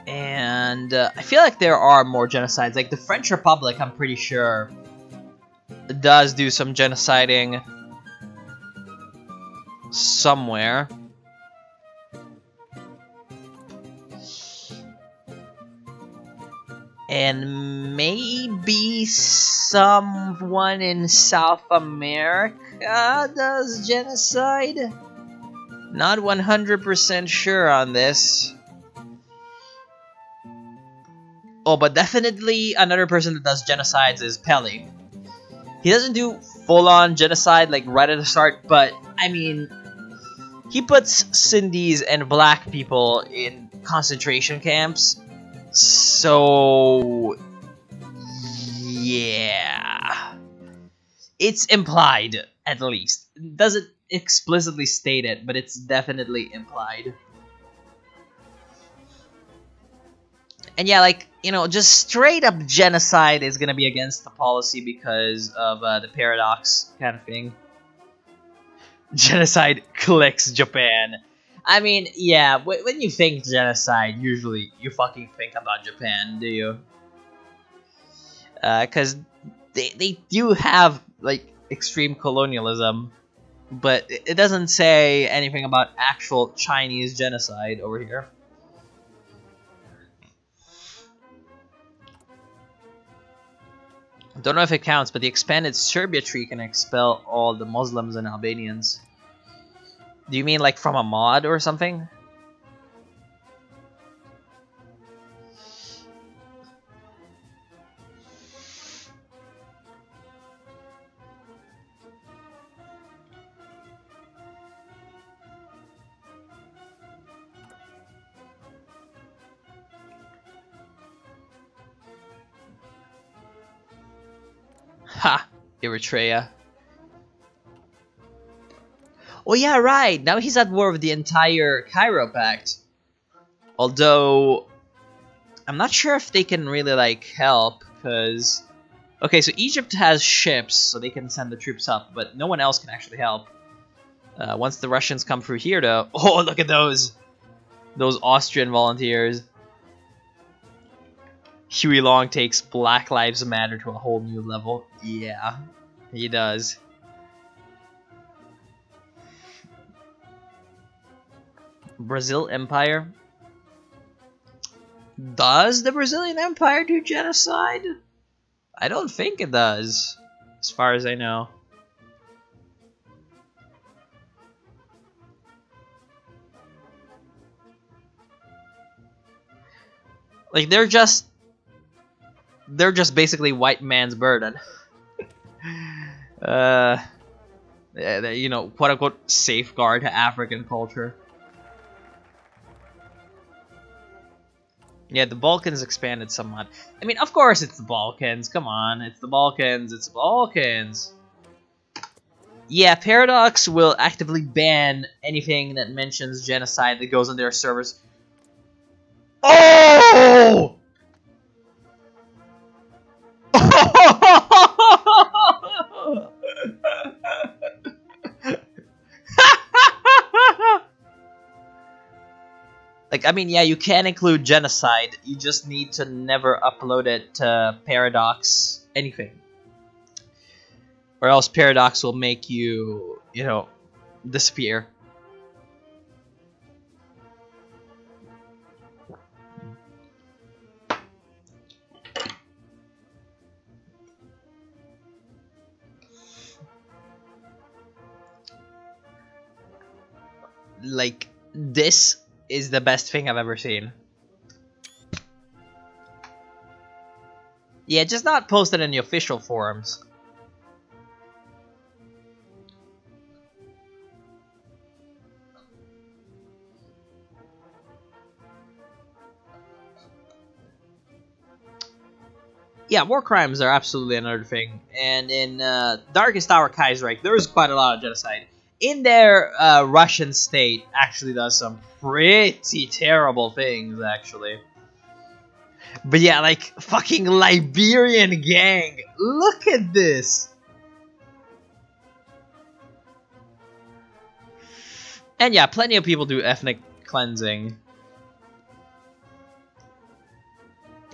And I feel like there are more genocides. Like the French Republic, I'm pretty sure, does do some genociding somewhere. And maybe someone in South America does genocide? Not 100% sure on this. Oh, but definitely another person that does genocides is Pele. He doesn't do full-on genocide, like, right at the start, but, I mean, he puts Sindhis and black people in concentration camps. So, yeah. It's implied, at least. It doesn't explicitly state it, but it's definitely implied. And yeah, like, you know, just straight up genocide is gonna be against the policy because of the paradox kind of thing. Genocide clicks Japan. I mean, yeah, when you think genocide, usually you fucking think about Japan, do you? Because they do have, like, extreme colonialism, but it doesn't say anything about actual Chinese genocide over here. Don't know if it counts, but the expanded Serbia tree can expel all the Muslims and Albanians. Do you mean like from a mod or something? Ha! Eritrea. Oh yeah, right! Now he's at war with the entire Cairo Pact. Although, I'm not sure if they can really, like, help, because... Okay, so Egypt has ships, so they can send the troops up, but no one else can actually help. Once the Russians come through here, though... Oh, look at those! Those Austrian volunteers. Huey Long takes Black Lives Matter to a whole new level. Yeah, he does. Brazil Empire. Does the Brazilian Empire do genocide? I don't think it does, as far as I know. Like, they're just basically white man's burden. You know, quote unquote safeguard African culture. Yeah, the Balkans expanded somewhat. I mean, of course it's the Balkans. Come on, it's the Balkans. It's the Balkans. Yeah, Paradox will actively ban anything that mentions genocide that goes on their servers. Oh! Like, I mean, yeah, you can include genocide. You just need to never upload it to Paradox anything. Or else Paradox will make you, you know, disappear. Like, this is the best thing I've ever seen. Yeah, just not posted in the official forums. Yeah, war crimes are absolutely another thing. And in Darkest Hour Kaiserreich, there is quite a lot of genocide. In their Russian state actually does some pretty terrible things, actually. But yeah, like, fucking Liberian gang. Look at this. And yeah, plenty of people do ethnic cleansing.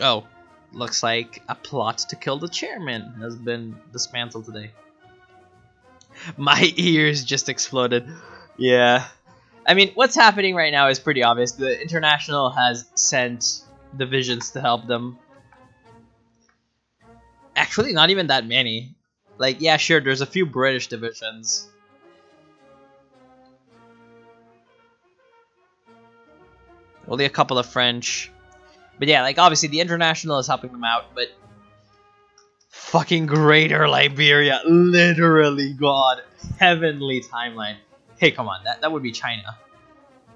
Oh, looks like a plot to kill the chairman has been dismantled today. My ears just exploded. Yeah. I mean, what's happening right now is pretty obvious. The International has sent divisions to help them. Actually, not even that many. Like, yeah, sure, there's a few British divisions. Only a couple of French. But yeah, like, obviously the International is helping them out, but... Fucking Greater Liberia. Literally, God. Heavenly timeline. Hey, come on. That would be China.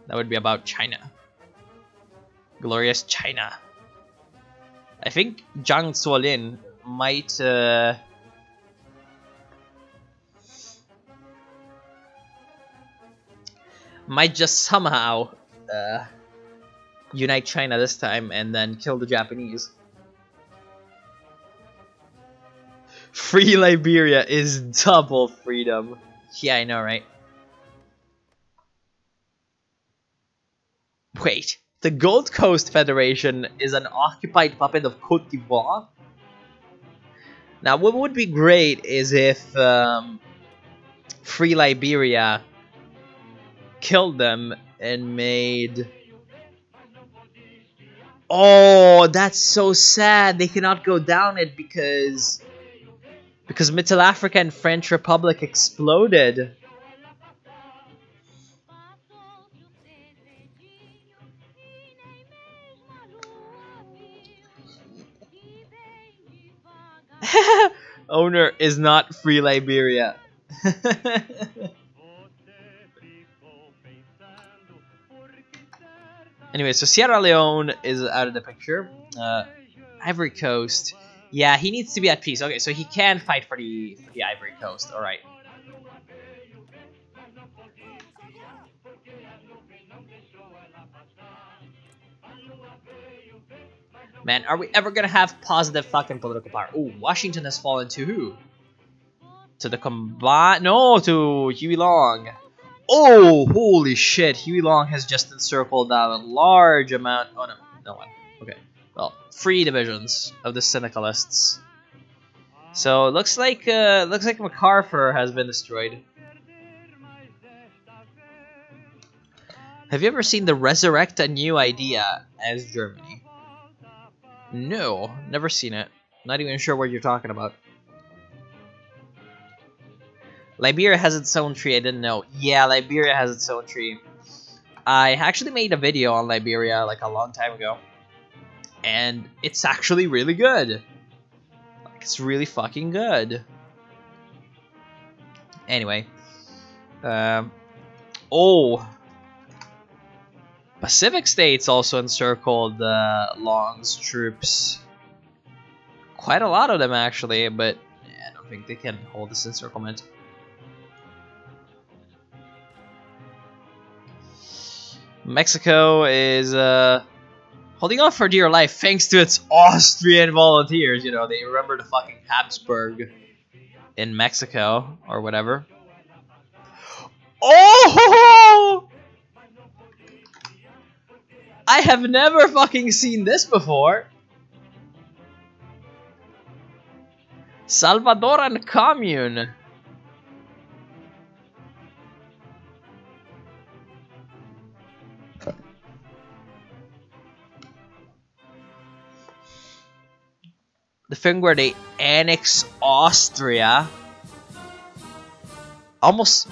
That would be about China. Glorious China. I think Jiang Zuolin might... might just somehow... unite China this time and then kill the Japanese. Free Liberia is double freedom. Yeah, I know, right? Wait, the Gold Coast Federation is an occupied puppet of Cote d'Ivoire? Now, what would be great is if Free Liberia killed them and made... Oh, that's so sad. They cannot go down it because Middle Africa and French Republic exploded. Owner is not Free Liberia. Anyway, so Sierra Leone is out of the picture. Ivory Coast. Yeah, he needs to be at peace. Okay, so he can fight for the Ivory Coast. Alright. Man, are we ever gonna have positive fucking political power? Ooh, Washington has fallen to who? To the combined... No, to Huey Long. Oh, holy shit. Huey Long has just encircled a large amount... Oh, no. No one. Okay. Well, 3 divisions of the Syndicalists. So, it looks like MacArthur has been destroyed. Have you ever seen the Resurrect a New Idea as Germany? No, never seen it. Not even sure what you're talking about. Liberia has its own tree, I didn't know. Yeah, Liberia has its own tree. I actually made a video on Liberia like a long time ago. And it's actually really good. Like, it's really fucking good. Anyway. Oh. Pacific States also encircled Long's troops. Quite a lot of them, actually, but yeah, I don't think they can hold this encirclement. Mexico is holding on for dear life thanks to its Austrian volunteers. You know, they remember the fucking Habsburg in Mexico or whatever. Oh! I have never fucking seen this before. Salvadoran Commune. The thing where they annex Austria. Almost...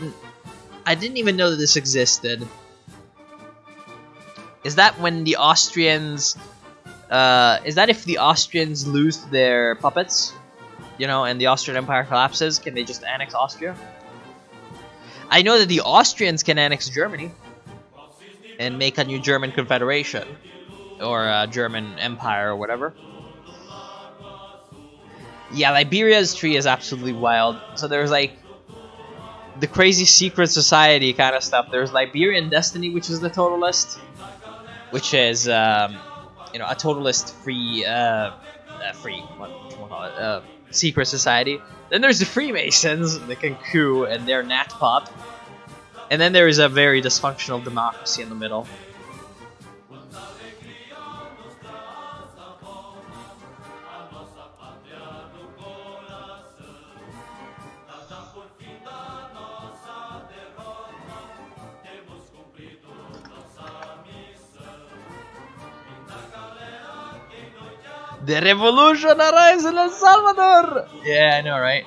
I didn't even know that this existed. Is that when the Austrians... is that if the Austrians lose their puppets? You know, and the Austrian Empire collapses, can they just annex Austria? I know that the Austrians can annex Germany. And make a new German Confederation. Or a German Empire or whatever. Yeah, Liberia's tree is absolutely wild. So there's like... the crazy secret society kind of stuff. There's Liberian Destiny, which is the Totalist. Which is, you know, a Totalist free, secret society. Then there's the Freemasons, the Kenku, and their Nat Pop. And then there is a very dysfunctional democracy in the middle. The revolution arrives in El Salvador! Yeah, I know, right?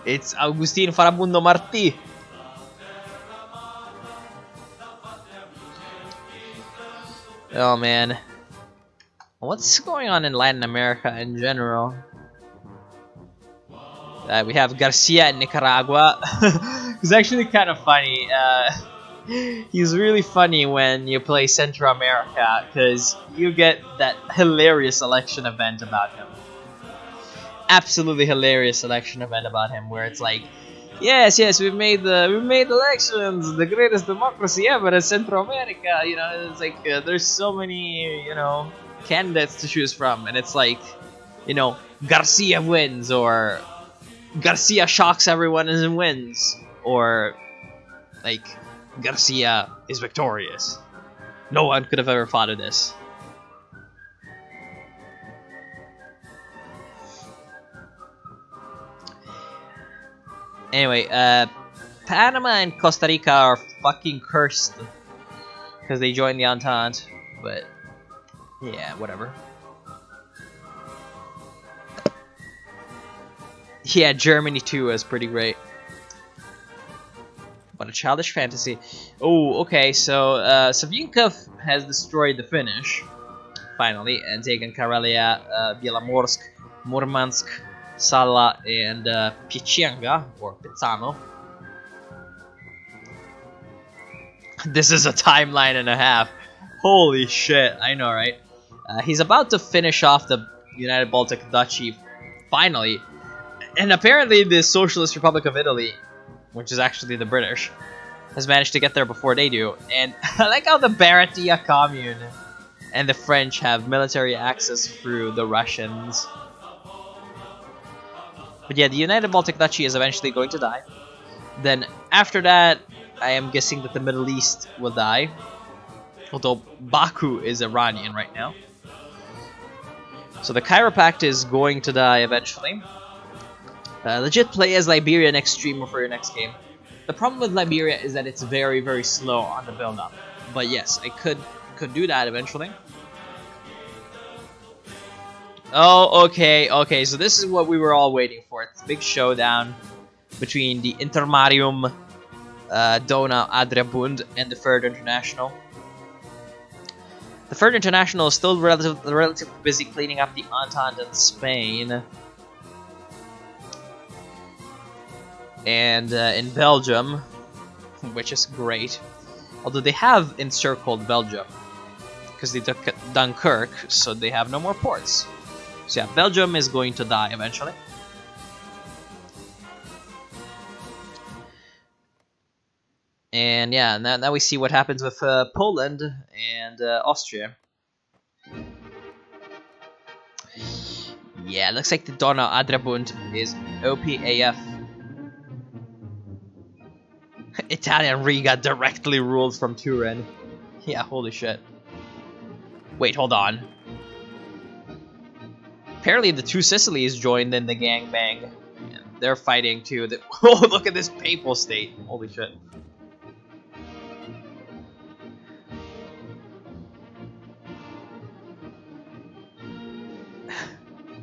It's Agustin Farabundo Martí. Oh, man. What's going on in Latin America in general? We have Garcia in Nicaragua. It's actually kind of funny. He's really funny when you play Central America, because you get that hilarious election event about him. Absolutely hilarious election event about him, where it's like, yes, we've made elections, the greatest democracy ever in Central America. You know, it's like there's so many, you know, candidates to choose from, and it's like, you know, Garcia wins, or Garcia shocks everyone and wins, or like, Garcia is victorious. No one could have ever thought of this. Anyway, Panama and Costa Rica are fucking cursed because they joined the Entente, but yeah, whatever. Yeah, Germany too is pretty great. What a childish fantasy. Oh, okay, so Savinkov has destroyed the Finnish, finally, and taken Karelia, Bielomorsk, Murmansk, Salla, and Piechenga, or Pizzano. This is a timeline and a half. Holy shit, I know, right? He's about to finish off the United Baltic Duchy, finally. And apparently the Socialist Republic of Italy, which is actually the British, has managed to get there before they do. And I like how the Baratia Commune and the French have military access through the Russians. But yeah, the United Baltic Duchy is eventually going to die. Then after that, I am guessing that the Middle East will die. Although Baku is Iranian right now. So the Cairo Pact is going to die eventually. Legit play as Liberia next stream or for your next game. The problem with Liberia is that it's very, very slow on the build-up. But yes, I could do that eventually. Oh, okay, so this is what we were all waiting for. It's a big showdown between the Intermarium Dona Adriabund and the Third International. The Third International is still relatively busy cleaning up the Entente in Spain. And in Belgium, which is great. Although they have encircled Belgium, because they took Dunkirk, so they have no more ports. So yeah, Belgium is going to die eventually. And yeah, now we see what happens with Poland and Austria. Yeah, looks like the Donau Adriabund is OPAF. Italian Riga directly ruled from Turin. Yeah, holy shit. Wait, hold on. Apparently the two Sicilies joined in the gangbang. Yeah, they're fighting too. Oh, look at this papal state. Holy shit.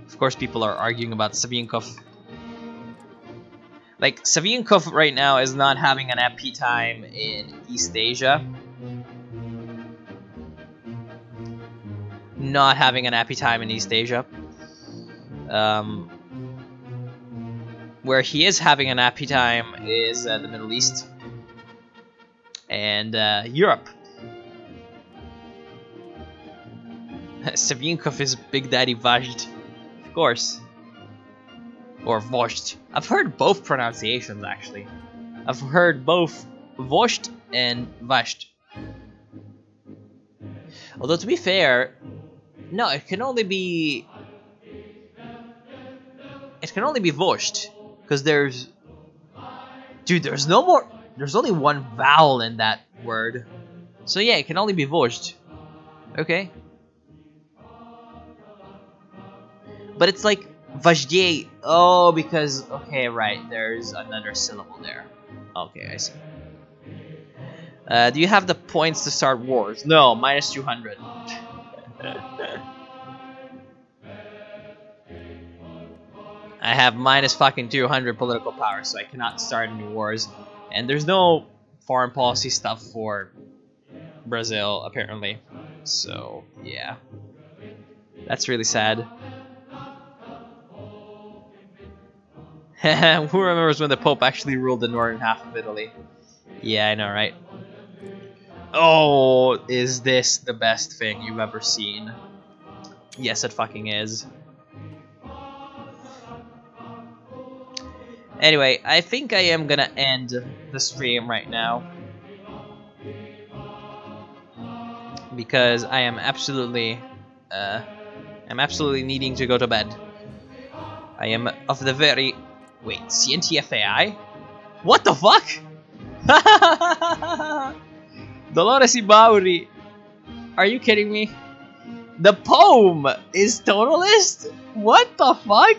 Of course, people are arguing about Savinkov. Like, Savinkov right now is not having an happy time in East Asia. Not having an happy time in East Asia. Where he is having an happy time is the Middle East. And Europe. Savinkov is Big Daddy Vajd. Of course. Or Vosht. I've heard both pronunciations, actually. I've heard both Vosht and Vasht. Although, to be fair, no, it can only be... It can only be Vosht. Because there's... Dude, there's no more... There's only one vowel in that word. So yeah, it can only be Vosht. Okay. But it's like... Vajdier. Oh, because... Okay, right. There's another syllable there. Okay, I see. Do you have the points to start wars? No, minus 200. I have minus fucking 200 political power, so I cannot start any wars. And there's no foreign policy stuff for Brazil, apparently. So, yeah. That's really sad. Who remembers when the Pope actually ruled the northern half of Italy? Yeah, I know, right? Oh, is this the best thing you've ever seen? Yes, it fucking is. Anyway, I think I am gonna end the stream right now. Because I am absolutely... I'm absolutely needing to go to bed. I am of the very... Wait, CNTFAI? What the fuck? Dolores Ibauri. Are you kidding me? The poem is Totalist? What the fuck?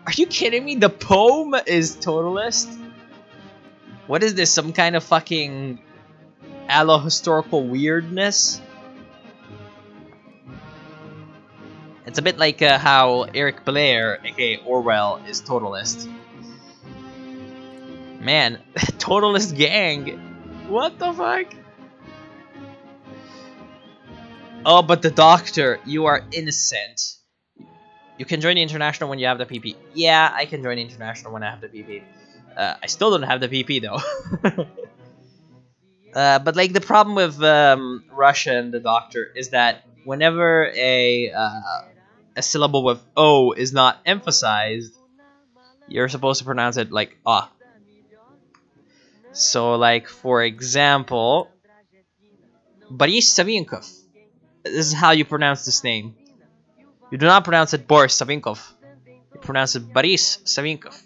Are you kidding me? The poem is Totalist? What is this? Some kind of fucking allo-historical weirdness? It's a bit like how Eric Blair, aka Orwell, is Totalist. Man, Totalist gang. What the fuck? Oh, but the doctor, you are innocent. You can join the International when you have the PP. Yeah, I can join the International when I have the PP. I still don't have the PP though. But like the problem with Russia and the doctor is that whenever a syllable with O is not emphasized, you're supposed to pronounce it like ah. So like for example, Boris Savinkov. This is how you pronounce this name. You do not pronounce it Boris Savinkov. You pronounce it Boris Savinkov.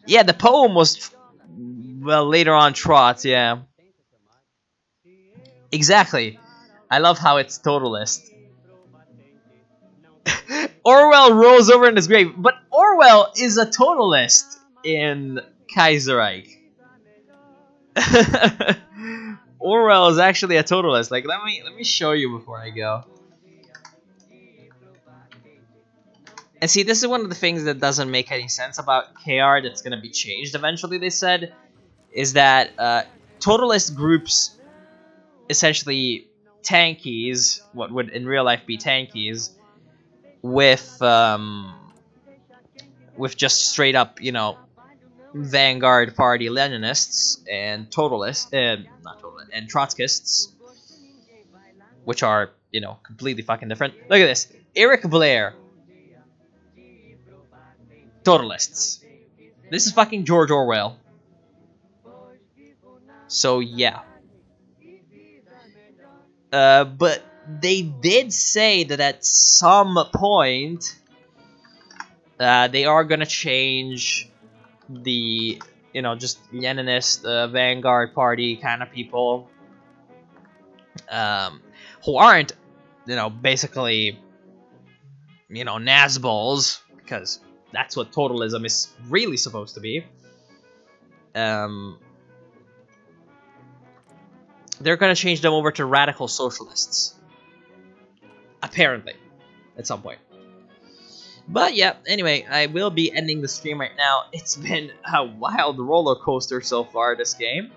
Yeah, the poem was, well, later on trot, yeah. Exactly. I love how it's Totalist. Orwell rolls over in his grave, but Orwell is a Totalist in Kaiserreich. Orwell is actually a Totalist. Like, let me show you before I go. And see, this is one of the things that doesn't make any sense about KR that's going to be changed eventually, they said, is that Totalist groups essentially tankies, what would in real life be tankies, with just straight up, you know, Vanguard Party Leninists and Totalists, not Totalists, and Trotskyists, which are, you know, completely fucking different. Look at this. Eric Blair. Totalists. This is fucking George Orwell. So, yeah. But they did say that at some point, they are gonna change the, you know, just Leninist, Vanguard Party kind of people, who aren't, you know, basically, you know, Nazbols, because that's what totalism is really supposed to be. They're gonna change them over to radical socialists. Apparently. At some point. But yeah, anyway, I will be ending the stream right now. It's been a wild roller coaster so far, this game.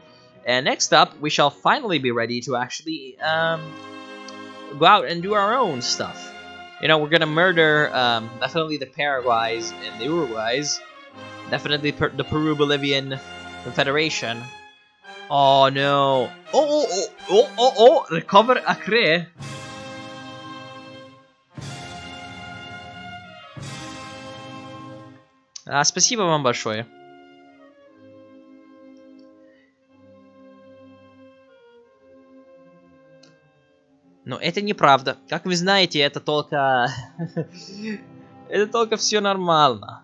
And next up, we shall finally be ready to actually go out and do our own stuff. You know, we're gonna murder definitely the Paraguays and the Uruguays. Definitely the Peru-Bolivian Confederation. Oh no. Oh, recover Acre. Спасибо вам большое. Но это неправда. Как вы знаете, это только... это только все нормально.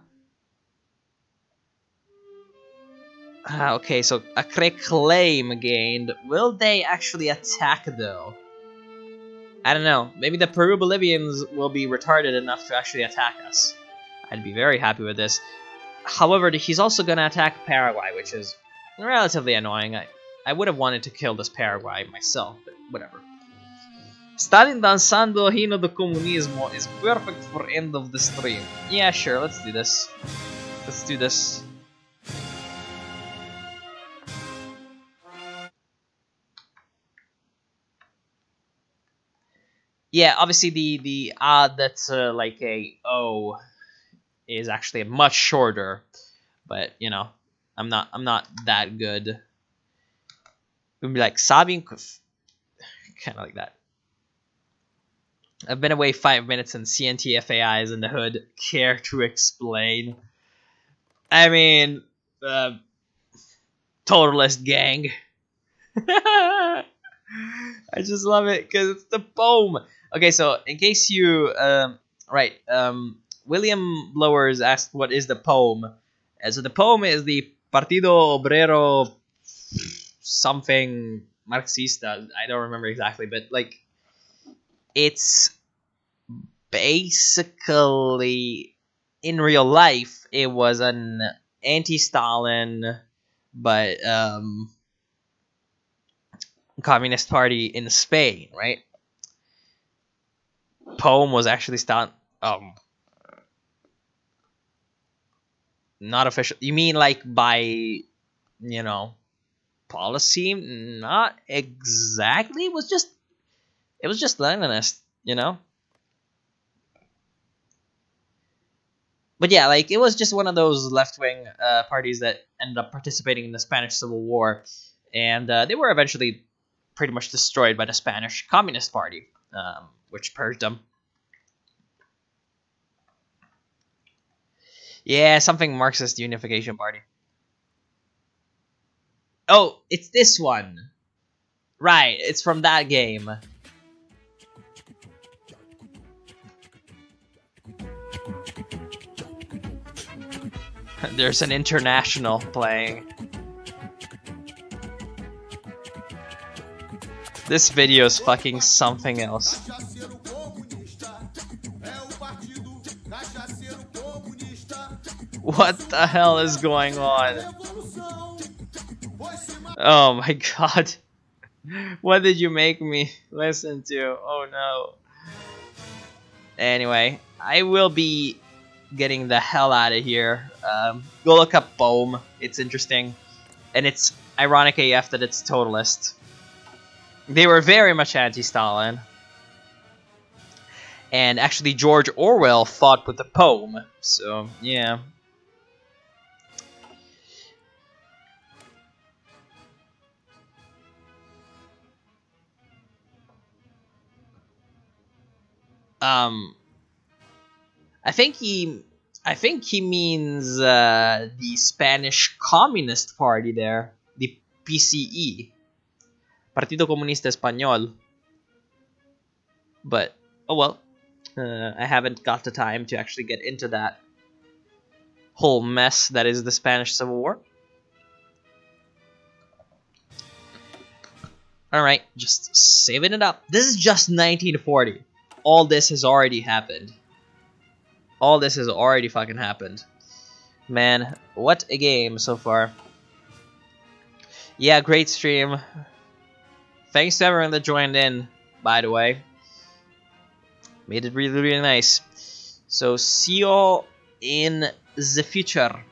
Okay, so a claim gained. Will they actually attack, though? I don't know. Maybe the Peru-Bolivians will be retarded enough to actually attack us. I'd be very happy with this. However, he's also going to attack Paraguay, which is relatively annoying. I would have wanted to kill this Paraguay myself, but whatever. Stalin danzando hino do comunismo is perfect for end of the stream. Yeah, sure, let's do this. Let's do this. Yeah, obviously the odd that's like a O is actually much shorter, but you know, I'm not that good. It would be like Savinkov, kind of like that. I've been away 5 minutes and CNTFAI is in the hood. Care to explain? I mean, Totalist gang. I just love it because it's the poem. Okay, so in case you, William Blowers asked what is the poem. And so the poem is the Partido Obrero something Marxista. I don't remember exactly, but like it's basically in real life it was an anti-Stalin but communist party in Spain, right? Poem was actually Stalin. Not official. You mean like by, you know, policy? Not exactly. It was just Leninist, you know. But yeah, like it was just one of those left-wing parties that ended up participating in the Spanish Civil War, and they were eventually pretty much destroyed by the Spanish Communist Party, which purged them. Yeah, something Marxist Unification Party. Oh, it's this one. Right, it's from that game. There's an international playing. This video is fucking something else. What the hell is going on? Oh my god. What did you make me listen to? Oh no. Anyway, I will be getting the hell out of here. Go look up Bohm. It's interesting. And it's ironic AF that it's Totalist. They were very much anti-Stalin. And actually George Orwell fought with the poem. So, yeah. I think he means the Spanish Communist Party there, the PCE, Partido Comunista Español. But oh well, I haven't got the time to actually get into that whole mess that is the Spanish Civil War. All right, just saving it up. This is just 1940. All this has already happened. All this has already fucking happened. Man, what a game so far. Yeah, great stream. Thanks to everyone that joined in, by the way. Made it really, really nice. So, see you all in the future.